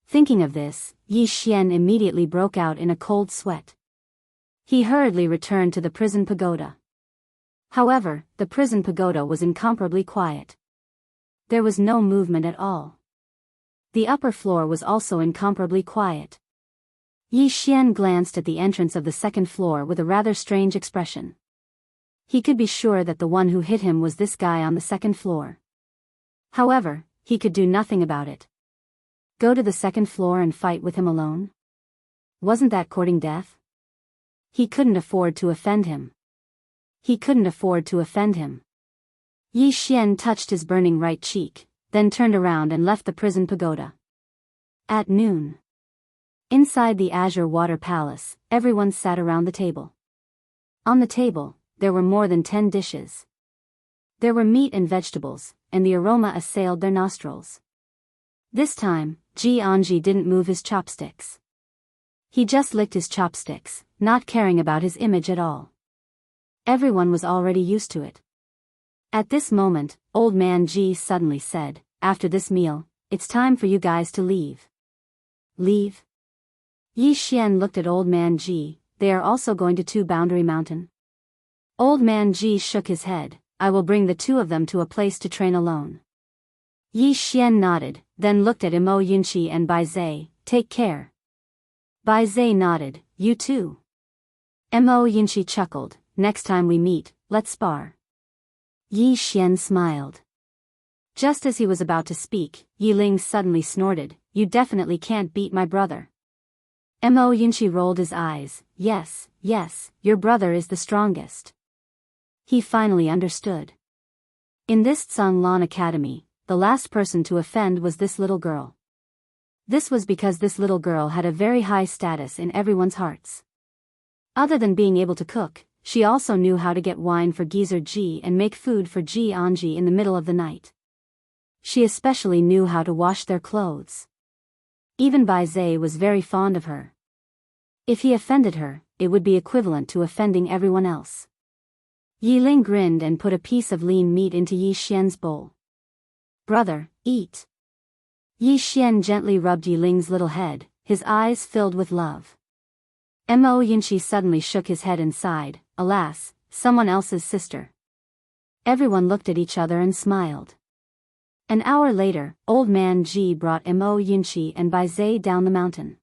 Thinking of this, Yi Xian immediately broke out in a cold sweat. He hurriedly returned to the prison pagoda. However, the prison pagoda was incomparably quiet. There was no movement at all. The upper floor was also incomparably quiet. Yi Xian glanced at the entrance of the second floor with a rather strange expression. He could be sure that the one who hit him was this guy on the second floor. However, he could do nothing about it. Go to the second floor and fight with him alone? Wasn't that courting death? He couldn't afford to offend him. He couldn't afford to offend him. Yi Xian touched his burning right cheek, then turned around and left the prison pagoda. At noon. Inside the Azure Water Palace, everyone sat around the table. On the table, there were more than 10 dishes. There were meat and vegetables, and the aroma assailed their nostrils. This time, Jianghu didn't move his chopsticks. He just licked his chopsticks, not caring about his image at all. Everyone was already used to it. At this moment, Old Man Ji suddenly said, "After this meal, it's time for you guys to leave." Leave? Yi Xian looked at Old Man Ji. They are also going to Two Boundary Mountain? Old Man Ji shook his head. I will bring the two of them to a place to train alone. Yi Xian nodded, then looked at Imo Yunqi and Bai Zai. Take care. Bai Zai nodded. You too. Imo Yunqi chuckled. Next time we meet, let's spar. Yi Xian smiled. Just as he was about to speak, Yi Ling suddenly snorted. You definitely can't beat my brother. Imo Yunqi rolled his eyes. Yes, your brother is the strongest. He finally understood. In this Tsanglan Academy, the last person to offend was this little girl. This was because this little girl had a very high status in everyone's hearts. Other than being able to cook, she also knew how to get wine for Geezer Ji and make food for Jianghu in the middle of the night. She especially knew how to wash their clothes. Even Bai Zai was very fond of her. If he offended her, it would be equivalent to offending everyone else. Yi Ling grinned and put a piece of lean meat into Yi Xian's bowl. Brother, eat. Yi Xian gently rubbed Yi Ling's little head, his eyes filled with love. Mo Yunqi suddenly shook his head and sighed. Alas, someone else's sister. Everyone looked at each other and smiled. An hour later, Old Man Ji brought Mo Yunqi and Bai Zai down the mountain.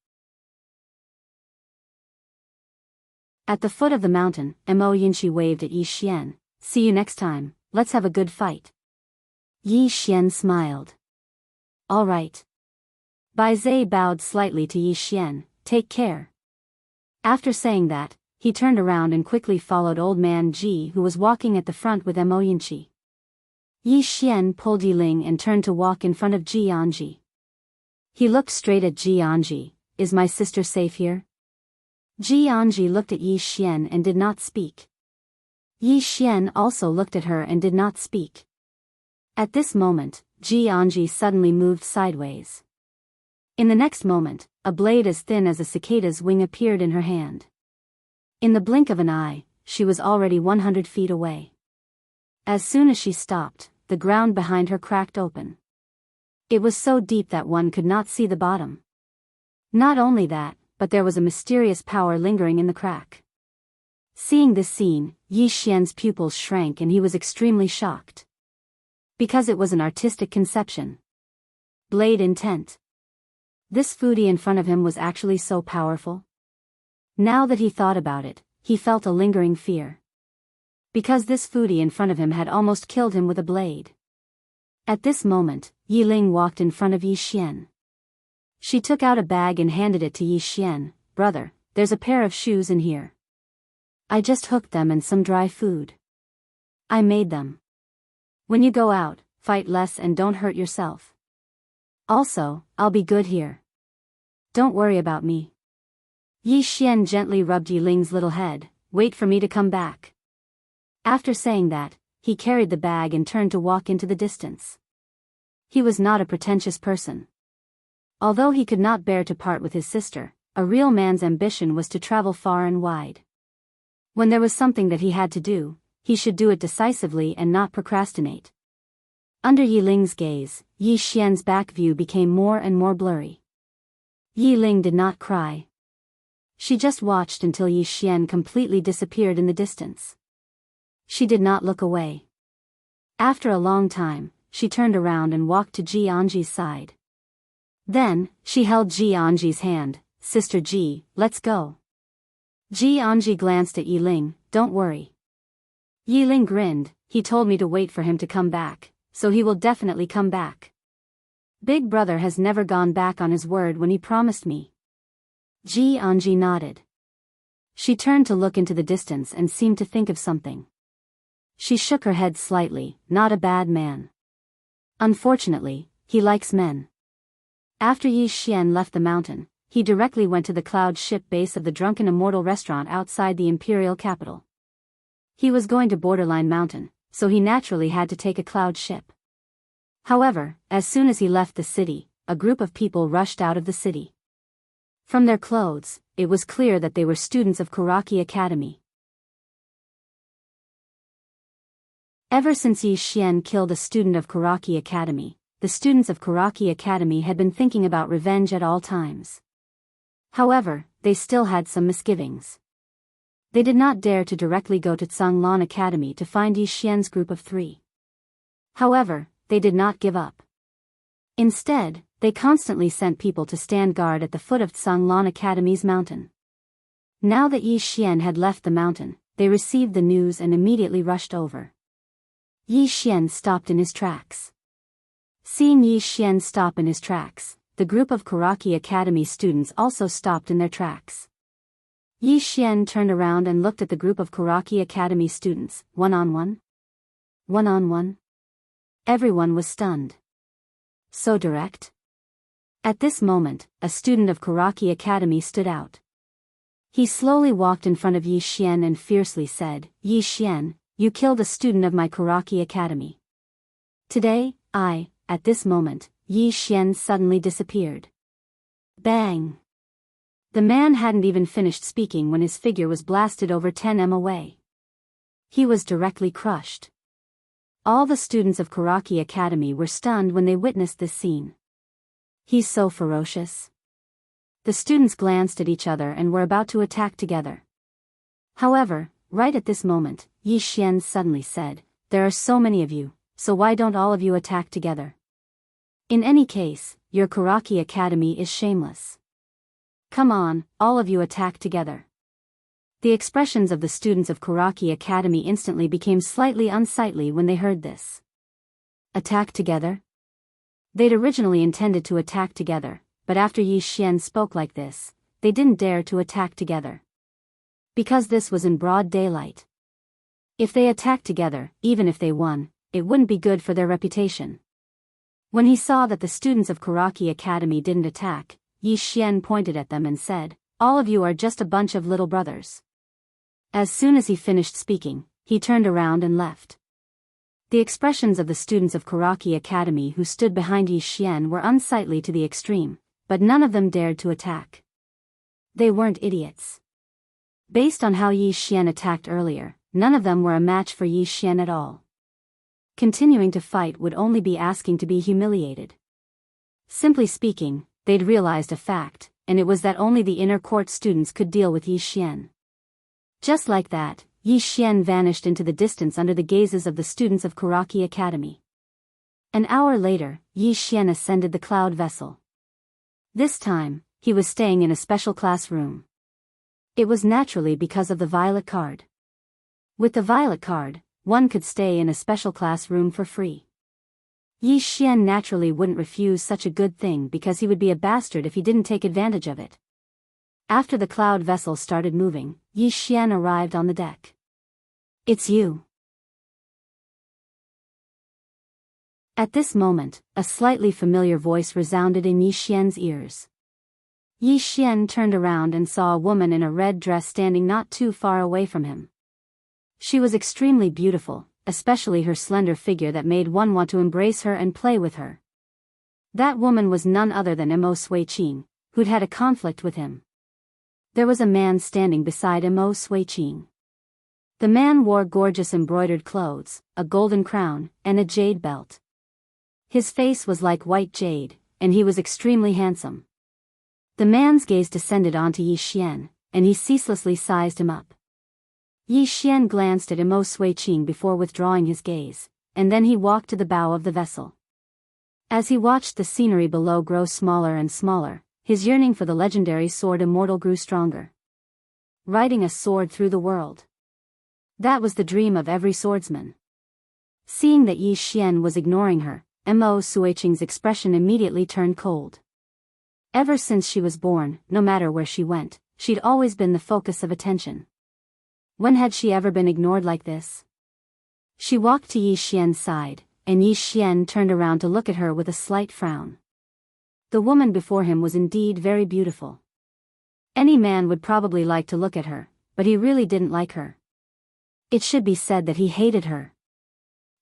At the foot of the mountain, Mo Yunqi waved at Yi Xian. See you next time, let's have a good fight. Yi Xian smiled. All right. Bai Zai bowed slightly to Yi Xian. Take care. After saying that, he turned around and quickly followed Old Man Ji, who was walking at the front with Mo Yunqi. Yi Xian pulled Yi Ling and turned to walk in front of Jianghu. He looked straight at Jianghu. Is my sister safe here? Jianghu looked at Yi Xian and did not speak. Yi Xian also looked at her and did not speak. At this moment, Jianghu suddenly moved sideways. In the next moment, a blade as thin as a cicada's wing appeared in her hand. In the blink of an eye, she was already 100 feet away. As soon as she stopped, the ground behind her cracked open. It was so deep that one could not see the bottom. Not only that, but there was a mysterious power lingering in the crack. Seeing this scene, Yi Xian's pupils shrank and he was extremely shocked. Because it was an artistic conception. Blade intent. This foodie in front of him was actually so powerful. Now that he thought about it, he felt a lingering fear. Because this foodie in front of him had almost killed him with a blade. At this moment, Yi Ling walked in front of Yi Xian. She took out a bag and handed it to Yi Xian. Brother, there's a pair of shoes in here. I just hooked them and some dry food. I made them. When you go out, fight less and don't hurt yourself. Also, I'll be good here. Don't worry about me. Yi Xian gently rubbed Yi Ling's little head. Wait for me to come back. After saying that, he carried the bag and turned to walk into the distance. He was not a pretentious person. Although he could not bear to part with his sister, a real man's ambition was to travel far and wide. When there was something that he had to do, he should do it decisively and not procrastinate. Under Yi Ling's gaze, Yi Xian's back view became more and more blurry. Yi Ling did not cry. She just watched until Yi Xian completely disappeared in the distance. She did not look away. After a long time, she turned around and walked to Jianghu's side. Then, she held Jianghu's hand. Sister Ji, let's go. Jianghu glanced at Yiling, don't worry. Yiling grinned, he told me to wait for him to come back, so he will definitely come back. Big brother has never gone back on his word when he promised me. Jianghu nodded. She turned to look into the distance and seemed to think of something. She shook her head slightly, not a bad man. Unfortunately, he likes men. After Yi Xian left the mountain, he directly went to the cloud ship base of the drunken Immortal restaurant outside the imperial capital. He was going to Borderline Mountain, so he naturally had to take a cloud ship. However, as soon as he left the city, a group of people rushed out of the city. From their clothes, it was clear that they were students of Karaki Academy. Ever since Yi Xian killed a student of Karaki Academy, the students of Karaki Academy had been thinking about revenge at all times. However, they still had some misgivings. They did not dare to directly go to Tsanglan Academy to find Yi Xian's group of 3. However, they did not give up. Instead, they constantly sent people to stand guard at the foot of Tsanglan Academy's mountain. Now that Yi Xian had left the mountain, they received the news and immediately rushed over. Yi Xian stopped in his tracks. Seeing Yi Xian stop in his tracks, the group of Karaki Academy students also stopped in their tracks. Yi Xian turned around and looked at the group of Karaki Academy students, one-on-one. One-on-one. Everyone was stunned. So direct? At this moment, a student of Karaki Academy stood out. He slowly walked in front of Yi Xian and fiercely said, Yi Xian, you killed a student of my Karaki Academy. Today, at this moment, Yi Xian suddenly disappeared. Bang! The man hadn't even finished speaking when his figure was blasted over 10 m away. He was directly crushed. All the students of Karaki Academy were stunned when they witnessed this scene. He's so ferocious. The students glanced at each other and were about to attack together. However, right at this moment, Yi Xian suddenly said, there are so many of you, so why don't all of you attack together? In any case, your Karaki Academy is shameless. Come on, all of you attack together. The expressions of the students of Karaki Academy instantly became slightly unsightly when they heard this. Attack together? They'd originally intended to attack together, but after Yi Xian spoke like this, they didn't dare to attack together. Because this was in broad daylight. If they attacked together, even if they won, it wouldn't be good for their reputation. When he saw that the students of Karaki Academy didn't attack, Yi Xian pointed at them and said, all of you are just a bunch of little brothers. As soon as he finished speaking, he turned around and left. The expressions of the students of Karaki Academy who stood behind Yi Xian were unsightly to the extreme, but none of them dared to attack. They weren't idiots. Based on how Yi Xian attacked earlier, none of them were a match for Yi Xian at all. Continuing to fight would only be asking to be humiliated. Simply speaking, they'd realized a fact, and it was that only the inner court students could deal with Yi Xian. Just like that, Yi Xian vanished into the distance under the gazes of the students of Karaki Academy. An hour later, Yi Xian ascended the cloud vessel. This time, he was staying in a special classroom. It was naturally because of the violet card. With the violet card, one could stay in a special classroom for free. Yi Xian naturally wouldn't refuse such a good thing because he would be a bastard if he didn't take advantage of it. After the cloud vessel started moving, Yi Xian arrived on the deck. It's you. At this moment, a slightly familiar voice resounded in Yi Xian's ears. Yi Xian turned around and saw a woman in a red dress standing not too far away from him. She was extremely beautiful, especially her slender figure that made one want to embrace her and play with her. That woman was none other than Mo Suiqing, who'd had a conflict with him. There was a man standing beside Mo Suiqing. The man wore gorgeous embroidered clothes, a golden crown, and a jade belt. His face was like white jade, and he was extremely handsome. The man's gaze descended onto Yi Xian, and he ceaselessly sized him up. Yi Xian glanced at Mo Suiqing before withdrawing his gaze, and then he walked to the bow of the vessel. As he watched the scenery below grow smaller and smaller, his yearning for the legendary sword Immortal grew stronger. Riding a sword through the world. That was the dream of every swordsman. Seeing that Yi Xian was ignoring her, Mo Suiqing's expression immediately turned cold. Ever since she was born, no matter where she went, she'd always been the focus of attention. When had she ever been ignored like this? She walked to Yi Xian's side, and Yi Xian turned around to look at her with a slight frown. The woman before him was indeed very beautiful. Any man would probably like to look at her, but he really didn't like her. It should be said that he hated her.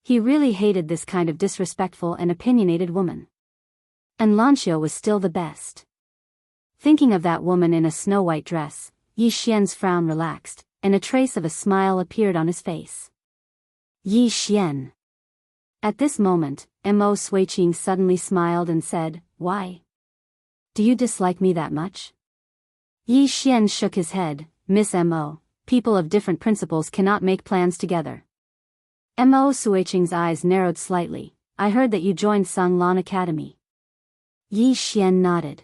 He really hated this kind of disrespectful and opinionated woman. And Lanxiu was still the best. Thinking of that woman in a snow-white dress, Yi Xian's frown relaxed, and a trace of a smile appeared on his face. Yi Xian. At this moment, Mo Suiqing suddenly smiled and said, "Why? Do you dislike me that much?" Yi Xian shook his head. "Miss Mo, people of different principles cannot make plans together." Mo Suiqing's eyes narrowed slightly. "I heard that you joined Sanglan Academy." Yi Xian nodded.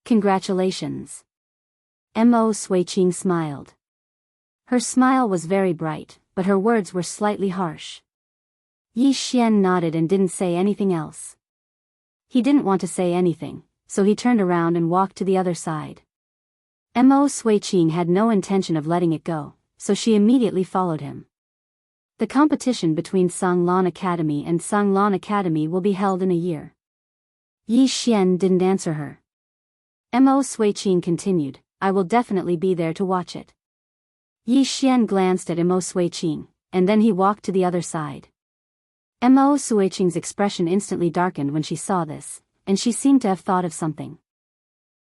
"Congratulations." Mo Suiqing smiled. Her smile was very bright, but her words were slightly harsh. Yi Xian nodded and didn't say anything else. He didn't want to say anything, so he turned around and walked to the other side. Mo Suiqing had no intention of letting it go, so she immediately followed him. The competition between Sanglan Academy and Sanglan Academy will be held in a year. Yi Xian didn't answer her. Mo Suiqing continued, "I will definitely be there to watch it." Yi Xian glanced at Mo Suiqing, and then he walked to the other side. Mo Suiqing's expression instantly darkened when she saw this, and she seemed to have thought of something.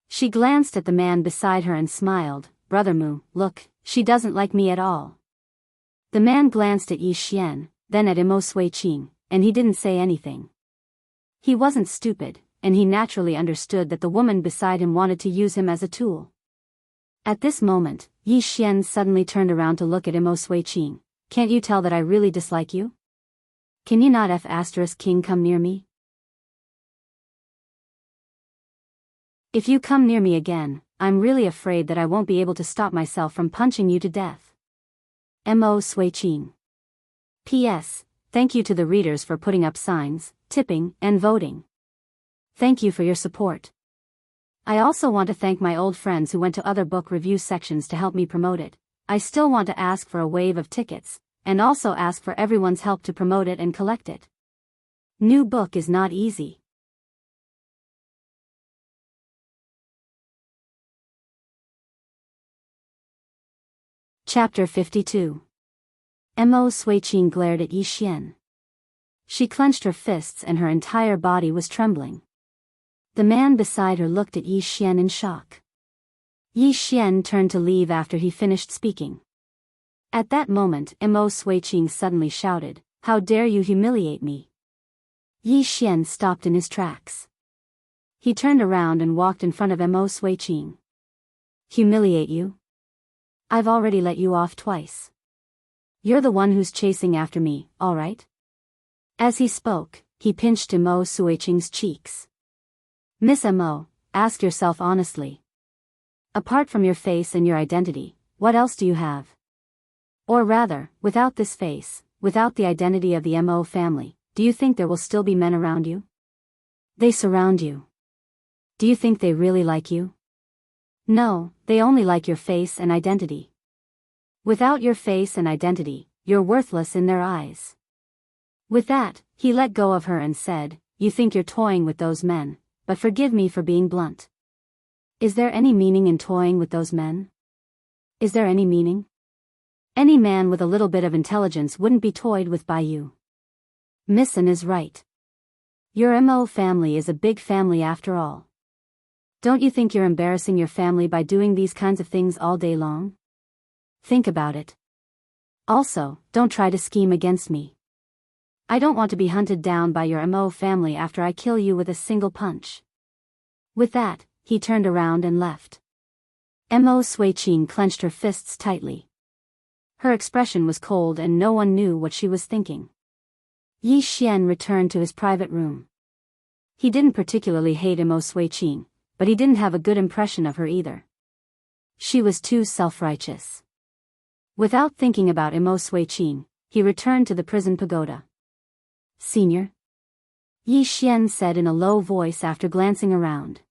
She glanced at the man beside her and smiled. "Brother Mu, look, she doesn't like me at all." The man glanced at Yi Xian, then at Mo Suiqing, and he didn't say anything. He wasn't stupid, and he naturally understood that the woman beside him wanted to use him as a tool. At this moment, Yi Xian suddenly turned around to look at Mo Suiqing. "Can't you tell that I really dislike you? Can you not King come near me? If you come near me again, I'm really afraid that I won't be able to stop myself from punching you to death." Mo Suiqing. P.S. Thank you to the readers for putting up signs, tipping, and voting. Thank you for your support. I also want to thank my old friends who went to other book review sections to help me promote it. I still want to ask for a wave of tickets, and also ask for everyone's help to promote it and collect it. New book is not easy. Chapter 52. Mo Suiqing glared at Yi Xian. She clenched her fists and her entire body was trembling. The man beside her looked at Yi Xian in shock. Yi Xian turned to leave after he finished speaking. At that moment, Mo Suiqing suddenly shouted, "How dare you humiliate me?" Yi Xian stopped in his tracks. He turned around and walked in front of Mo Suiqing. "Humiliate you? I've already let you off twice. You're the one who's chasing after me, all right?" As he spoke, he pinched Mo Suiqing's cheeks. "Miss Mo, ask yourself honestly. Apart from your face and your identity, what else do you have? Or rather, without this face, without the identity of the Mo family, do you think there will still be men around you? They surround you. Do you think they really like you? No, they only like your face and identity. Without your face and identity, you're worthless in their eyes." With that, he let go of her and said, "You think you're toying with those men, but forgive me for being blunt. Is there any meaning in toying with those men? Is there any meaning? Any man with a little bit of intelligence wouldn't be toyed with by you. Missin is right. Your Mo family is a big family after all. Don't you think you're embarrassing your family by doing these kinds of things all day long? Think about it. Also, don't try to scheme against me. I don't want to be hunted down by your Mo family after I kill you with a single punch." With that, he turned around and left. Mo Suiqing clenched her fists tightly. Her expression was cold and no one knew what she was thinking. Yi Xian returned to his private room. He didn't particularly hate Mo Suiqing, but he didn't have a good impression of her either. She was too self-righteous. Without thinking about Immortal, he returned to the prison pagoda. "Senior?" Yi Xian said in a low voice after glancing around.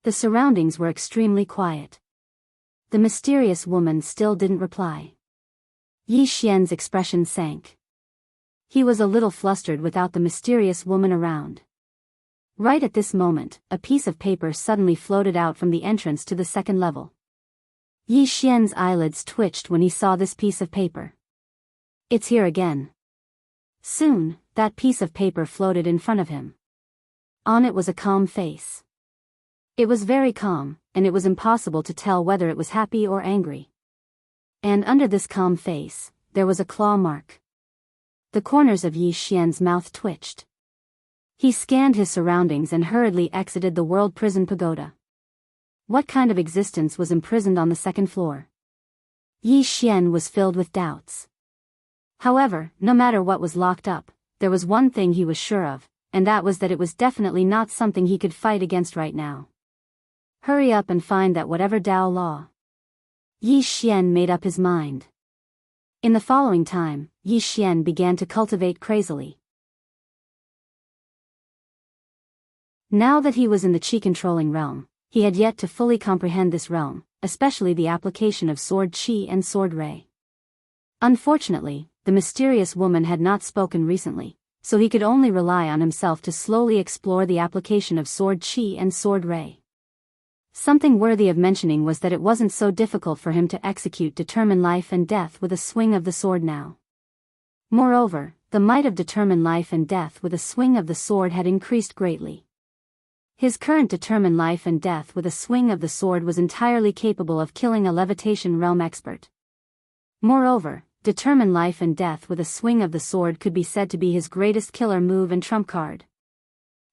The surroundings were extremely quiet. The mysterious woman still didn't reply. Yi Xian's expression sank. He was a little flustered without the mysterious woman around. Right at this moment, a piece of paper suddenly floated out from the entrance to the second level. Yi Xian's eyelids twitched when he saw this piece of paper. "It's here again." Soon, that piece of paper floated in front of him. On it was a calm face. It was very calm, and it was impossible to tell whether it was happy or angry. And under this calm face, there was a claw mark. The corners of Yi Xian's mouth twitched. He scanned his surroundings and hurriedly exited the World Prison Pagoda. What kind of existence was imprisoned on the second floor? Yi Xian was filled with doubts. However, no matter what was locked up, there was one thing he was sure of, and that was that it was definitely not something he could fight against right now. Hurry up and find that whatever Dao law. Yi Xian made up his mind. In the following time, Yi Xian began to cultivate crazily. Now that he was in the qi-controlling realm, he had yet to fully comprehend this realm, especially the application of sword qi and sword ray. Unfortunately, the mysterious woman had not spoken recently, so he could only rely on himself to slowly explore the application of sword qi and sword ray. Something worthy of mentioning was that it wasn't so difficult for him to execute determine life and death with a swing of the sword now. Moreover, the might of determine life and death with a swing of the sword had increased greatly. His current determine life and death with a swing of the sword was entirely capable of killing a levitation realm expert. Moreover, determine life and death with a swing of the sword could be said to be his greatest killer move and trump card.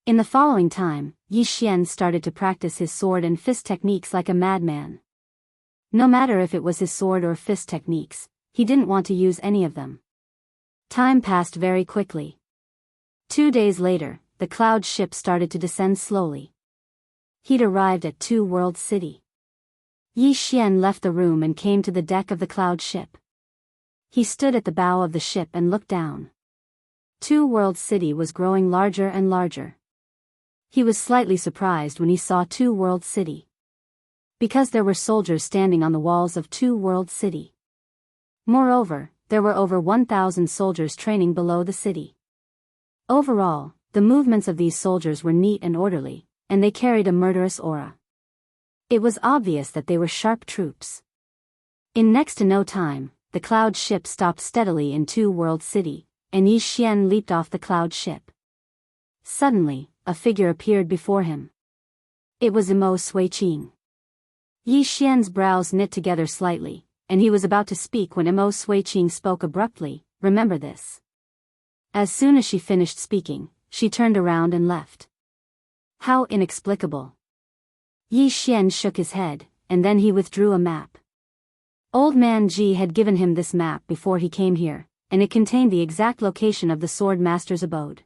In the following time, Yi Xian started to practice his sword and fist techniques like a madman. No matter if it was his sword or fist techniques, he didn't want to use any of them. Time passed very quickly. 2 days later, the cloud ship started to descend slowly. He'd arrived at Two World City. Yi Xian left the room and came to the deck of the cloud ship. He stood at the bow of the ship and looked down. Two World City was growing larger and larger. He was slightly surprised when he saw Two World City. Because there were soldiers standing on the walls of Two World City. Moreover, there were over 1,000 soldiers training below the city. Overall, the movements of these soldiers were neat and orderly, and they carried a murderous aura. It was obvious that they were sharp troops. In next to no time, the cloud ship stopped steadily in Two World City, and Yi Xian leaped off the cloud ship. Suddenly, a figure appeared before him. It was Immortal. Yi Xian's brows knit together slightly, and he was about to speak when Immortal spoke abruptly, "Remember this." As soon as she finished speaking, she turned around and left. How inexplicable. Yi Xian shook his head, and then he withdrew a map. Old Man Ji had given him this map before he came here, and it contained the exact location of the sword master's abode.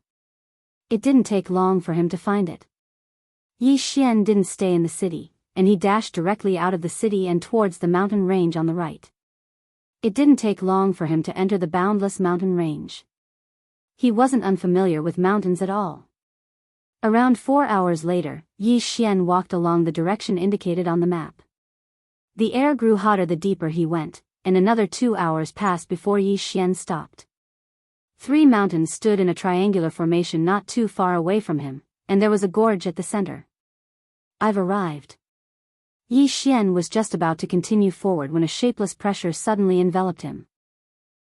It didn't take long for him to find it. Yi Xian didn't stay in the city, and he dashed directly out of the city and towards the mountain range on the right. It didn't take long for him to enter the boundless mountain range. He wasn't unfamiliar with mountains at all. Around 4 hours later, Yi Xian walked along the direction indicated on the map. The air grew hotter the deeper he went, and another 2 hours passed before Yi Xian stopped. 3 mountains stood in a triangular formation not too far away from him, and there was a gorge at the center. "I've arrived." Yi Xian was just about to continue forward when a shapeless pressure suddenly enveloped him.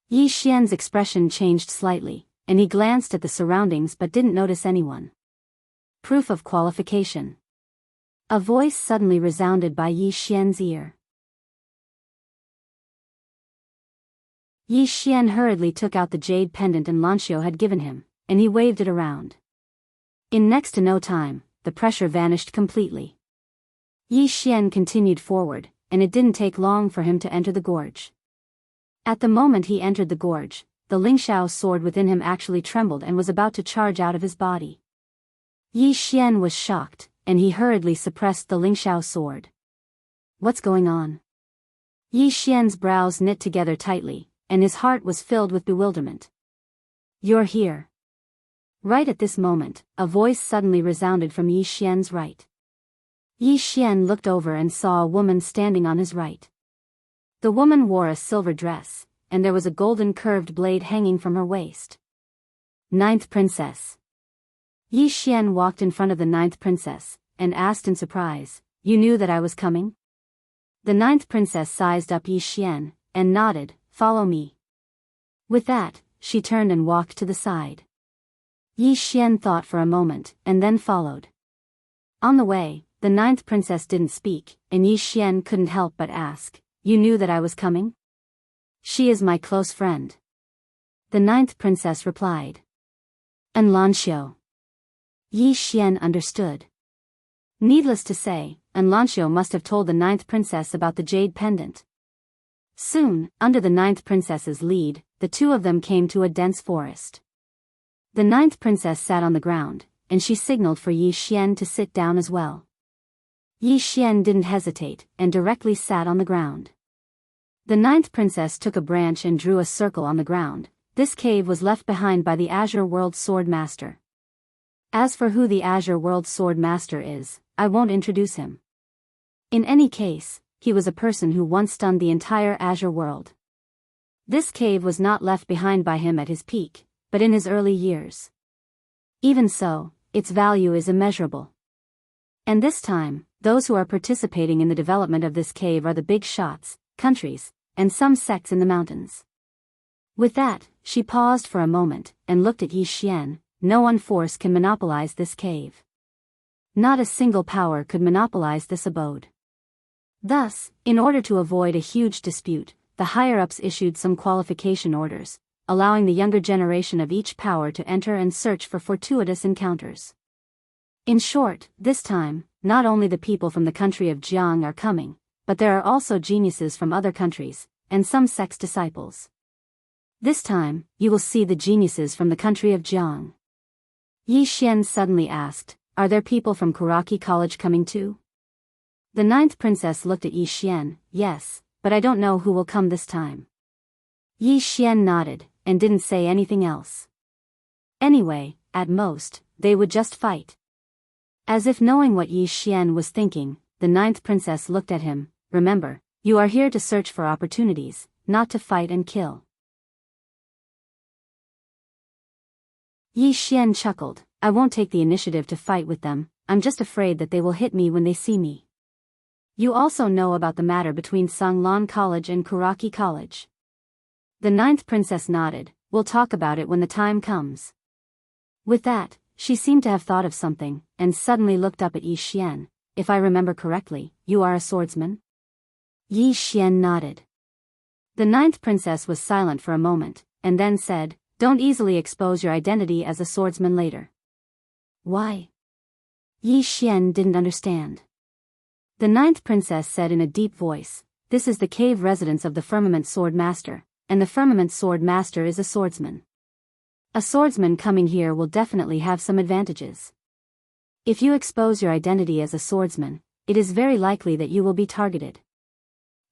Yi Xian's expression changed slightly, and he glanced at the surroundings but didn't notice anyone. Proof of qualification. A voice suddenly resounded by Yi Xian's ear. Yi Xian hurriedly took out the jade pendant and Lanxiu had given him, and he waved it around. In next to no time, the pressure vanished completely. Yi Xian continued forward, and it didn't take long for him to enter the gorge. At the moment he entered the gorge, the Lingxiao sword within him actually trembled and was about to charge out of his body. Yi Xian was shocked, and he hurriedly suppressed the Lingxiao sword. What's going on? Yi Xian's brows knit together tightly, and his heart was filled with bewilderment. You're here. Right at this moment, a voice suddenly resounded from Yi Xian's right. Yi Xian looked over and saw a woman standing on his right. The woman wore a silver dress, and there was a golden curved blade hanging from her waist. Ninth Princess. Yi Xian walked in front of the ninth princess, and asked in surprise, You knew that I was coming? The ninth princess sized up Yi Xian, and nodded, Follow me. With that, she turned and walked to the side. Yi Xian thought for a moment, and then followed. On the way, the ninth princess didn't speak, and Yi Xian couldn't help but ask, You knew that I was coming? She is my close friend. The ninth princess replied. And Lanxiu. Yi Xian understood. Needless to say, Lanxiu must have told the ninth princess about the jade pendant. Soon, under the ninth princess's lead, the two of them came to a dense forest. The ninth princess sat on the ground, and she signaled for Yi Xian to sit down as well. Yi Xian didn't hesitate, and directly sat on the ground. The ninth princess took a branch and drew a circle on the ground. This cave was left behind by the Azure World Sword Master. As for who the Azure World Sword Master is, I won't introduce him. In any case, he was a person who once stunned the entire Azure world. This cave was not left behind by him at his peak, but in his early years. Even so, its value is immeasurable. And this time, those who are participating in the development of this cave are the big shots, countries, and some sects in the mountains. With that, she paused for a moment, and looked at Yi Xian. No one force can monopolize this cave. Not a single power could monopolize this abode. Thus, in order to avoid a huge dispute, the higher-ups issued some qualification orders, allowing the younger generation of each power to enter and search for fortuitous encounters. In short, this time, not only the people from the country of Jianghu are coming, but there are also geniuses from other countries, and some sect's disciples. This time, you will see the geniuses from the country of Jianghu. Yi Xian suddenly asked, Are there people from Kuraki College coming too? The ninth princess looked at Yi Xian. Yes, but I don't know who will come this time. Yi Xian nodded, and didn't say anything else. Anyway, at most, they would just fight. As if knowing what Yi Xian was thinking, the ninth princess looked at him. Remember, you are here to search for opportunities, not to fight and kill. Yi Xian chuckled, I won't take the initiative to fight with them, I'm just afraid that they will hit me when they see me. You also know about the matter between Sanglan College and Kuraki College. The ninth princess nodded, We'll talk about it when the time comes. With that, she seemed to have thought of something, and suddenly looked up at Yi Xian. If I remember correctly, you are a swordsman? Yi Xian nodded. The ninth princess was silent for a moment, and then said, Don't easily expose your identity as a swordsman later. Why? Yi Xian didn't understand. The ninth princess said in a deep voice, This is the cave residence of the Firmament Sword Master, and the Firmament Sword Master is a swordsman. A swordsman coming here will definitely have some advantages. If you expose your identity as a swordsman, it is very likely that you will be targeted.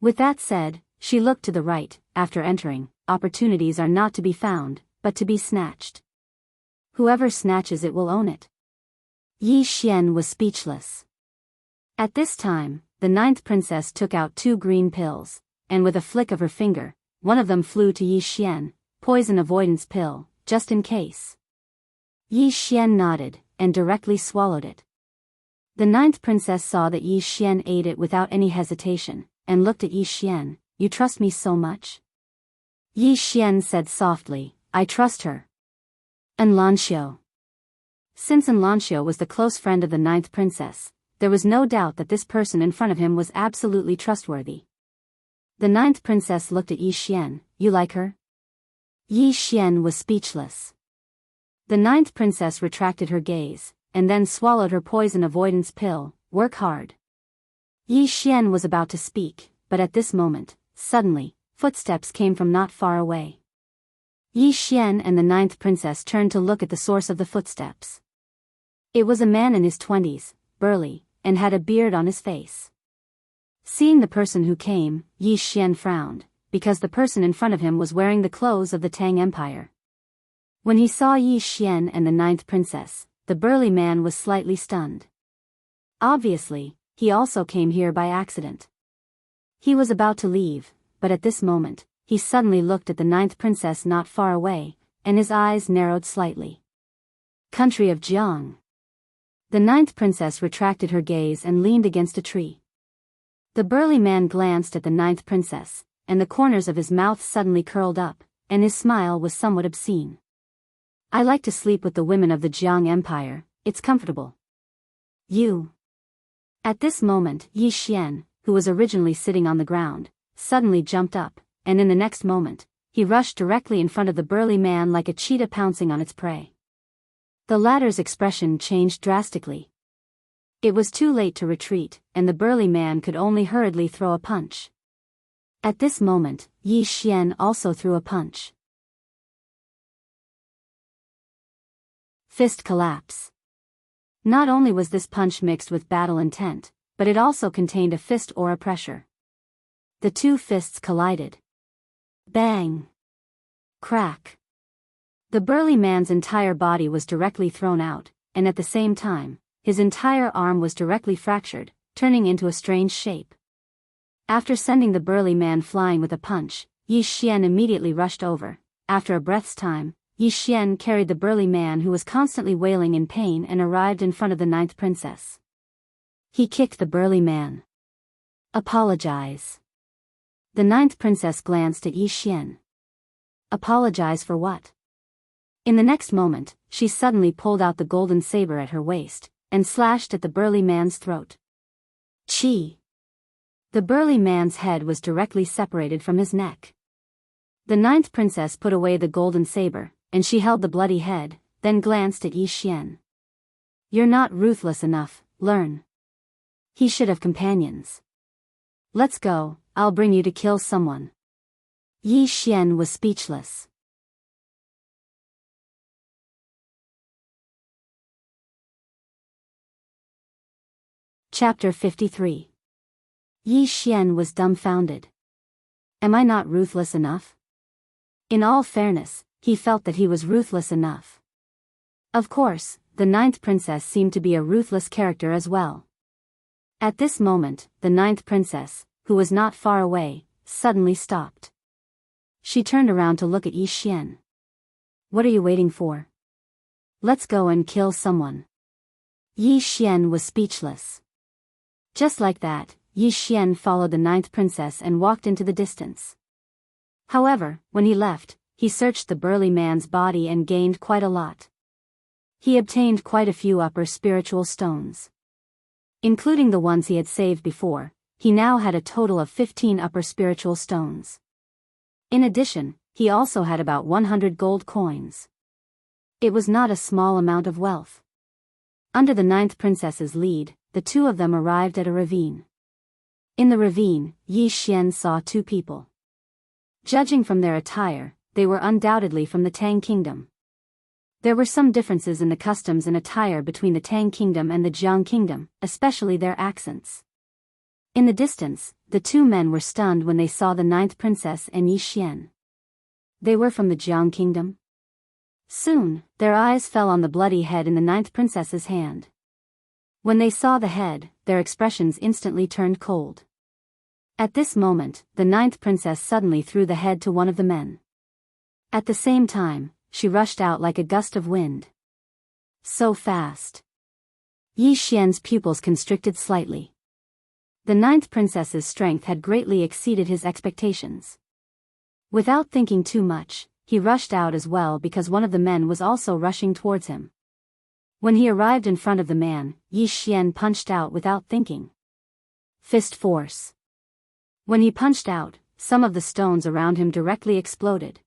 With that said, she looked to the right. After entering, opportunities are not to be found, but to be snatched. Whoever snatches it will own it. Yi Xian was speechless. At this time, the ninth princess took out 2 green pills, and with a flick of her finger, one of them flew to Yi Xian, poison avoidance pill, just in case. Yi Xian nodded, and directly swallowed it. The ninth princess saw that Yi Xian ate it without any hesitation, and looked at Yi Xian, You trust me so much? Yi Xian said softly, I trust her. Lanxiu. Since Lanxiu was the close friend of the ninth princess, there was no doubt that this person in front of him was absolutely trustworthy. The ninth princess looked at Yi Xian, You like her? Yi Xian was speechless. The ninth princess retracted her gaze, and then swallowed her poison avoidance pill. Work hard. Yi Xian was about to speak, but at this moment, suddenly, footsteps came from not far away. Yi Xian and the ninth princess turned to look at the source of the footsteps. It was a man in his 20s, burly, and had a beard on his face. Seeing the person who came, Yi Xian frowned, because the person in front of him was wearing the clothes of the Tang Empire. When he saw Yi Xian and the ninth princess, the burly man was slightly stunned. Obviously, he also came here by accident. He was about to leave, but at this moment, he suddenly looked at the ninth princess not far away, and his eyes narrowed slightly. Country of Jianghu. The ninth princess retracted her gaze and leaned against a tree. The burly man glanced at the ninth princess, and the corners of his mouth suddenly curled up, and his smile was somewhat obscene. I like to sleep with the women of the Jiang Empire, it's comfortable. You. At this moment, Yi Xian, who was originally sitting on the ground, suddenly jumped up, and in the next moment, he rushed directly in front of the burly man like a cheetah pouncing on its prey. The latter's expression changed drastically. It was too late to retreat, and the burly man could only hurriedly throw a punch. At this moment, Yi Xian also threw a punch. Fist collapse. Not only was this punch mixed with battle intent, but it also contained a fist aura pressure. The two fists collided. Bang! Crack! The burly man's entire body was directly thrown out, and at the same time, his entire arm was directly fractured, turning into a strange shape. After sending the burly man flying with a punch, Yi Xian immediately rushed over. After a breath's time, Yi Xian carried the burly man who was constantly wailing in pain and arrived in front of the ninth princess. He kicked the burly man. Apologize. The ninth princess glanced at Yi Xian. Apologize for what? In the next moment, she suddenly pulled out the golden saber at her waist, and slashed at the burly man's throat. Chi! The burly man's head was directly separated from his neck. The ninth princess put away the golden saber, and she held the bloody head, then glanced at Yi Xian. You're not ruthless enough, learn. He should have companions. Let's go, I'll bring you to kill someone. Yi Xian was speechless. Chapter 53. Yi Xian was dumbfounded. Am I not ruthless enough? In all fairness, he felt that he was ruthless enough. Of course, the ninth princess seemed to be a ruthless character as well. At this moment, the ninth princess, who was not far away, suddenly stopped. She turned around to look at Yi Xian. What are you waiting for? Let's go and kill someone. Yi Xian was speechless. Just like that, Yi Xian followed the ninth princess and walked into the distance. However, when he left, he searched the burly man's body and gained quite a lot. He obtained quite a few upper spiritual stones. Including the ones he had saved before, he now had a total of 15 upper spiritual stones. In addition, he also had about 100 gold coins. It was not a small amount of wealth. Under the ninth princess's lead, the two of them arrived at a ravine. In the ravine, Yi Xian saw two people. Judging from their attire, they were undoubtedly from the Tang Kingdom. There were some differences in the customs and attire between the Tang Kingdom and the Jiang Kingdom, especially their accents. In the distance, the two men were stunned when they saw the ninth princess and Yi Xian. They were from the Jiang Kingdom? Soon, their eyes fell on the bloody head in the ninth princess's hand. When they saw the head, their expressions instantly turned cold. At this moment, the ninth princess suddenly threw the head to one of the men. At the same time, she rushed out like a gust of wind. So fast. Yi Xian's pupils constricted slightly. The ninth princess's strength had greatly exceeded his expectations. Without thinking too much, he rushed out as well because one of the men was also rushing towards him. When he arrived in front of the man, Yi Xian punched out without thinking. Fist force. When he punched out, some of the stones around him directly exploded.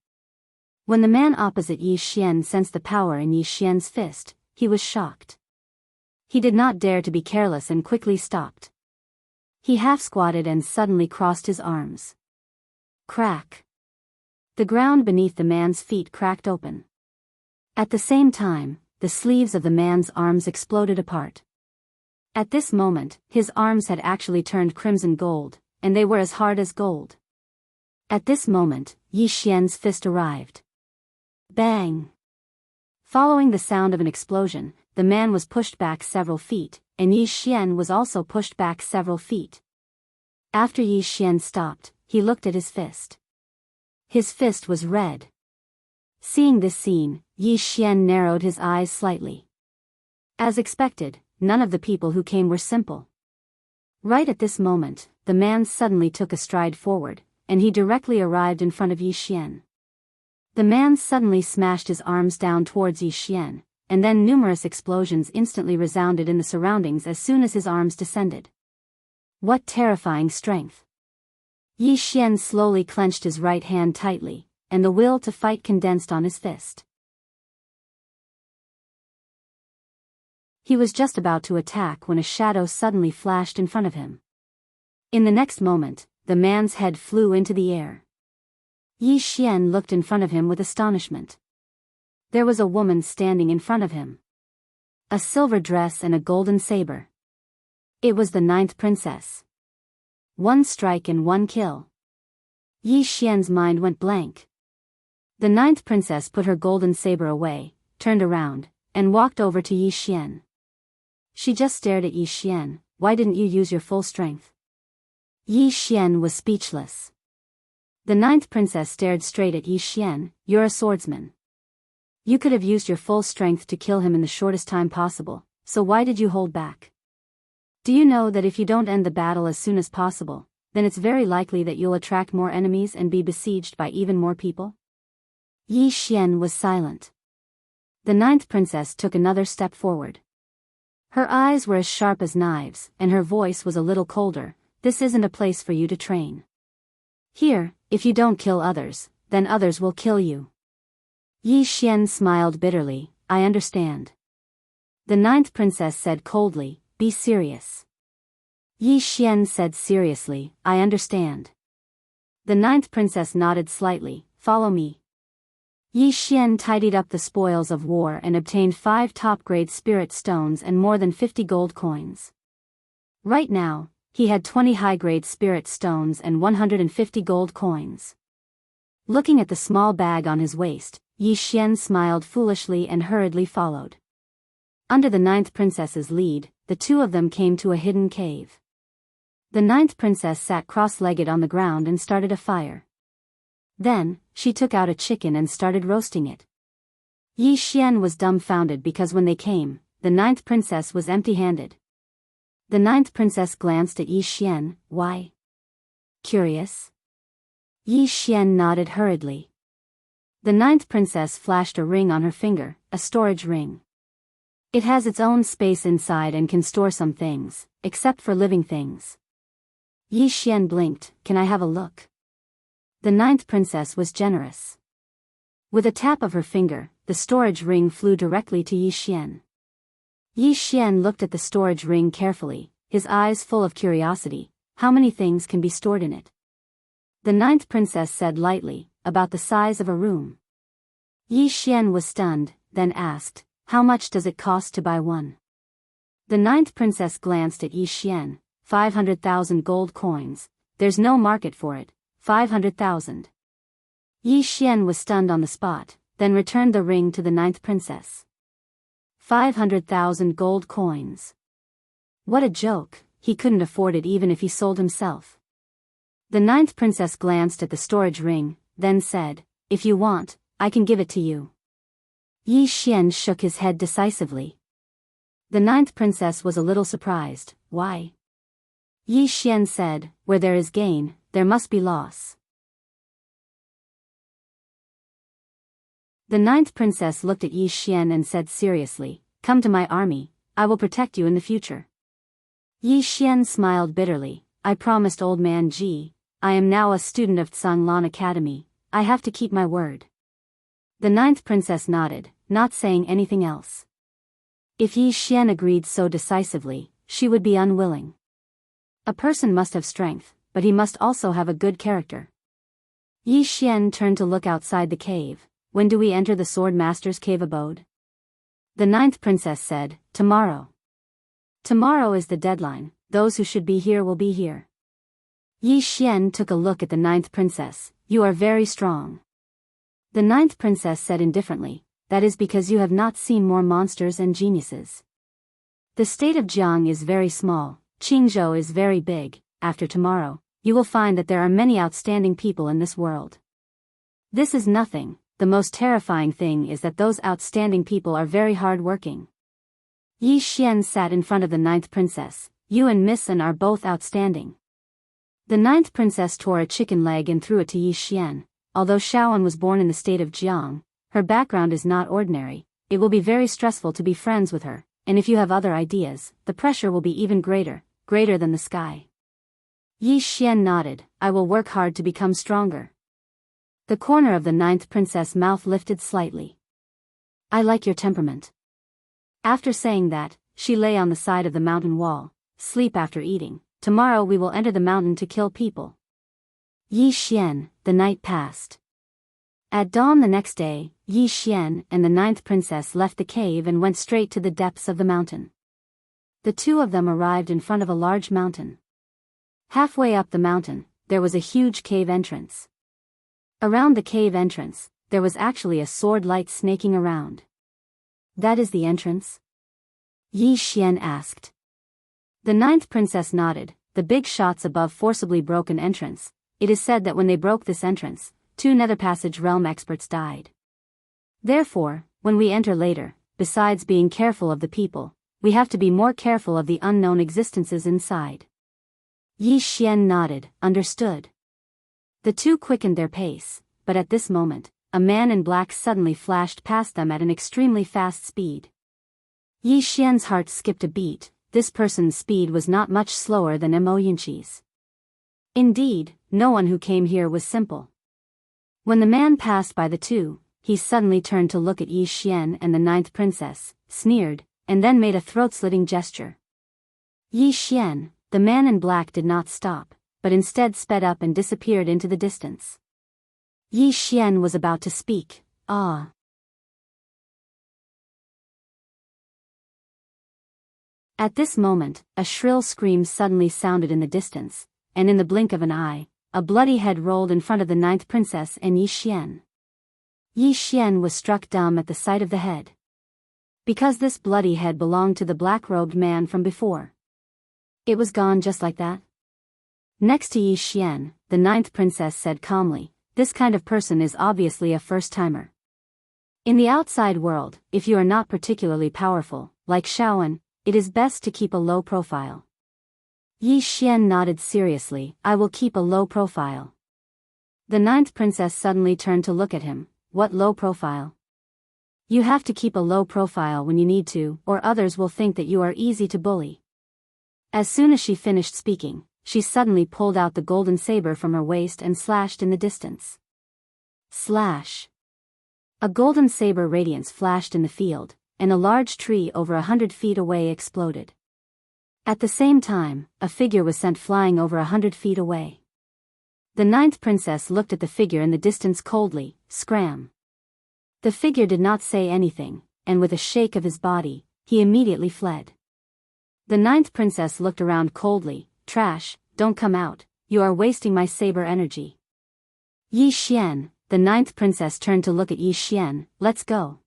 When the man opposite Yi Xian sensed the power in Yi Xian's fist, he was shocked. He did not dare to be careless and quickly stopped. He half-squatted and suddenly crossed his arms. Crack. The ground beneath the man's feet cracked open. At the same time, the sleeves of the man's arms exploded apart. At this moment, his arms had actually turned crimson gold, and they were as hard as gold. At this moment, Yi Xian's fist arrived. Bang! Following the sound of an explosion, the man was pushed back several feet, and Yi Xian was also pushed back several feet. After Yi Xian stopped, he looked at his fist. His fist was red. Seeing this scene, Yi Xian narrowed his eyes slightly. As expected, none of the people who came were simple. Right at this moment, the man suddenly took a stride forward, and he directly arrived in front of Yi Xian. The man suddenly smashed his arms down towards Yi Xian, and then numerous explosions instantly resounded in the surroundings as soon as his arms descended. What terrifying strength! Yi Xian slowly clenched his right hand tightly, and the will to fight condensed on his fist. He was just about to attack when a shadow suddenly flashed in front of him. In the next moment, the man's head flew into the air. Yi Xian looked in front of him with astonishment. There was a woman standing in front of him. A silver dress and a golden saber. It was the 9th princess. One strike and one kill. Yi Xian's mind went blank. The 9th princess put her golden saber away, turned around, and walked over to Yi Xian. She just stared at Yi Xian. Why didn't you use your full strength? Yi Xian was speechless. The 9th princess stared straight at Yi Xian. You're a swordsman. You could have used your full strength to kill him in the shortest time possible, so why did you hold back? Do you know that if you don't end the battle as soon as possible, then it's very likely that you'll attract more enemies and be besieged by even more people? Yi Xian was silent. The 9th princess took another step forward. Her eyes were as sharp as knives, and her voice was a little colder. This isn't a place for you to train. Here, if you don't kill others, then others will kill you. Yi Xian smiled bitterly. I understand. The 9th princess said coldly, be serious. Yi Xian said seriously, I understand. The 9th princess nodded slightly, follow me. Yi Xian tidied up the spoils of war and obtained 5 top-grade spirit stones and more than 50 gold coins. Right now, he had 20 high-grade spirit stones and 150 gold coins. Looking at the small bag on his waist, Yi Xian smiled foolishly and hurriedly followed. Under the 9th princess's lead, the two of them came to a hidden cave. The 9th princess sat cross-legged on the ground and started a fire. Then, she took out a chicken and started roasting it. Yi Xian was dumbfounded because when they came, the 9th princess was empty-handed. The 9th princess glanced at Yi Xian. Why? Curious? Yi Xian nodded hurriedly. The 9th princess flashed a ring on her finger, a storage ring. It has its own space inside and can store some things, except for living things. Yi Xian blinked. Can I have a look? The 9th princess was generous. With a tap of her finger, the storage ring flew directly to Yi Xian. Yi Xian looked at the storage ring carefully, his eyes full of curiosity. How many things can be stored in it? The 9th princess said lightly, about the size of a room. Yi Xian was stunned, then asked, how much does it cost to buy one? The 9th princess glanced at Yi Xian. 500,000 gold coins. There's no market for it. 500,000. Yi Xian was stunned on the spot, then returned the ring to the 9th princess. 500,000 gold coins. What a joke, he couldn't afford it even if he sold himself. The 9th princess glanced at the storage ring, then said, if you want, I can give it to you. Yi Xian shook his head decisively. The 9th princess was a little surprised. Why? Yi Xian said, where there is gain, there must be loss. The 9th princess looked at Yi Xian and said seriously, come to my army, I will protect you in the future. Yi Xian smiled bitterly. I promised old man Ji. I am now a student of Tsanglan Academy. I have to keep my word. The 9th princess nodded, not saying anything else. If Yi Xian agreed so decisively, she would be unwilling. A person must have strength, but he must also have a good character. Yi Xian turned to look outside the cave. When do we enter the sword master's cave abode? The 9th princess said, tomorrow. Tomorrow is the deadline, those who should be here will be here. Yi Xian took a look at the ninth princess. You are very strong. The ninth princess said indifferently, that is because you have not seen more monsters and geniuses. The state of Jianghu is very small, Qingzhou is very big. After tomorrow, you will find that there are many outstanding people in this world. This is nothing, the most terrifying thing is that those outstanding people are very hard-working. Yi Xian sat in front of the ninth princess. You and Miss An are both outstanding. The ninth princess tore a chicken leg and threw it to Yi Xian. Although Shaoan was born in the state of Jianghu, her background is not ordinary. It will be very stressful to be friends with her, and if you have other ideas, the pressure will be even greater than the sky. Yi Xian nodded. I will work hard to become stronger. The corner of the ninth princess' mouth lifted slightly. I like your temperament. After saying that, she lay on the side of the mountain wall. Sleep after eating. Tomorrow we will enter the mountain to kill people. Yi Xian, the night passed. At dawn the next day, Yi Xian and the ninth princess left the cave and went straight to the depths of the mountain. The two of them arrived in front of a large mountain. Halfway up the mountain, there was a huge cave entrance. Around the cave entrance, there was actually a sword light snaking around. That is the entrance? Yi Xian asked. The ninth princess nodded. The big shots above forcibly broke an entrance. It is said that when they broke this entrance, 2 Nether Passage realm experts died. Therefore, when we enter later, besides being careful of the people, we have to be more careful of the unknown existences inside. Yi Xian nodded, understood. The two quickened their pace, but at this moment, a man in black suddenly flashed past them at an extremely fast speed. Yi Xian's heart skipped a beat. This person's speed was not much slower than Mo Yunqi's. Indeed, no one who came here was simple. When the man passed by the two, he suddenly turned to look at Yi Xian and the ninth princess, sneered, and then made a throat-slitting gesture. Yi Xian, the man in black did not stop, but instead sped up and disappeared into the distance. Yi Xian was about to speak. Ah. At this moment, a shrill scream suddenly sounded in the distance, and in the blink of an eye, a bloody head rolled in front of the ninth princess and Yi Xian. Yi Xian was struck dumb at the sight of the head. Because this bloody head belonged to the black-robed man from before. It was gone just like that. Next to Yi Xian, the ninth princess said calmly, this kind of person is obviously a first-timer. In the outside world, if you are not particularly powerful, like Shaoan, it is best to keep a low profile. Yi Xian nodded seriously. I will keep a low profile. The ninth princess suddenly turned to look at him. What low profile? You have to keep a low profile when you need to, or others will think that you are easy to bully. As soon as she finished speaking, she suddenly pulled out the golden saber from her waist and slashed in the distance. Slash. A golden saber radiance flashed in the field, and a large tree over 100 feet away exploded. At the same time, a figure was sent flying over 100 feet away. The ninth princess looked at the figure in the distance coldly. Scram. The figure did not say anything, and with a shake of his body, he immediately fled. The ninth princess looked around coldly. Trash, don't come out, you are wasting my saber energy. Yi Xian, the ninth princess turned to look at Yi Xian. Let's go.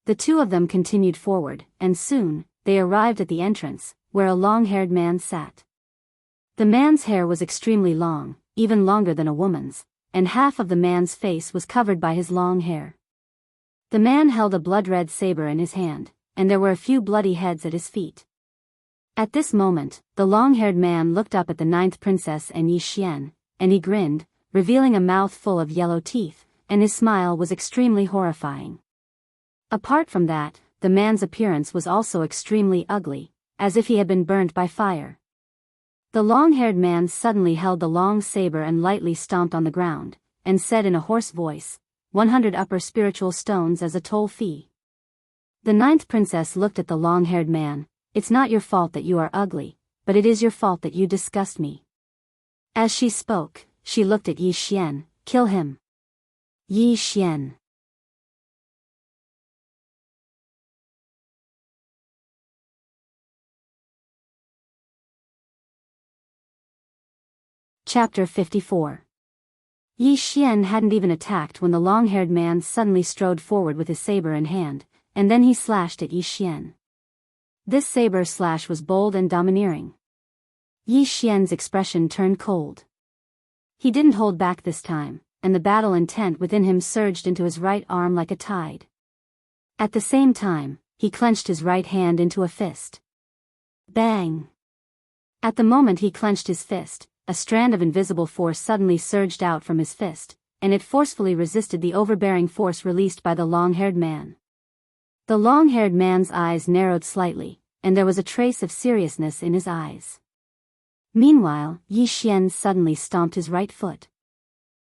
The two of them continued forward, and soon, they arrived at the entrance, where a long-haired man sat. The man's hair was extremely long, even longer than a woman's, and half of the man's face was covered by his long hair. The man held a blood-red saber in his hand, and there were a few bloody heads at his feet. At this moment, the long-haired man looked up at the ninth princess and Yi Xian, and he grinned, revealing a mouth full of yellow teeth, and his smile was extremely horrifying. Apart from that, the man's appearance was also extremely ugly, as if he had been burnt by fire. The long-haired man suddenly held the long saber and lightly stomped on the ground, and said in a hoarse voice, 100 upper spiritual stones as a toll fee. The ninth princess looked at the long-haired man. It's not your fault that you are ugly, but it is your fault that you disgust me. As she spoke, she looked at Yi Xian. Kill him. Yi Xian. Chapter 54. Yi Xian hadn't even attacked when the long-haired man suddenly strode forward with his saber in hand, and then he slashed at Yi Xian. This saber slash was bold and domineering. Yi Xian's expression turned cold. He didn't hold back this time, and the battle intent within him surged into his right arm like a tide. At the same time, he clenched his right hand into a fist. Bang! At the moment he clenched his fist, a strand of invisible force suddenly surged out from his fist, and it forcefully resisted the overbearing force released by the long-haired man. The long-haired man's eyes narrowed slightly, and there was a trace of seriousness in his eyes. Meanwhile, Yi Xian suddenly stomped his right foot.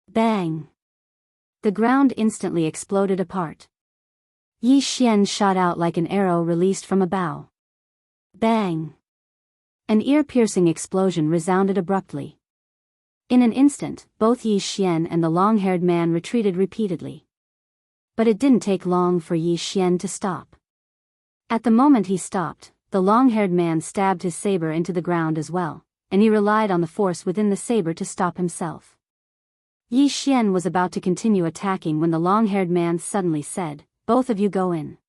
Bang! The ground instantly exploded apart. Yi Xian shot out like an arrow released from a bow. Bang! An ear-piercing explosion resounded abruptly. In an instant, both Yi Xian and the long-haired man retreated repeatedly. But it didn't take long for Yi Xian to stop. At the moment he stopped, the long-haired man stabbed his saber into the ground as well, and he relied on the force within the saber to stop himself. Yi Xian was about to continue attacking when the long-haired man suddenly said, "Both of you go in."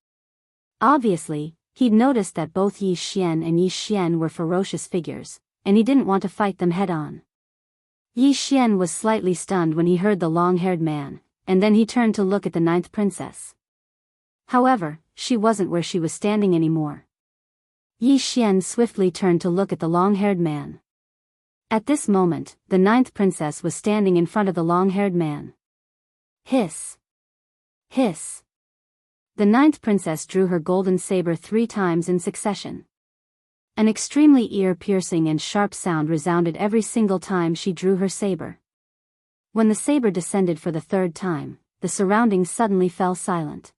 Obviously, he'd noticed that both Yi Xian and Yi Xian were ferocious figures, and he didn't want to fight them head-on. Yi Xian was slightly stunned when he heard the long-haired man, and then he turned to look at the ninth princess. However, she wasn't where she was standing anymore. Yi Xian swiftly turned to look at the long-haired man. At this moment, the ninth princess was standing in front of the long-haired man. Hiss! Hiss! The ninth princess drew her golden saber 3 times in succession. An extremely ear-piercing and sharp sound resounded every single time she drew her saber. When the saber descended for the 3rd time, the surroundings suddenly fell silent.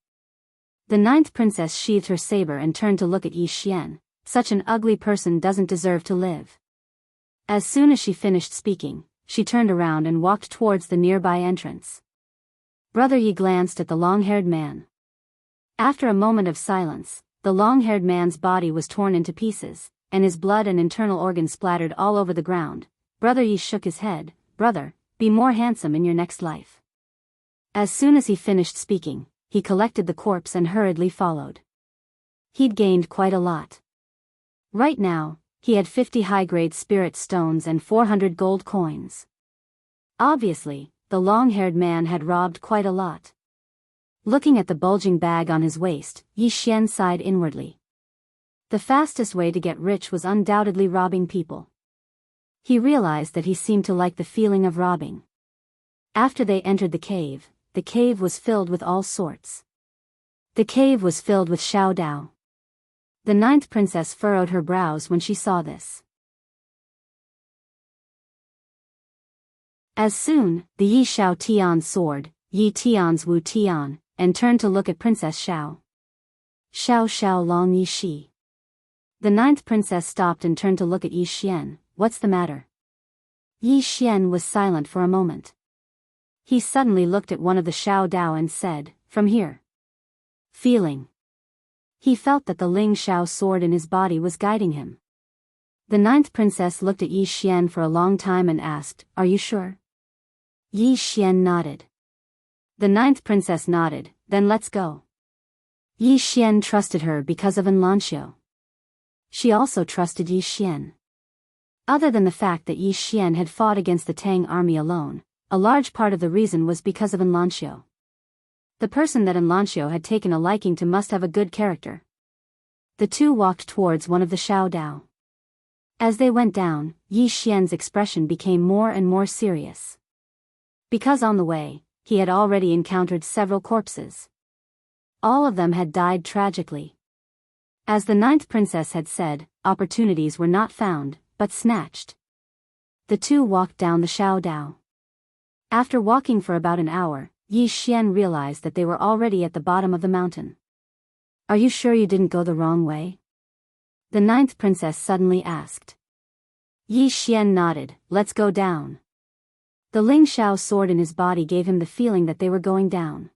The ninth princess sheathed her saber and turned to look at Yi Xian. Such an ugly person doesn't deserve to live. As soon as she finished speaking, she turned around and walked towards the nearby entrance. Brother Yi glanced at the long-haired man. After a moment of silence, the long-haired man's body was torn into pieces, and his blood and internal organs splattered all over the ground. Brother Yi shook his head. "Brother, be more handsome in your next life." As soon as he finished speaking, he collected the corpse and hurriedly followed. He'd gained quite a lot. Right now, he had 50 high-grade spirit stones and 400 gold coins. Obviously, the long-haired man had robbed quite a lot. Looking at the bulging bag on his waist, Yi Xian sighed inwardly. The fastest way to get rich was undoubtedly robbing people. He realized that he seemed to like the feeling of robbing. After they entered the cave was filled with all sorts. The cave was filled with Xiao Dao. The ninth princess furrowed her brows when she saw this. As soon, the Yi Xiao Tian's sword, Yi Tian's Wu Tian, and turned to look at Princess Xiao. Xiao Xiao Long Yi Shi. The ninth princess stopped and turned to look at Yi Xian. "What's the matter?" Yi Xian was silent for a moment. He suddenly looked at one of the Xiao Dao and said, "From here." Feeling. He felt that the Ling Xiao sword in his body was guiding him. The ninth princess looked at Yi Xian for a long time and asked, "Are you sure?" Yi Xian nodded. The ninth princess nodded. "Then let's go." Yi Xian trusted her because of Enlanxiu. She also trusted Yi Xian. Other than the fact that Yi Xian had fought against the Tang army alone, a large part of the reason was because of Enlanxiu. The person that Enlanxiu had taken a liking to must have a good character. The two walked towards one of the Xiao Dao. As they went down, Yi Xian's expression became more and more serious. Because on the way, he had already encountered several corpses. All of them had died tragically. As the ninth princess had said, opportunities were not found, but snatched. The two walked down the Xiao Dao. After walking for about an hour, Yi Xian realized that they were already at the bottom of the mountain. "Are you sure you didn't go the wrong way?" The ninth princess suddenly asked. Yi Xian nodded. "Let's go down." The Ling Xiao sword in his body gave him the feeling that they were going down.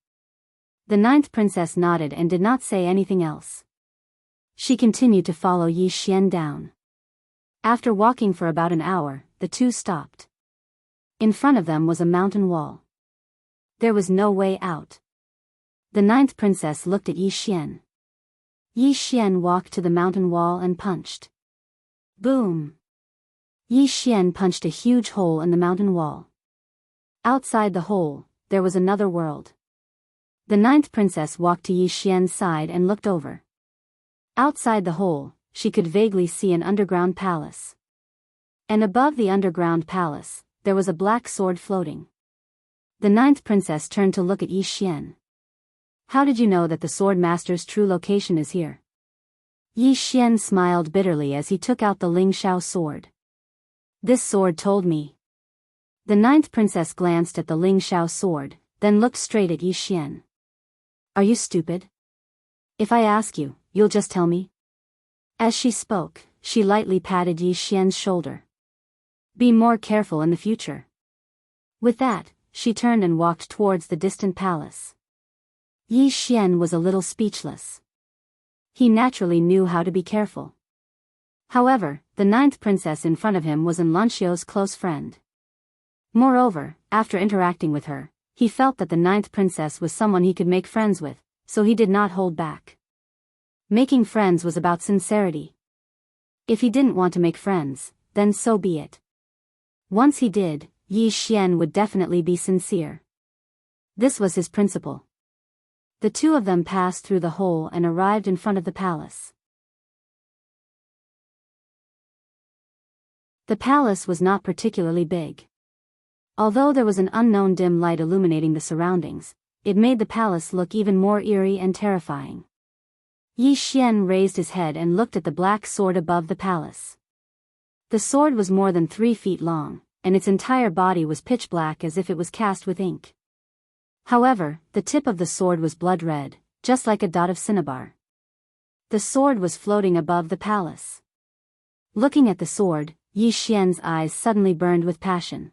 The ninth princess nodded and did not say anything else. She continued to follow Yi Xian down. After walking for about an hour, the two stopped. In front of them was a mountain wall. There was no way out. The ninth princess looked at Yi Xian. Yi Xian walked to the mountain wall and punched. Boom! Yi Xian punched a huge hole in the mountain wall. Outside the hole, there was another world. The ninth princess walked to Yi Xian's side and looked over. Outside the hole, she could vaguely see an underground palace. And above the underground palace, there was a black sword floating. The ninth princess turned to look at Yi Xian. How did you know that the sword master's true location is here? Yi Xian smiled bitterly as he took out the Ling Xiao sword. This sword told me. The ninth princess glanced at the Ling Xiao sword, then looked straight at Yi Xian. Are you stupid? If I ask you, you'll just tell me? As she spoke, she lightly patted Yi Xian's shoulder. Be more careful in the future. With that, she turned and walked towards the distant palace. Yi Xian was a little speechless. He naturally knew how to be careful. However, the ninth princess in front of him was Lanxio's close friend. Moreover, after interacting with her, he felt that the ninth princess was someone he could make friends with, so he did not hold back. Making friends was about sincerity. If he didn't want to make friends, then so be it. Once he did, Yi Xian would definitely be sincere. This was his principle. The two of them passed through the hole and arrived in front of the palace. The palace was not particularly big. Although there was an unknown dim light illuminating the surroundings, it made the palace look even more eerie and terrifying. Yi Xian raised his head and looked at the black sword above the palace. The sword was more than 3 feet long, and its entire body was pitch black as if it was cast with ink. However, the tip of the sword was blood red, just like a dot of cinnabar. The sword was floating above the palace. Looking at the sword, Yi Xian's eyes suddenly burned with passion.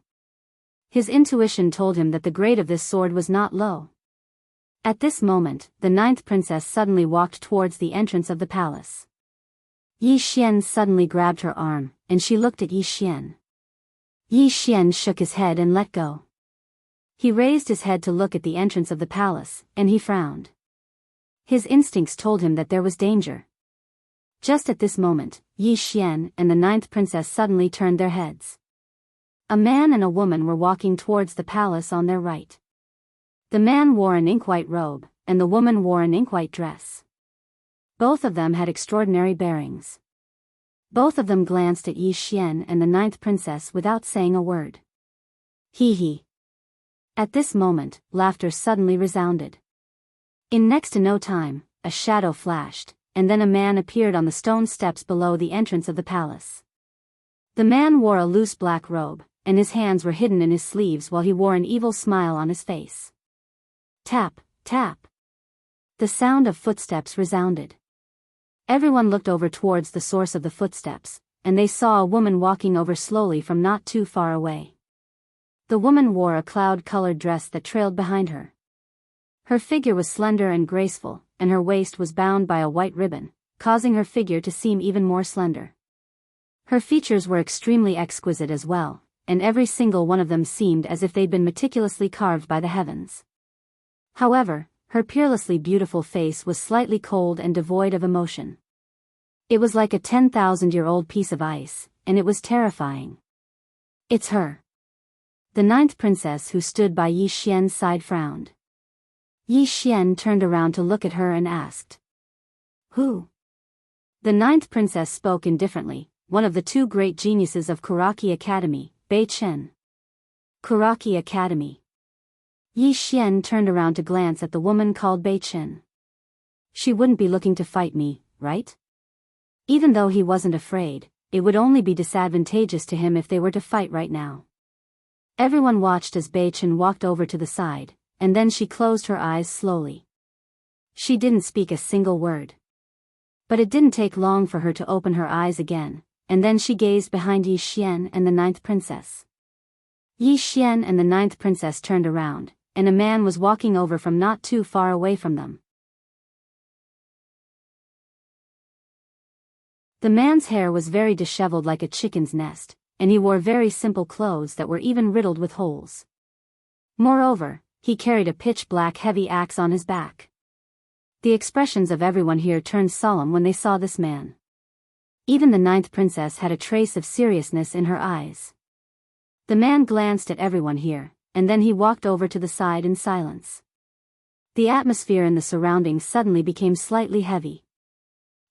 His intuition told him that the grade of this sword was not low. At this moment, the ninth princess suddenly walked towards the entrance of the palace. Yi Xian suddenly grabbed her arm, and she looked at Yi Xian. Yi Xian shook his head and let go. He raised his head to look at the entrance of the palace, and he frowned. His instincts told him that there was danger. Just at this moment, Yi Xian and the ninth princess suddenly turned their heads. A man and a woman were walking towards the palace on their right. The man wore an ink-white robe, and the woman wore an ink-white dress. Both of them had extraordinary bearings. Both of them glanced at Yi Xian and the ninth princess without saying a word. Hee hee. At this moment, laughter suddenly resounded. In next to no time, a shadow flashed, and then a man appeared on the stone steps below the entrance of the palace. The man wore a loose black robe, and his hands were hidden in his sleeves while he wore an evil smile on his face. Tap, tap. The sound of footsteps resounded. Everyone looked over towards the source of the footsteps, and they saw a woman walking over slowly from not too far away. The woman wore a cloud-colored dress that trailed behind her. Her figure was slender and graceful, and her waist was bound by a white ribbon, causing her figure to seem even more slender. Her features were extremely exquisite as well, and every single one of them seemed as if they'd been meticulously carved by the heavens. However, her peerlessly beautiful face was slightly cold and devoid of emotion. It was like a 10,000-year-old piece of ice, and it was terrifying. It's her. The ninth princess who stood by Yi Xian's side frowned. Yi Xian turned around to look at her and asked. Who? The ninth princess spoke indifferently, one of the 2 great geniuses of Kuraki Academy, Bei Chen. Kuraki Academy. Yi Xian turned around to glance at the woman called Bei Chen. She wouldn't be looking to fight me, right? Even though he wasn't afraid, it would only be disadvantageous to him if they were to fight right now. Everyone watched as Bei Chen walked over to the side, and then she closed her eyes slowly. She didn't speak a single word. But it didn't take long for her to open her eyes again, and then she gazed behind Yi Xian and the ninth princess. Yi Xian and the ninth princess turned around, and a man was walking over from not too far away from them. The man's hair was very disheveled like a chicken's nest, and he wore very simple clothes that were even riddled with holes. Moreover, he carried a pitch-black heavy axe on his back. The expressions of everyone here turned solemn when they saw this man. Even the 9th princess had a trace of seriousness in her eyes. The man glanced at everyone here, and then he walked over to the side in silence. The atmosphere in the surroundings suddenly became slightly heavy.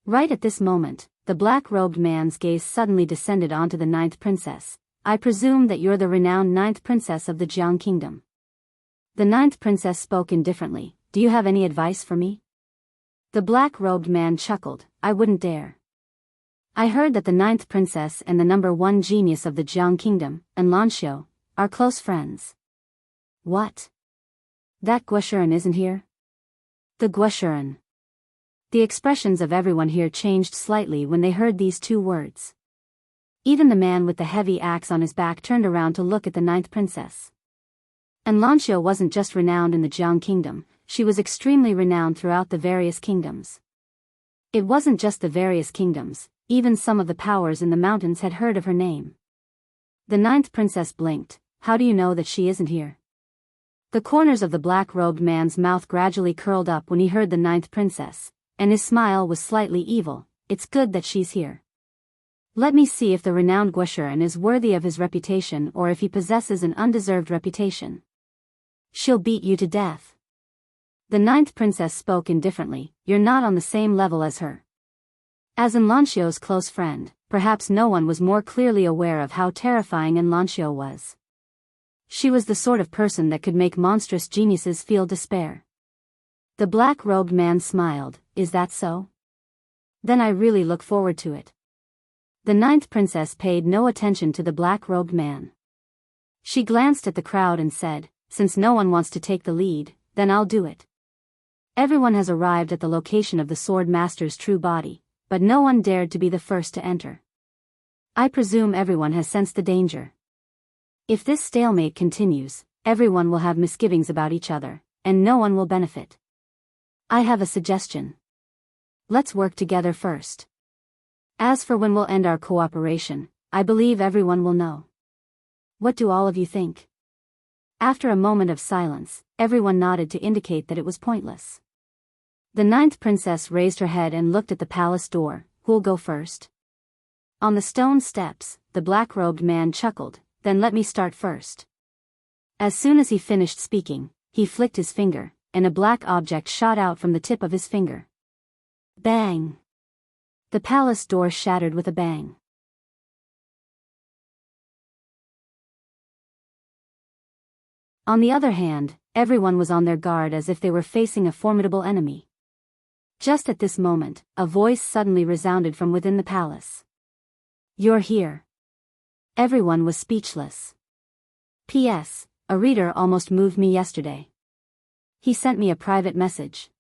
Right at this moment, the black-robed man's gaze suddenly descended onto the 9th princess. I presume that you're the renowned 9th princess of the Jiang kingdom. The 9th princess spoke indifferently. Do you have any advice for me? The black-robed man chuckled. I wouldn't dare. I heard that the 9th princess and the number 1 genius of the Jiang kingdom, Anlanxiu, are close friends. What? That Guoshuren isn't here? The Guoshuren. The expressions of everyone here changed slightly when they heard these 2 words. Even the man with the heavy axe on his back turned around to look at the 9th princess. Anlanxiu wasn't just renowned in the Jiang kingdom, she was extremely renowned throughout the various kingdoms. It wasn't just the various kingdoms, even some of the powers in the mountains had heard of her name. The 9th princess blinked. How do you know that she isn't here? The corners of the black-robed man's mouth gradually curled up when he heard the 9th princess, and his smile was slightly evil. It's good that she's here. Let me see if the renowned Guoshuren is worthy of his reputation or if he possesses an undeserved reputation. She'll beat you to death. The 9th princess spoke indifferently. You're not on the same level as her. As Anlanxiu's close friend, perhaps no one was more clearly aware of how terrifying Anlanxiu was. She was the sort of person that could make monstrous geniuses feel despair. The black-robed man smiled. Is that so? Then I really look forward to it. The 9th princess paid no attention to the black-robed man. She glanced at the crowd and said, since no one wants to take the lead, then I'll do it. Everyone has arrived at the location of the sword master's true body, but no one dared to be the first to enter. I presume everyone has sensed the danger. If this stalemate continues, everyone will have misgivings about each other, and no one will benefit. I have a suggestion. Let's work together first. As for when we'll end our cooperation, I believe everyone will know. What do all of you think? After a moment of silence, everyone nodded to indicate that it was pointless. The 9th princess raised her head and looked at the palace door. Who'll go first? On the stone steps, the black-robed man chuckled. Then let me start first. As soon as he finished speaking, he flicked his finger, and a black object shot out from the tip of his finger. Bang! The palace door shattered with a bang. On the other hand, everyone was on their guard as if they were facing a formidable enemy. Just at this moment, a voice suddenly resounded from within the palace. You're here. Everyone was speechless. P.S. A reader almost moved me yesterday. He sent me a private message.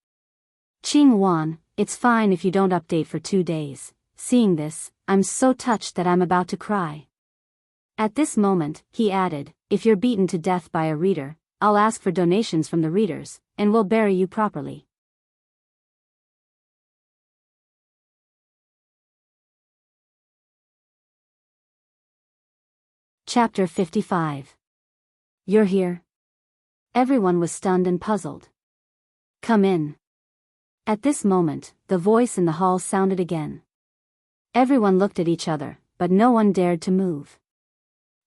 Qing Wan, it's fine if you don't update for 2 days. Seeing this, I'm so touched that I'm about to cry. At this moment, he added, if you're beaten to death by a reader, I'll ask for donations from the readers, and we'll bury you properly. Chapter 55. You're here? Everyone was stunned and puzzled. Come in. At this moment, the voice in the hall sounded again. Everyone looked at each other, but no one dared to move.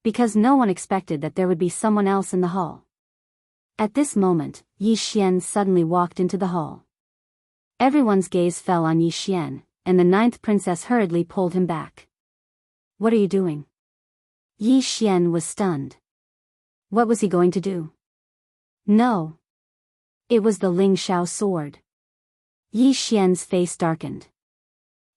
Because no one expected that there would be someone else in the hall. At this moment, Yi Xian suddenly walked into the hall. Everyone's gaze fell on Yi Xian, and the 9th princess hurriedly pulled him back. What are you doing? Yi Xian was stunned. What was he going to do? No. It was the Ling Shao sword. Yi Xian's face darkened.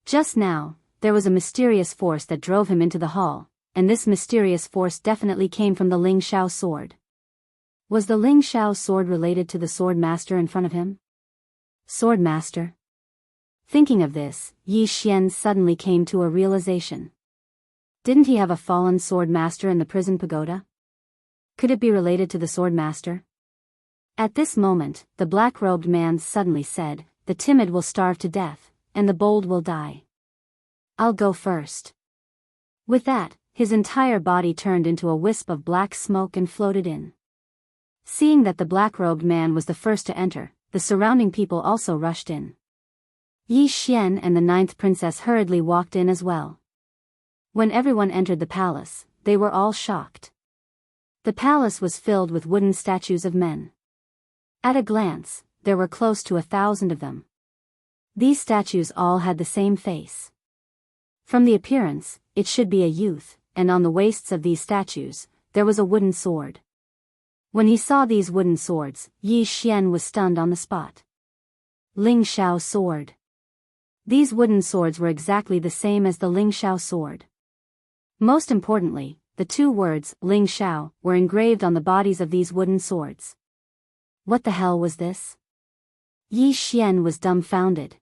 Just now, there was a mysterious force that drove him into the hall, and this mysterious force definitely came from the Ling Shao sword. Was the Ling Shao sword related to the sword master in front of him? Sword master? Thinking of this, Yi Xian suddenly came to a realization. Didn't he have a fallen sword master in the prison pagoda? Could it be related to the sword master? At this moment, the black-robed man suddenly said, the timid will starve to death, and the bold will die. I'll go first. With that, his entire body turned into a wisp of black smoke and floated in. Seeing that the black-robed man was the first to enter, the surrounding people also rushed in. Yi Xian and the 9th princess hurriedly walked in as well. When everyone entered the palace, they were all shocked. The palace was filled with wooden statues of men. At a glance, there were close to 1,000 of them. These statues all had the same face. From the appearance, it should be a youth, and on the waists of these statues, there was a wooden sword. When he saw these wooden swords, Yi Xian was stunned on the spot. Ling Shao sword. These wooden swords were exactly the same as the Ling Shao sword. Most importantly, the 2 words, Ling Shao, were engraved on the bodies of these wooden swords. What the hell was this? Yi Xian was dumbfounded.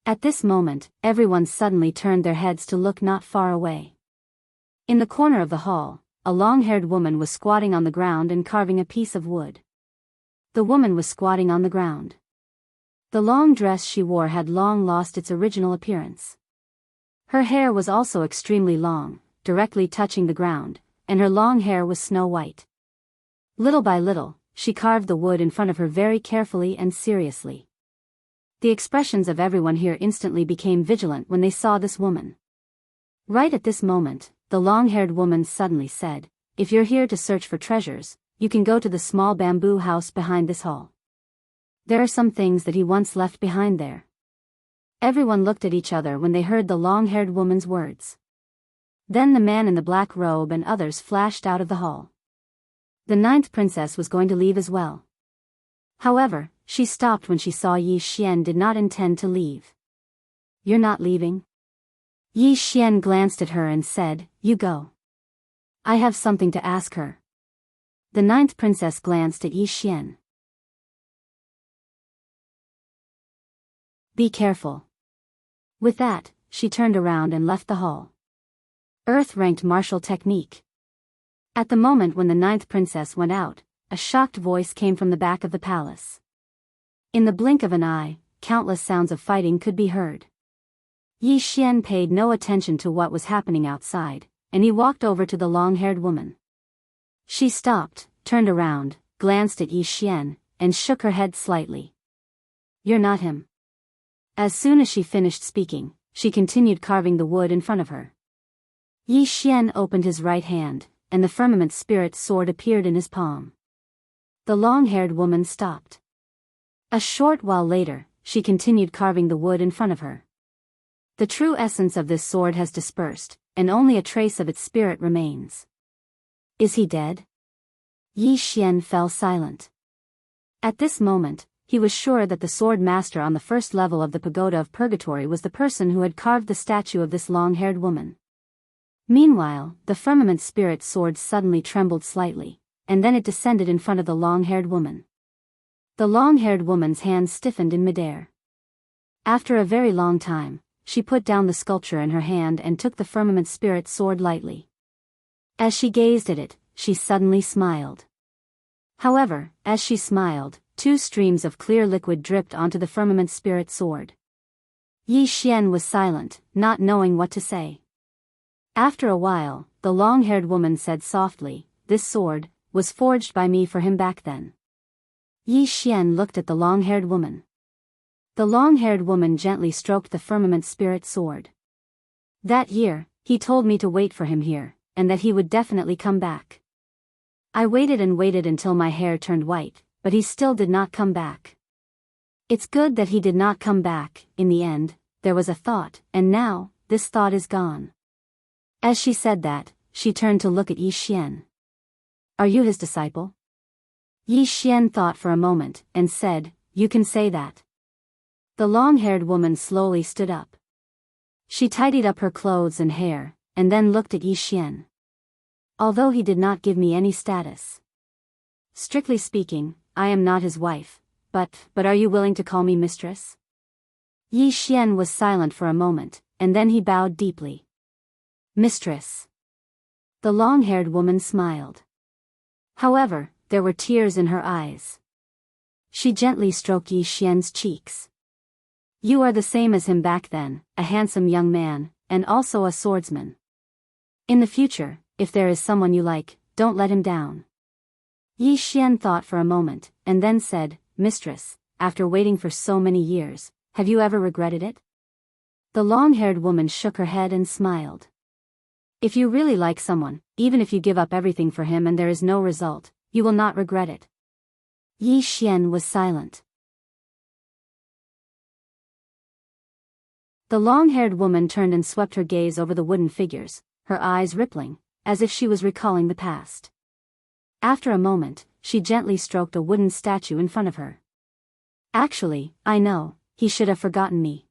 At this moment, everyone suddenly turned their heads to look not far away. In the corner of the hall, a long-haired woman was squatting on the ground and carving a piece of wood. The woman was squatting on the ground. The long dress she wore had long lost its original appearance. Her hair was also extremely long, directly touching the ground, and her long hair was snow white. Little by little, she carved the wood in front of her very carefully and seriously. The expressions of everyone here instantly became vigilant when they saw this woman. Right at this moment, the long-haired woman suddenly said, "If you're here to search for treasures, you can go to the small bamboo house behind this hall. There are some things that he once left behind there." Everyone looked at each other when they heard the long-haired woman's words. Then the man in the black robe and others flashed out of the hall. The 9th princess was going to leave as well. However, she stopped when she saw Yi Xian did not intend to leave. "You're not leaving?" Yi Xian glanced at her and said, "You go. I have something to ask her." The 9th princess glanced at Yi Xian. "Be careful." With that, she turned around and left the hall. Earth-ranked martial technique. At the moment when the 9th princess went out, a shocked voice came from the back of the palace. In the blink of an eye, countless sounds of fighting could be heard. Yi Xian paid no attention to what was happening outside, and he walked over to the long-haired woman. She stopped, turned around, glanced at Yi Xian, and shook her head slightly. "You're not him." As soon as she finished speaking, she continued carving the wood in front of her. Yi Xian opened his right hand, and the firmament spirit sword appeared in his palm. The long-haired woman stopped. A short while later, she continued carving the wood in front of her. The true essence of this sword has dispersed, and only a trace of its spirit remains. Is he dead? Yi Xian fell silent. At this moment, he was sure that the sword master on the first level of the pagoda of purgatory was the person who had carved the statue of this long-haired woman. Meanwhile, the firmament spirit sword suddenly trembled slightly, and then it descended in front of the long-haired woman. The long-haired woman's hands stiffened in midair. After a very long time, she put down the sculpture in her hand and took the firmament spirit sword lightly. As she gazed at it, she suddenly smiled. However, as she smiled, 2 streams of clear liquid dripped onto the firmament spirit sword. Yi Xian was silent, not knowing what to say. After a while, the long-haired woman said softly, "This sword was forged by me for him back then." Yi Xian looked at the long-haired woman. The long-haired woman gently stroked the firmament spirit sword. "That year, he told me to wait for him here, and that he would definitely come back. I waited and waited until my hair turned white, but he still did not come back. It's good that he did not come back. In the end, there was a thought, and now, this thought is gone." As she said that, she turned to look at Yi Xian. "Are you his disciple?" Yi Xian thought for a moment, and said, "You can say that." The long-haired woman slowly stood up. She tidied up her clothes and hair, and then looked at Yi Xian. "Although he did not give me any status. Strictly speaking, I am not his wife, but are you willing to call me mistress?" Yi Xian was silent for a moment, and then he bowed deeply. "Mistress." The long-haired woman smiled. However, there were tears in her eyes. She gently stroked Yi Xian's cheeks. "You are the same as him back then, a handsome young man, and also a swordsman." In the future, if there is someone you like, don't let him down. Yi Xian thought for a moment, and then said, Mistress, after waiting for so many years, have you ever regretted it? The long-haired woman shook her head and smiled. If you really like someone, even if you give up everything for him and there is no result, you will not regret it. Yi Xian was silent. The long-haired woman turned and swept her gaze over the wooden figures, her eyes rippling, as if she was recalling the past. After a moment, she gently stroked a wooden statue in front of her. Actually, I know, he should have forgotten me.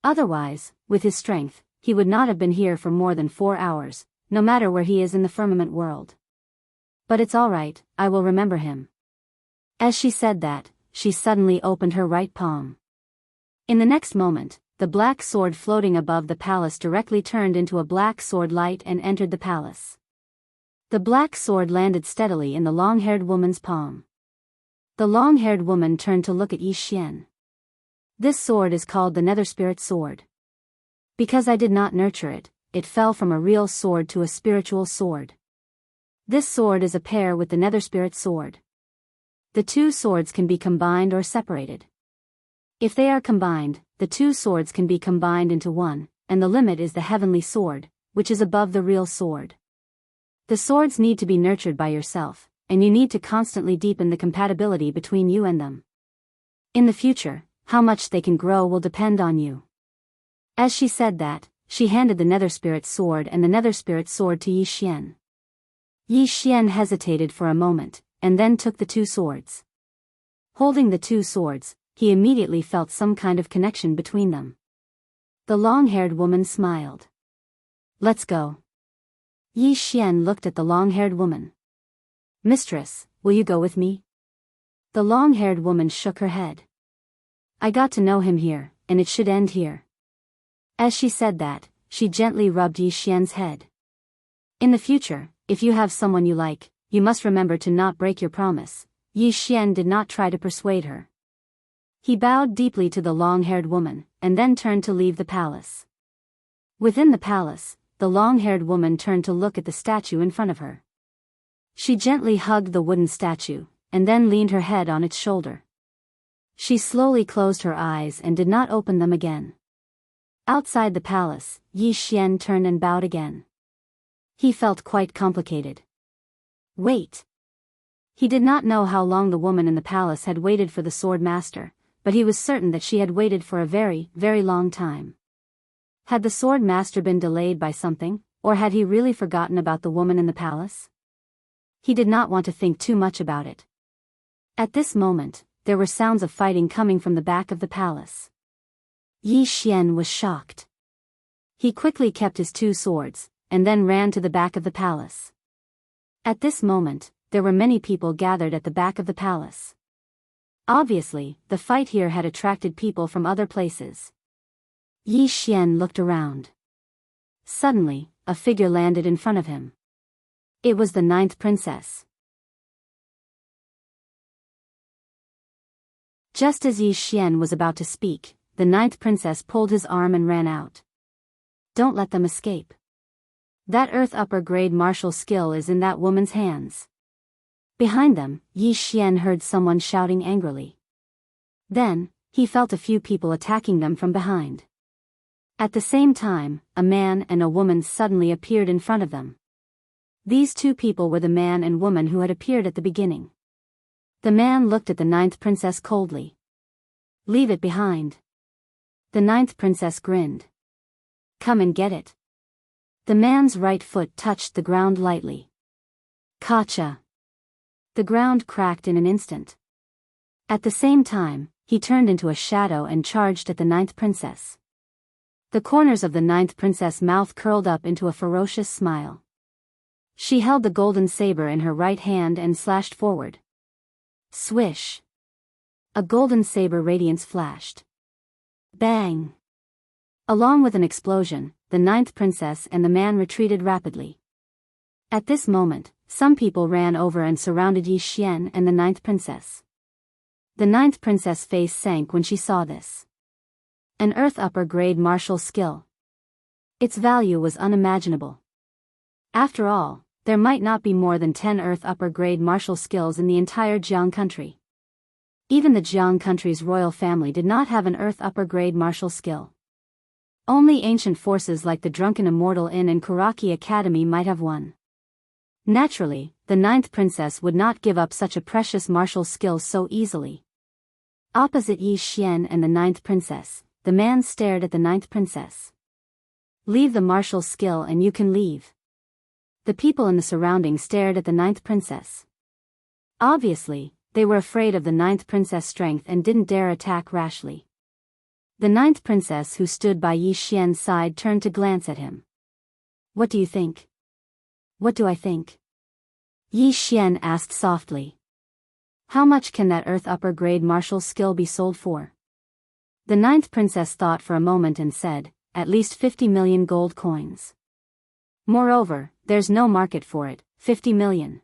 Otherwise, with his strength, he would not have been here for more than 4 hours, no matter where he is in the firmament world. But it's all right, I will remember him. As she said that, she suddenly opened her right palm. In the next moment, the black sword floating above the palace directly turned into a black sword light and entered the palace. The black sword landed steadily in the long-haired woman's palm. The long-haired woman turned to look at Yi Xian. This sword is called the Nether Spirit Sword. Because I did not nurture it, it fell from a real sword to a spiritual sword. This sword is a pair with the Nether Spirit Sword. The two swords can be combined or separated. If they are combined, the two swords can be combined into one, and the limit is the heavenly sword, which is above the real sword. The swords need to be nurtured by yourself, and you need to constantly deepen the compatibility between you and them. In the future, how much they can grow will depend on you. As she said that, she handed the Nether Spirit Sword and the Nether Spirit Sword to Yi Xian. Yi Xian hesitated for a moment, and then took the two swords. Holding the two swords, he immediately felt some kind of connection between them. The long-haired woman smiled. Let's go. Yi Xian looked at the long-haired woman. Mistress, will you go with me? The long-haired woman shook her head. I got to know him here, and it should end here. As she said that, she gently rubbed Yi Xian's head. In the future, if you have someone you like, you must remember to not break your promise. Yi Xian did not try to persuade her. He bowed deeply to the long-haired woman, and then turned to leave the palace. Within the palace, the long-haired woman turned to look at the statue in front of her. She gently hugged the wooden statue, and then leaned her head on its shoulder. She slowly closed her eyes and did not open them again. Outside the palace, Yi Xian turned and bowed again. He felt quite complicated. Wait. He did not know how long the woman in the palace had waited for the sword master, but he was certain that she had waited for a very, very long time. Had the sword master been delayed by something, or had he really forgotten about the woman in the palace? He did not want to think too much about it. At this moment, there were sounds of fighting coming from the back of the palace. Yi Xian was shocked. He quickly kept his two swords, and then ran to the back of the palace. At this moment, there were many people gathered at the back of the palace. Obviously, the fight here had attracted people from other places. Yi Xian looked around. Suddenly, a figure landed in front of him. It was the 9th princess. Just as Yi Xian was about to speak, the 9th princess pulled his arm and ran out. Don't let them escape. That earth upper grade martial skill is in that woman's hands. Behind them, Yi Xian heard someone shouting angrily. Then, he felt a few people attacking them from behind. At the same time, a man and a woman suddenly appeared in front of them. These two people were the man and woman who had appeared at the beginning. The man looked at the 9th princess coldly. Leave it behind. The 9th princess grinned. Come and get it. The man's right foot touched the ground lightly. Kacha. The ground cracked in an instant. At the same time, he turned into a shadow and charged at the 9th princess. The corners of the 9th princess' mouth curled up into a ferocious smile. She held the golden saber in her right hand and slashed forward. Swish. A golden saber radiance flashed. Bang. Along with an explosion, the 9th princess and the man retreated rapidly. At this moment, some people ran over and surrounded Yi Xian and the 9th princess. The 9th princess' face sank when she saw this. An earth upper grade martial skill. Its value was unimaginable. After all, there might not be more than 10 Earth upper-grade martial skills in the entire Jiang country. Even the Jiang country's royal family did not have an Earth upper-grade martial skill. Only ancient forces like the drunken Immortal Inn and Kuraki Academy might have one. Naturally, the 9th princess would not give up such a precious martial skill so easily. Opposite Yi Xian and the 9th princess, the man stared at the 9th princess. Leave the martial skill and you can leave. The people in the surroundings stared at the 9th princess. Obviously, they were afraid of the 9th princess' strength and didn't dare attack rashly. The 9th princess who stood by Yi Xian's side turned to glance at him. What do you think? What do I think? Yi Xian asked softly. How much can that Earth upper-grade martial skill be sold for? The 9th princess thought for a moment and said, at least 50 million gold coins. Moreover, there's no market for it, 50 million.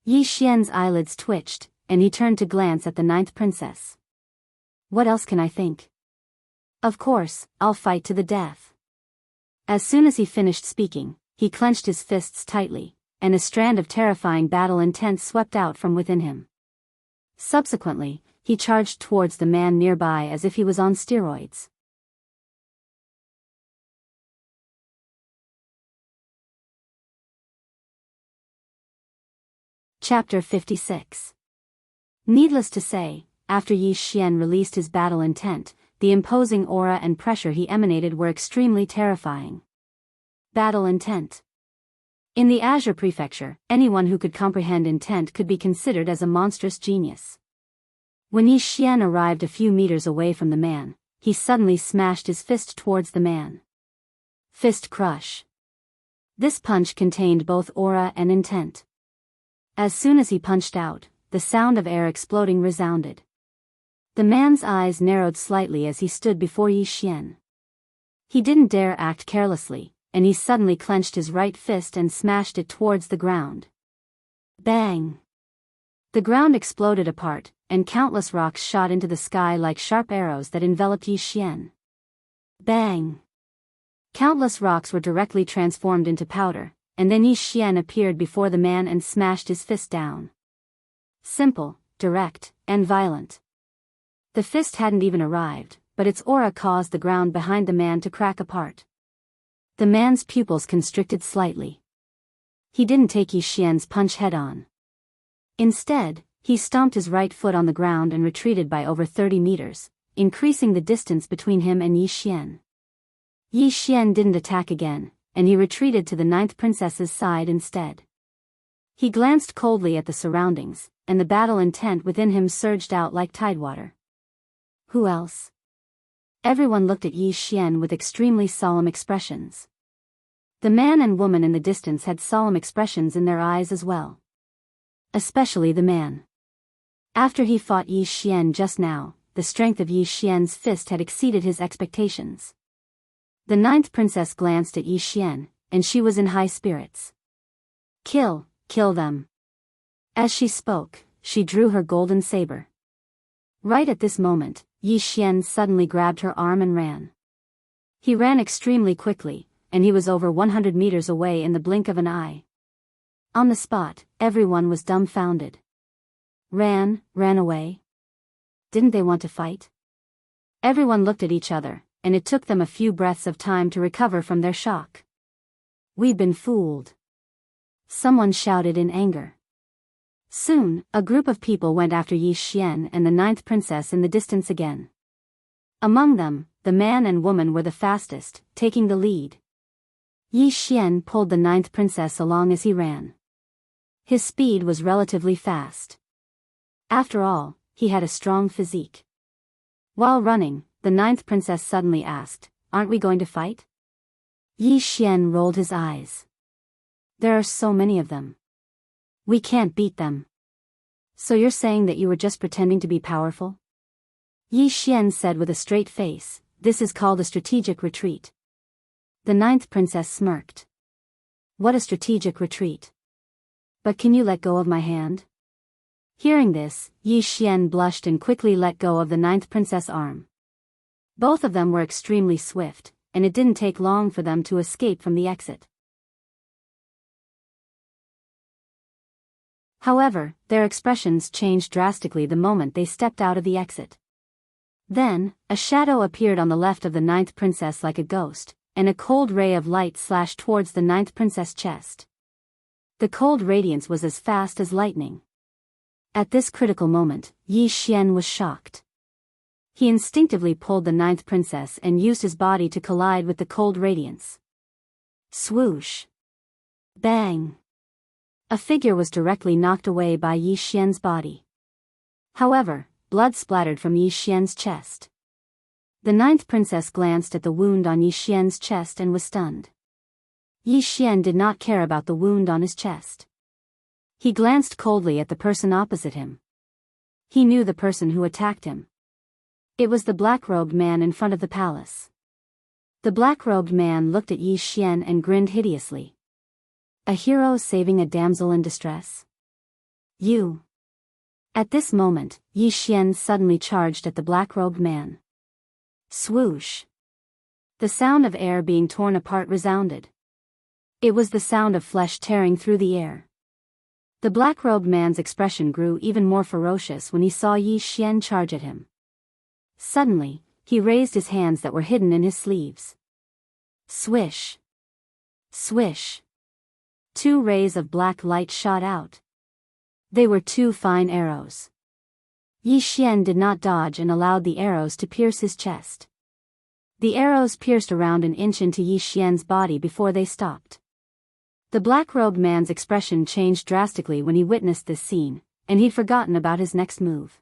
Yi Xian's eyelids twitched, and he turned to glance at the 9th princess. What else can I think? Of course, I'll fight to the death. As soon as he finished speaking, he clenched his fists tightly, and a strand of terrifying battle intent swept out from within him. Subsequently, he charged towards the man nearby as if he was on steroids. Chapter 56. Needless to say, after Yi Xian released his battle intent, the imposing aura and pressure he emanated were extremely terrifying. Battle intent. In the Azure Prefecture, anyone who could comprehend intent could be considered as a monstrous genius. When Yi Xian arrived a few meters away from the man, he suddenly smashed his fist towards the man. Fist crush. This punch contained both aura and intent. As soon as he punched out, the sound of air exploding resounded. The man's eyes narrowed slightly as he stood before Yi Xian. He didn't dare act carelessly, and he suddenly clenched his right fist and smashed it towards the ground. Bang! The ground exploded apart, and countless rocks shot into the sky like sharp arrows that enveloped Yi Xian. Bang! Countless rocks were directly transformed into powder, and then Yi Xian appeared before the man and smashed his fist down. Simple, direct, and violent. The fist hadn't even arrived, but its aura caused the ground behind the man to crack apart. The man's pupils constricted slightly. He didn't take Yi Xian's punch head-on. Instead, he stomped his right foot on the ground and retreated by over 30 meters, increasing the distance between him and Yi Xian. Yi Xian didn't attack again, and he retreated to the 9th princess's side instead. He glanced coldly at the surroundings, and the battle intent within him surged out like tidewater. Who else? Everyone looked at Yi Xian with extremely solemn expressions. The man and woman in the distance had solemn expressions in their eyes as well. Especially the man. After he fought Yi Xian just now, the strength of Yi Xian's fist had exceeded his expectations. The 9th princess glanced at Yi Xian, and she was in high spirits. Kill them. As she spoke, she drew her golden saber. Right at this moment, Yi Xian suddenly grabbed her arm and ran. He ran extremely quickly, and he was over 100 meters away in the blink of an eye. On the spot, everyone was dumbfounded. Ran away? Didn't they want to fight? Everyone looked at each other, and it took them a few breaths of time to recover from their shock. We've been fooled. Someone shouted in anger. Soon, a group of people went after Yi Xian and the 9th princess in the distance again. Among them, the man and woman were the fastest, taking the lead. Yi Xian pulled the 9th princess along as he ran. His speed was relatively fast. After all, he had a strong physique. While running, the 9th princess suddenly asked, "Aren't we going to fight?" Yi Xian rolled his eyes. There are so many of them. We can't beat them. So you're saying that you were just pretending to be powerful? Yi Xian said with a straight face, "This is called a strategic retreat." The 9th princess smirked. What a strategic retreat. But can you let go of my hand? Hearing this, Yi Xian blushed and quickly let go of the 9th princess' arm. Both of them were extremely swift, and it didn't take long for them to escape from the exit. However, their expressions changed drastically the moment they stepped out of the exit. Then, a shadow appeared on the left of the ninth princess like a ghost, and a cold ray of light slashed towards the ninth princess' chest. The cold radiance was as fast as lightning. At this critical moment, Yi Xian was shocked. He instinctively pulled the ninth princess and used his body to collide with the cold radiance. Swoosh! Bang! A figure was directly knocked away by Yi Xian's body. However, blood splattered from Yi Xian's chest. The ninth princess glanced at the wound on Yi Xian's chest and was stunned. Yi Xian did not care about the wound on his chest. He glanced coldly at the person opposite him. He knew the person who attacked him. It was the black-robed man in front of the palace. The black-robed man looked at Yi Xian and grinned hideously. A hero saving a damsel in distress? You! At this moment, Yi Xian suddenly charged at the black-robed man. Swoosh! The sound of air being torn apart resounded. It was the sound of flesh tearing through the air. The black-robed man's expression grew even more ferocious when he saw Yi Xian charge at him. Suddenly, he raised his hands that were hidden in his sleeves. Swish! Swish! 2 rays of black light shot out. They were 2 fine arrows. Yi Xian did not dodge and allowed the arrows to pierce his chest. The arrows pierced around an inch into Yi Xian's body before they stopped. The black-robed man's expression changed drastically when he witnessed this scene, and he'd forgotten about his next move.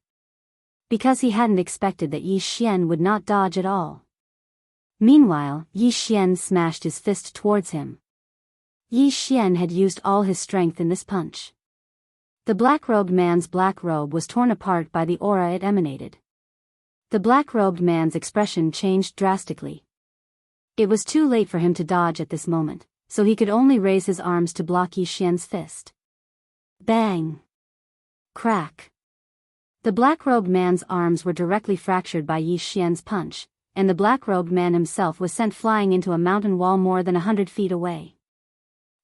Because he hadn't expected that Yi Xian would not dodge at all. Meanwhile, Yi Xian smashed his fist towards him. Yi Xian had used all his strength in this punch. The black-robed man's black robe was torn apart by the aura it emanated. The black-robed man's expression changed drastically. It was too late for him to dodge at this moment, so he could only raise his arms to block Yi Xian's fist. Bang! Crack! The black-robed man's arms were directly fractured by Yi Xian's punch, and the black-robed man himself was sent flying into a mountain wall more than 100 feet away.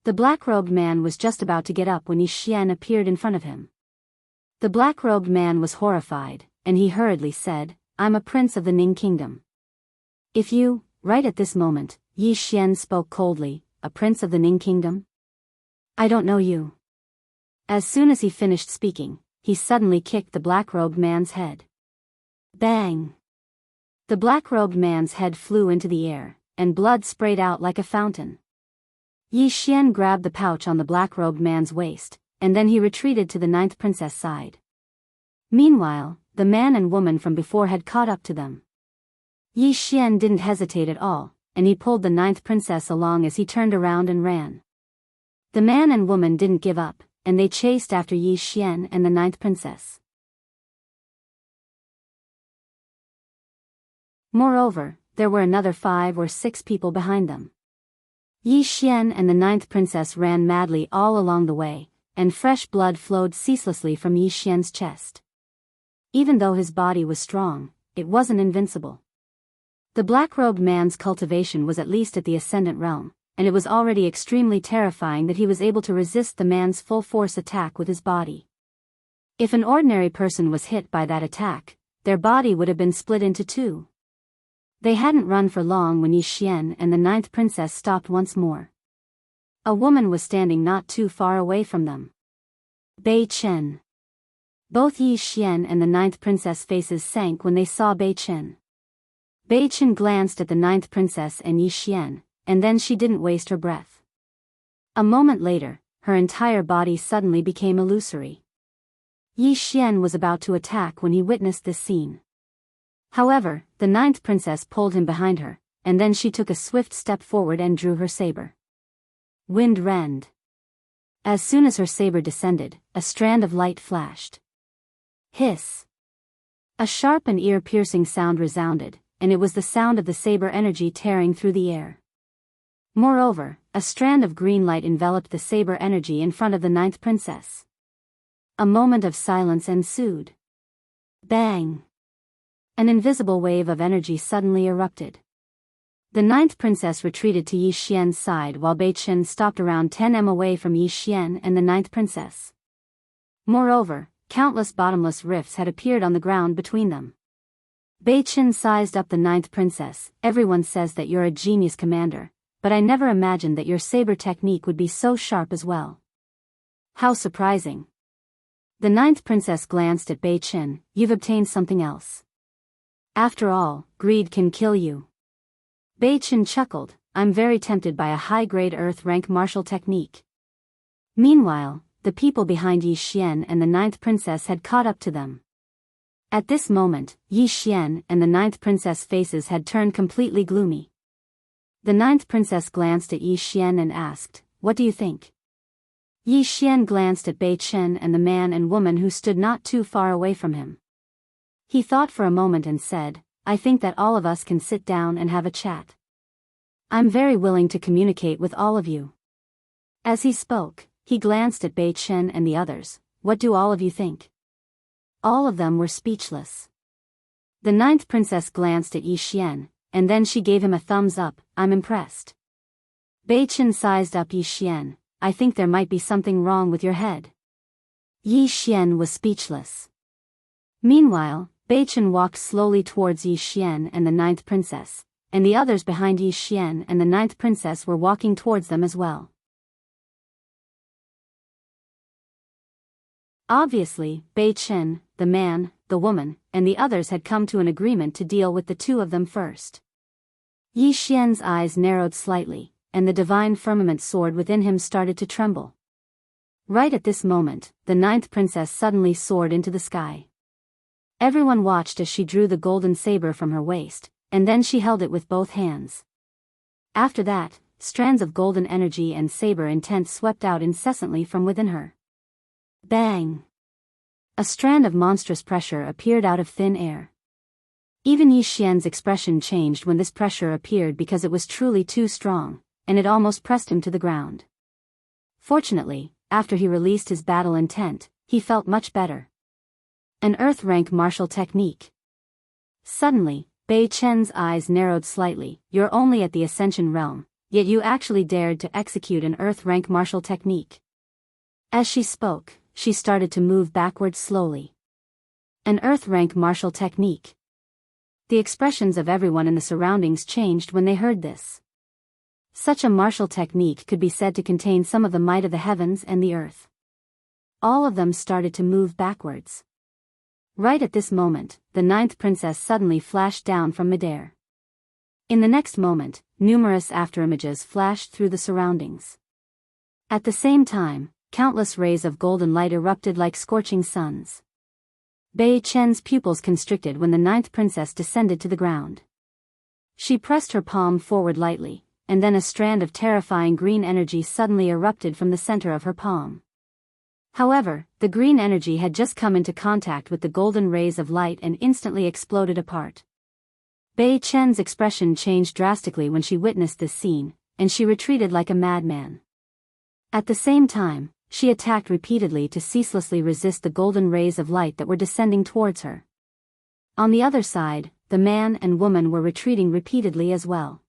The black-robed man was just about to get up when Yi Xian appeared in front of him. The black-robed man was horrified, and he hurriedly said, "I'm a prince of the Ning kingdom." If you, right at this moment, Yi Xian spoke coldly, "A prince of the Ning kingdom? I don't know you." As soon as he finished speaking, he suddenly kicked the black-robed man's head. Bang! The black-robed man's head flew into the air, and blood sprayed out like a fountain. Yi Xian grabbed the pouch on the black-robed man's waist, and then he retreated to the ninth princess' side. Meanwhile, the man and woman from before had caught up to them. Yi Xian didn't hesitate at all, and he pulled the ninth princess along as he turned around and ran. The man and woman didn't give up, and they chased after Yi Xian and the ninth princess. Moreover, there were another 5 or 6 people behind them. Yi Xian and the ninth princess ran madly all along the way, and fresh blood flowed ceaselessly from Yi Xian's chest. Even though his body was strong, it wasn't invincible. The black-robed man's cultivation was at least at the ascendant realm, and it was already extremely terrifying that he was able to resist the man's full-force attack with his body. If an ordinary person was hit by that attack, their body would have been split into 2. They hadn't run for long when Yi Xian and the ninth princess stopped once more. A woman was standing not too far away from them. Bei Chen. Both Yi Xian and the ninth princess' faces sank when they saw Bei Chen. Bei Chen glanced at the ninth princess and Yi Xian, and then she didn't waste her breath. A moment later, her entire body suddenly became illusory. Yi Xian was about to attack when he witnessed this scene. However, the ninth princess pulled him behind her, and then she took a swift step forward and drew her saber. Wind rend. As soon as her saber descended, a strand of light flashed. Hiss. A sharp and ear-piercing sound resounded, and it was the sound of the saber energy tearing through the air. Moreover, a strand of green light enveloped the saber energy in front of the ninth princess. A moment of silence ensued. Bang! An invisible wave of energy suddenly erupted. The ninth princess retreated to Yi Xian's side while Bei Chen stopped around 10 m away from Yi Xian and the ninth princess. Moreover, countless bottomless rifts had appeared on the ground between them. Bei Chen sized up the ninth princess. Everyone says that you're a genius commander, but I never imagined that your saber technique would be so sharp as well. How surprising. The ninth princess glanced at Bei Chen. You've obtained something else. After all, greed can kill you. Bei Chen chuckled. I'm very tempted by a high-grade earth rank martial technique. Meanwhile, the people behind Yi Xian and the ninth princess had caught up to them. At this moment, Yi Xian and the ninth princess faces had turned completely gloomy. The ninth princess glanced at Yi Xian and asked, "What do you think?" Yi Xian glanced at Bei Chen and the man and woman who stood not too far away from him. He thought for a moment and said, "I think that all of us can sit down and have a chat. I'm very willing to communicate with all of you." As he spoke, he glanced at Bei Chen and the others. "What do all of you think?" All of them were speechless. The ninth princess glanced at Yi Xian, and then she gave him a thumbs up. "I'm impressed." Bei Chen sized up Yi Xian. "I think there might be something wrong with your head." Yi Xian was speechless. Meanwhile, Bei Chen walked slowly towards Yi Xian and the ninth princess, and the others behind Yi Xian and the ninth princess were walking towards them as well. Obviously, Bei Chen, the man, the woman, and the others had come to an agreement to deal with the two of them first. Yi Xian's eyes narrowed slightly, and the divine firmament sword within him started to tremble. Right at this moment, the ninth princess suddenly soared into the sky. Everyone watched as she drew the golden saber from her waist, and then she held it with both hands. After that, strands of golden energy and saber intent swept out incessantly from within her. Bang! A strand of monstrous pressure appeared out of thin air. Even Yi Xian's expression changed when this pressure appeared because it was truly too strong, and it almost pressed him to the ground. Fortunately, after he released his battle intent, he felt much better. An earth-rank martial technique. Suddenly, Bei Chen's eyes narrowed slightly. "You're only at the Ascension realm, yet you actually dared to execute an earth-rank martial technique." As she spoke, she started to move backwards slowly. An earth-rank martial technique. The expressions of everyone in the surroundings changed when they heard this. Such a martial technique could be said to contain some of the might of the heavens and the earth. All of them started to move backwards. Right at this moment, the ninth princess suddenly flashed down from midair. In the next moment, numerous afterimages flashed through the surroundings. At the same time, countless rays of golden light erupted like scorching suns. Bei Chen's pupils constricted when the ninth princess descended to the ground. She pressed her palm forward lightly, and then a strand of terrifying green energy suddenly erupted from the center of her palm. However, the green energy had just come into contact with the golden rays of light and instantly exploded apart. Bei Chen's expression changed drastically when she witnessed this scene, and she retreated like a madman. At the same time, she attacked repeatedly to ceaselessly resist the golden rays of light that were descending towards her. On the other side, the man and woman were retreating repeatedly as well.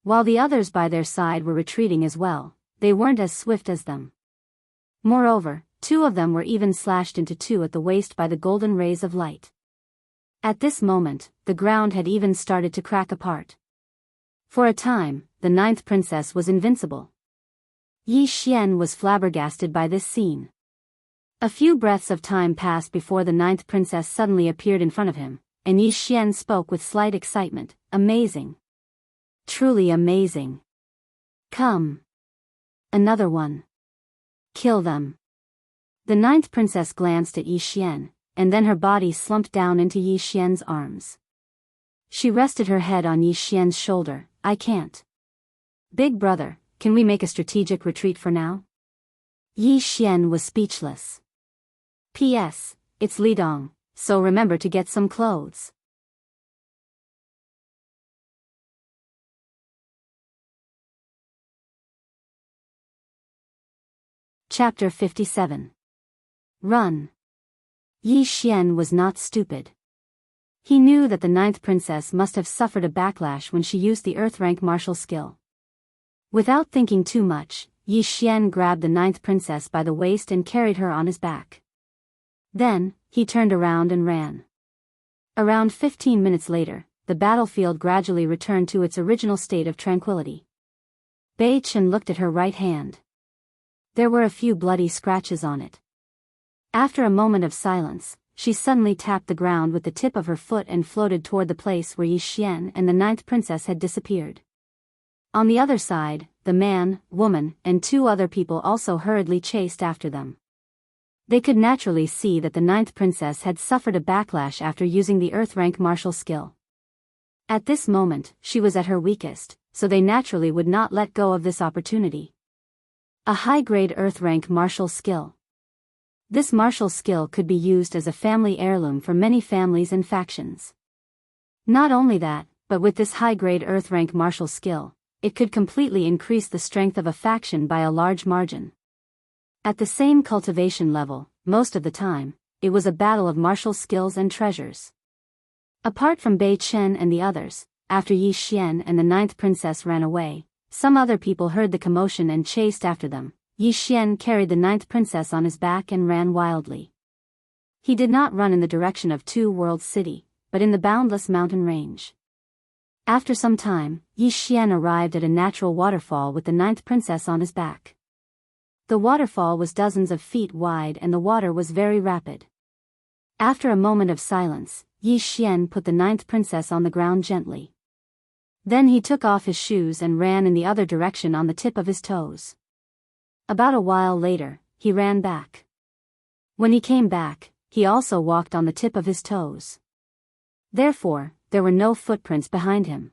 While the others by their side were retreating as well, they weren't as swift as them. Moreover, two of them were even slashed into two at the waist by the golden rays of light. At this moment, the ground had even started to crack apart. For a time, the ninth princess was invincible. Yi Xian was flabbergasted by this scene. A few breaths of time passed before the ninth princess suddenly appeared in front of him, and Yi Xian spoke with slight excitement. "Amazing. Truly amazing. Come. Another one. Kill them." The ninth princess glanced at Yi Xian, and then her body slumped down into Yi Xian's arms. She rested her head on Yi Xian's shoulder. "I can't. Big brother, can we make a strategic retreat for now?" Yi Xian was speechless. P.S. It's Lidong, so remember to get some clothes. Chapter 57. Run. Yi Xian was not stupid. He knew that the ninth princess must have suffered a backlash when she used the earth-rank martial skill. Without thinking too much, Yi Xian grabbed the ninth princess by the waist and carried her on his back. Then, he turned around and ran. Around 15 minutes later, the battlefield gradually returned to its original state of tranquility. Bei Chen looked at her right hand. There were a few bloody scratches on it. After a moment of silence, she suddenly tapped the ground with the tip of her foot and floated toward the place where Yi Xian and the ninth princess had disappeared. On the other side, the man, woman, and two other people also hurriedly chased after them. They could naturally see that the ninth princess had suffered a backlash after using the earth-rank martial skill. At this moment, she was at her weakest, so they naturally would not let go of this opportunity. A high-grade earth-rank martial skill. This martial skill could be used as a family heirloom for many families and factions. Not only that, but with this high-grade earth-rank martial skill, it could completely increase the strength of a faction by a large margin. At the same cultivation level, most of the time, it was a battle of martial skills and treasures. Apart from Bei Chen and the others, after Yi Xian and the ninth princess ran away, some other people heard the commotion and chased after them. Yi Xian carried the ninth princess on his back and ran wildly. He did not run in the direction of Two Worlds City, but in the boundless mountain range. After some time, Yi Xian arrived at a natural waterfall with the ninth princess on his back. The waterfall was dozens of feet wide and the water was very rapid. After a moment of silence, Yi Xian put the ninth princess on the ground gently. Then he took off his shoes and ran in the other direction on the tip of his toes. About a while later, he ran back. When he came back, he also walked on the tip of his toes. Therefore, there were no footprints behind him.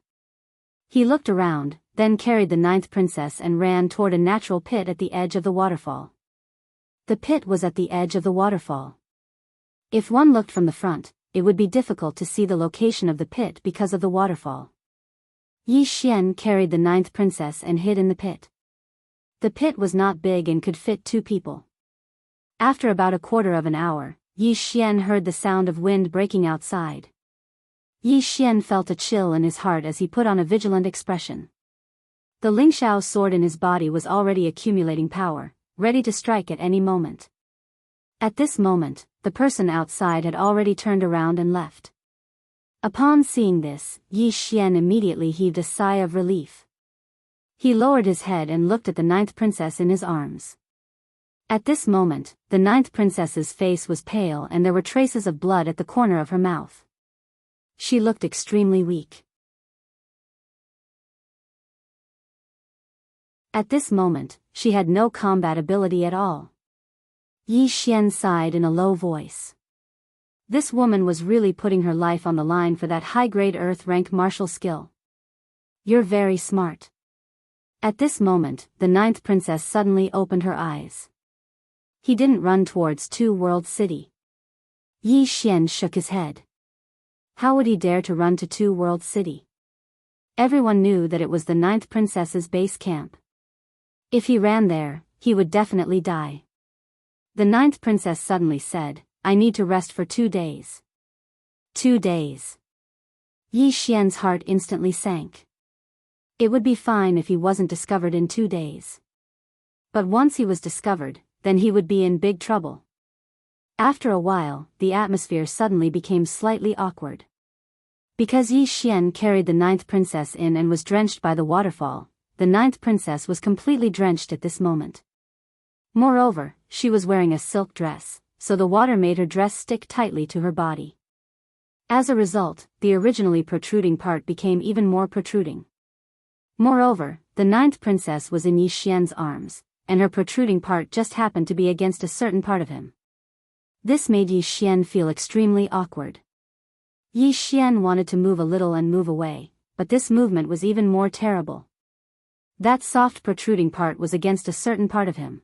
He looked around, then carried the ninth princess and ran toward a natural pit at the edge of the waterfall. The pit was at the edge of the waterfall. If one looked from the front, it would be difficult to see the location of the pit because of the waterfall. Yi Xian carried the ninth princess and hid in the pit. The pit was not big and could fit two people. After about a quarter of an hour, Yi Xian heard the sound of wind breaking outside. Yi Xian felt a chill in his heart as he put on a vigilant expression. The Lingxiao sword in his body was already accumulating power, ready to strike at any moment. At this moment, the person outside had already turned around and left. Upon seeing this, Yi Xian immediately heaved a sigh of relief. He lowered his head and looked at the ninth princess in his arms. At this moment, the ninth princess's face was pale and there were traces of blood at the corner of her mouth. She looked extremely weak. At this moment, she had no combat ability at all. Yi Xian sighed in a low voice. This woman was really putting her life on the line for that high-grade earth-rank martial skill. You're very smart. At this moment, the ninth princess suddenly opened her eyes. He didn't run towards Two Worlds City. Yi Xian shook his head. How would he dare to run to Two Worlds City? Everyone knew that it was the ninth princess's base camp. If he ran there, he would definitely die. The ninth princess suddenly said, I need to rest for 2 days. 2 days. Yi Xian's heart instantly sank. It would be fine if he wasn't discovered in 2 days. But once he was discovered, then he would be in big trouble. After a while, the atmosphere suddenly became slightly awkward. Because Yi Xian carried the ninth princess in and was drenched by the waterfall, the ninth princess was completely drenched at this moment. Moreover, she was wearing a silk dress, so the water made her dress stick tightly to her body. As a result, the originally protruding part became even more protruding. Moreover, the ninth princess was in Yi Xian's arms, and her protruding part just happened to be against a certain part of him. This made Yi Xian feel extremely awkward. Yi Xian wanted to move a little and move away, but this movement was even more terrible. That soft protruding part was against a certain part of him.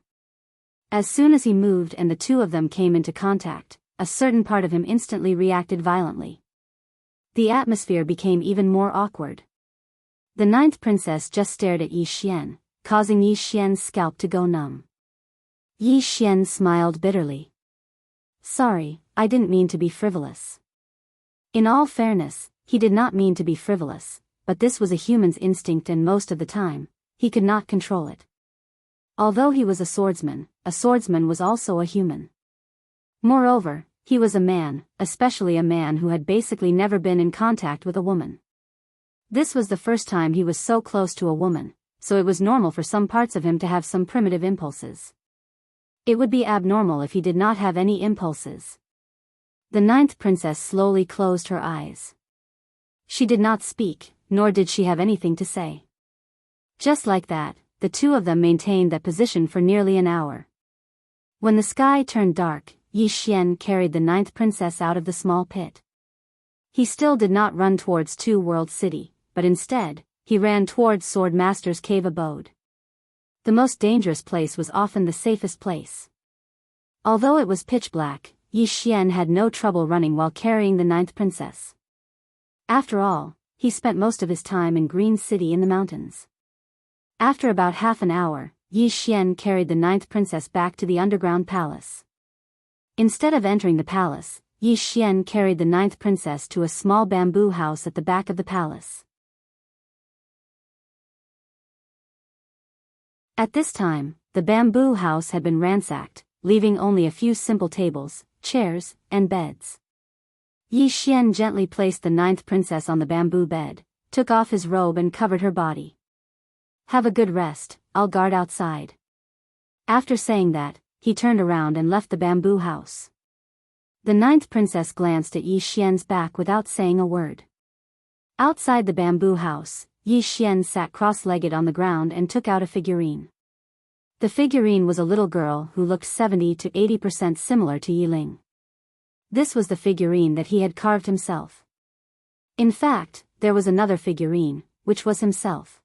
As soon as he moved and the two of them came into contact, a certain part of him instantly reacted violently. The atmosphere became even more awkward. The ninth princess just stared at Yi Xian, causing Yi Xian's scalp to go numb. Yi Xian smiled bitterly. Sorry, I didn't mean to be frivolous. In all fairness, he did not mean to be frivolous, but this was a human's instinct and most of the time, he could not control it. Although he was a swordsman was also a human. Moreover, he was a man, especially a man who had basically never been in contact with a woman. This was the first time he was so close to a woman, so it was normal for some parts of him to have some primitive impulses. It would be abnormal if he did not have any impulses. The ninth princess slowly closed her eyes. She did not speak, nor did she have anything to say. Just like that, the two of them maintained that position for nearly an hour. When the sky turned dark, Yi Xian carried the ninth princess out of the small pit. He still did not run towards Two World City, but instead, he ran towards Sword Master's cave abode. The most dangerous place was often the safest place. Although it was pitch black, Yi Xian had no trouble running while carrying the ninth princess. After all, he spent most of his time in Green City in the mountains. After about half an hour, Yi Xian carried the ninth princess back to the underground palace. Instead of entering the palace, Yi Xian carried the ninth princess to a small bamboo house at the back of the palace. At this time, the bamboo house had been ransacked, leaving only a few simple tables, chairs, and beds. Yi Xian gently placed the ninth princess on the bamboo bed, took off his robe and covered her body. "Have a good rest, I'll guard outside." After saying that, he turned around and left the bamboo house. The ninth princess glanced at Yi Xian's back without saying a word. Outside the bamboo house, Yi Xian sat cross-legged on the ground and took out a figurine. The figurine was a little girl who looked 70 to 80% similar to Yi Ling. This was the figurine that he had carved himself. In fact, there was another figurine, which was himself.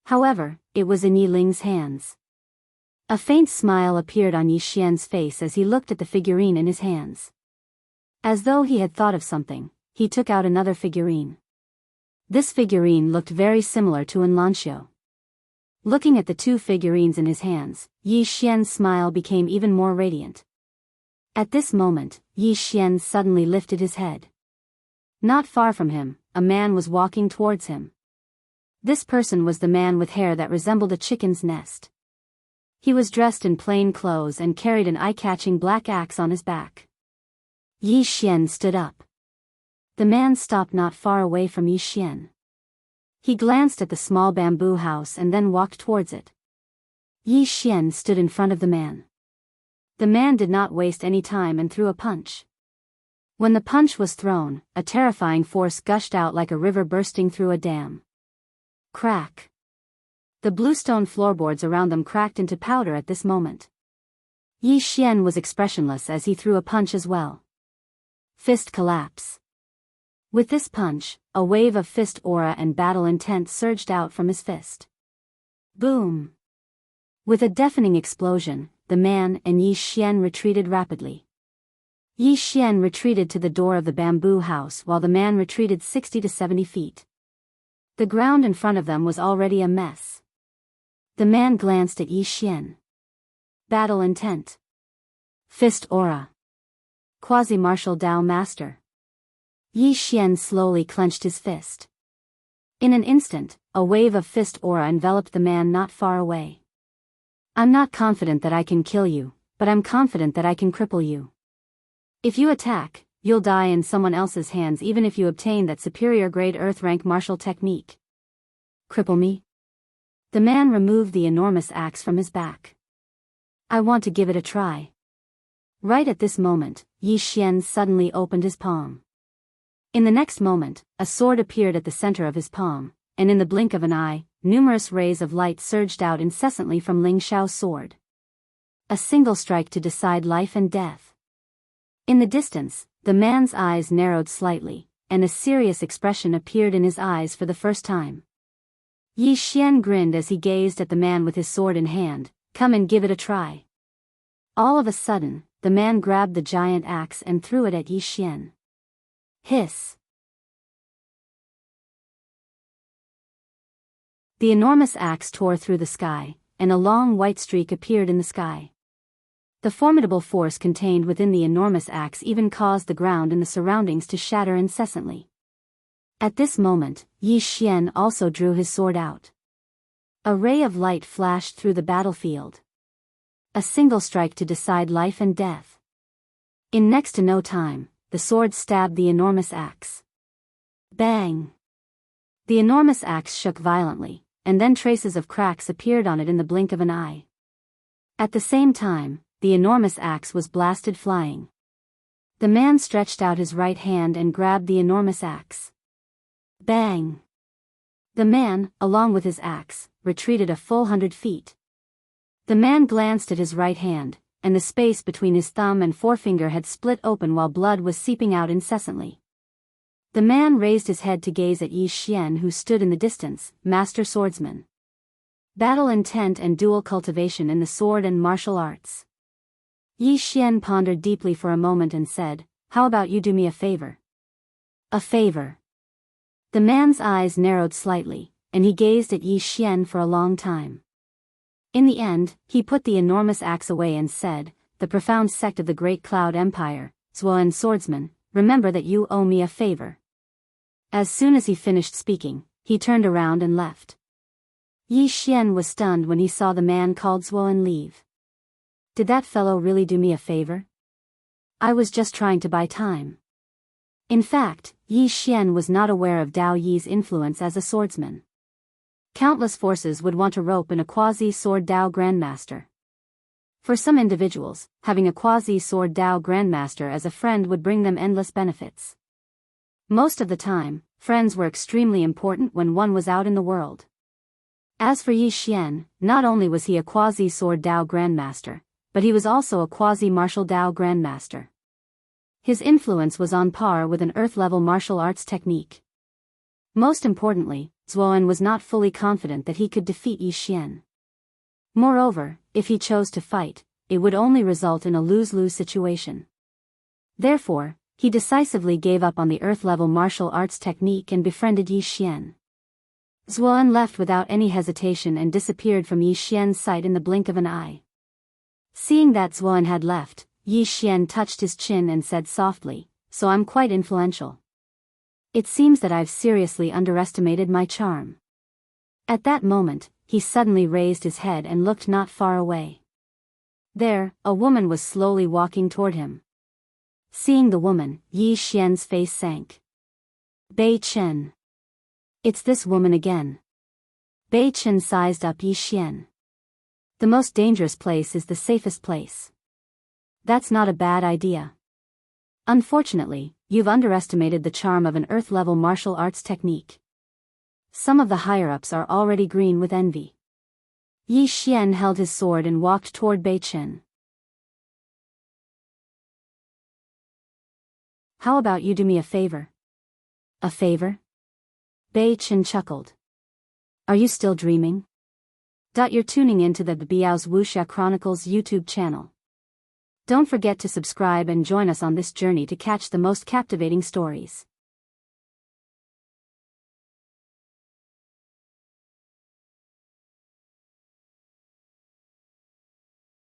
However, it was in Yi Ling's hands. A faint smile appeared on Yi Xian's face as he looked at the figurine in his hands. As though he had thought of something, he took out another figurine. This figurine looked very similar to Enlanxiu. Looking at the two figurines in his hands, Yi Xian's smile became even more radiant. At this moment, Yi Xian suddenly lifted his head. Not far from him, a man was walking towards him. This person was the man with hair that resembled a chicken's nest. He was dressed in plain clothes and carried an eye-catching black axe on his back. Yi Xian stood up. The man stopped not far away from Yi Xian. He glanced at the small bamboo house and then walked towards it. Yi Xian stood in front of the man. The man did not waste any time and threw a punch. When the punch was thrown, a terrifying force gushed out like a river bursting through a dam. Crack! The bluestone floorboards around them cracked into powder at this moment. Yi Xian was expressionless as he threw a punch as well. Fist collapse. With this punch, a wave of fist aura and battle intent surged out from his fist. Boom! With a deafening explosion, the man and Yi Xian retreated rapidly. Yi Xian retreated to the door of the bamboo house while the man retreated 60 to 70 feet. The ground in front of them was already a mess. The man glanced at Yi Xian. Battle intent. Fist aura. Quasi-martial Dao master. Yi Xian slowly clenched his fist. In an instant, a wave of fist aura enveloped the man not far away. "I'm not confident that I can kill you, but I'm confident that I can cripple you. If you attack, you'll die in someone else's hands even if you obtain that superior grade earth rank martial technique. Cripple me?" The man removed the enormous axe from his back. "I want to give it a try." Right at this moment, Yi Xian suddenly opened his palm. In the next moment, a sword appeared at the center of his palm, and in the blink of an eye, numerous rays of light surged out incessantly from Ling Xiao's sword. A single strike to decide life and death. In the distance, the man's eyes narrowed slightly, and a serious expression appeared in his eyes for the first time. Yi Xian grinned as he gazed at the man with his sword in hand. "Come and give it a try." All of a sudden, the man grabbed the giant axe and threw it at Yi Xian. Hiss! The enormous axe tore through the sky, and a long white streak appeared in the sky. The formidable force contained within the enormous axe even caused the ground in the surroundings to shatter incessantly. At this moment, Yi Xian also drew his sword out. A ray of light flashed through the battlefield. A single strike to decide life and death. In next to no time, the sword stabbed the enormous axe. Bang! The enormous axe shook violently, and then traces of cracks appeared on it in the blink of an eye. At the same time, the enormous axe was blasted flying. The man stretched out his right hand and grabbed the enormous axe. Bang! The man, along with his axe, retreated a full 100 feet. The man glanced at his right hand, and the space between his thumb and forefinger had split open while blood was seeping out incessantly. The man raised his head to gaze at Yi Xian, who stood in the distance, master swordsman. Battle intent and dual cultivation in the sword and martial arts. Yi Xian pondered deeply for a moment and said, "How about you do me a favor?" "A favor?" The man's eyes narrowed slightly, and he gazed at Yi Xian for a long time. In the end, he put the enormous axe away and said, "The profound sect of the Great Cloud Empire, Zuoan swordsman, remember that you owe me a favor." As soon as he finished speaking, he turned around and left. Yi Xian was stunned when he saw the man called Zuoan leave. Did that fellow really do me a favor? I was just trying to buy time. In fact, Yi Xian was not aware of Dao Yi's influence as a swordsman. Countless forces would want to rope in a quasi-sword Dao grandmaster. For some individuals, having a quasi-sword Dao grandmaster as a friend would bring them endless benefits. Most of the time, friends were extremely important when one was out in the world. As for Yi Xian, not only was he a quasi-sword Dao grandmaster, but he was also a quasi-martial Dao grandmaster. His influence was on par with an earth-level martial arts technique. Most importantly, Zuoan was not fully confident that he could defeat Yi Xian. Moreover, if he chose to fight, it would only result in a lose-lose situation. Therefore, he decisively gave up on the earth-level martial arts technique and befriended Yi Xian. Zuoan left without any hesitation and disappeared from Yi Xian's sight in the blink of an eye. Seeing that Zuoan had left, Yi Xian touched his chin and said softly, "So I'm quite influential. It seems that I've seriously underestimated my charm." At that moment, he suddenly raised his head and looked not far away. There, a woman was slowly walking toward him. Seeing the woman, Yi Xian's face sank. Bei Chen. It's this woman again. Bei Chen sized up Yi Xian. The most dangerous place is the safest place. That's not a bad idea. Unfortunately, you've underestimated the charm of an earth-level martial arts technique. Some of the higher-ups are already green with envy. Yi Xian held his sword and walked toward Bei Chen. How about you do me a favor? A favor? Bei Chen chuckled. Are you still dreaming? You're tuning into the Biyao's Wuxia Chronicles YouTube channel. Don't forget to subscribe and join us on this journey to catch the most captivating stories.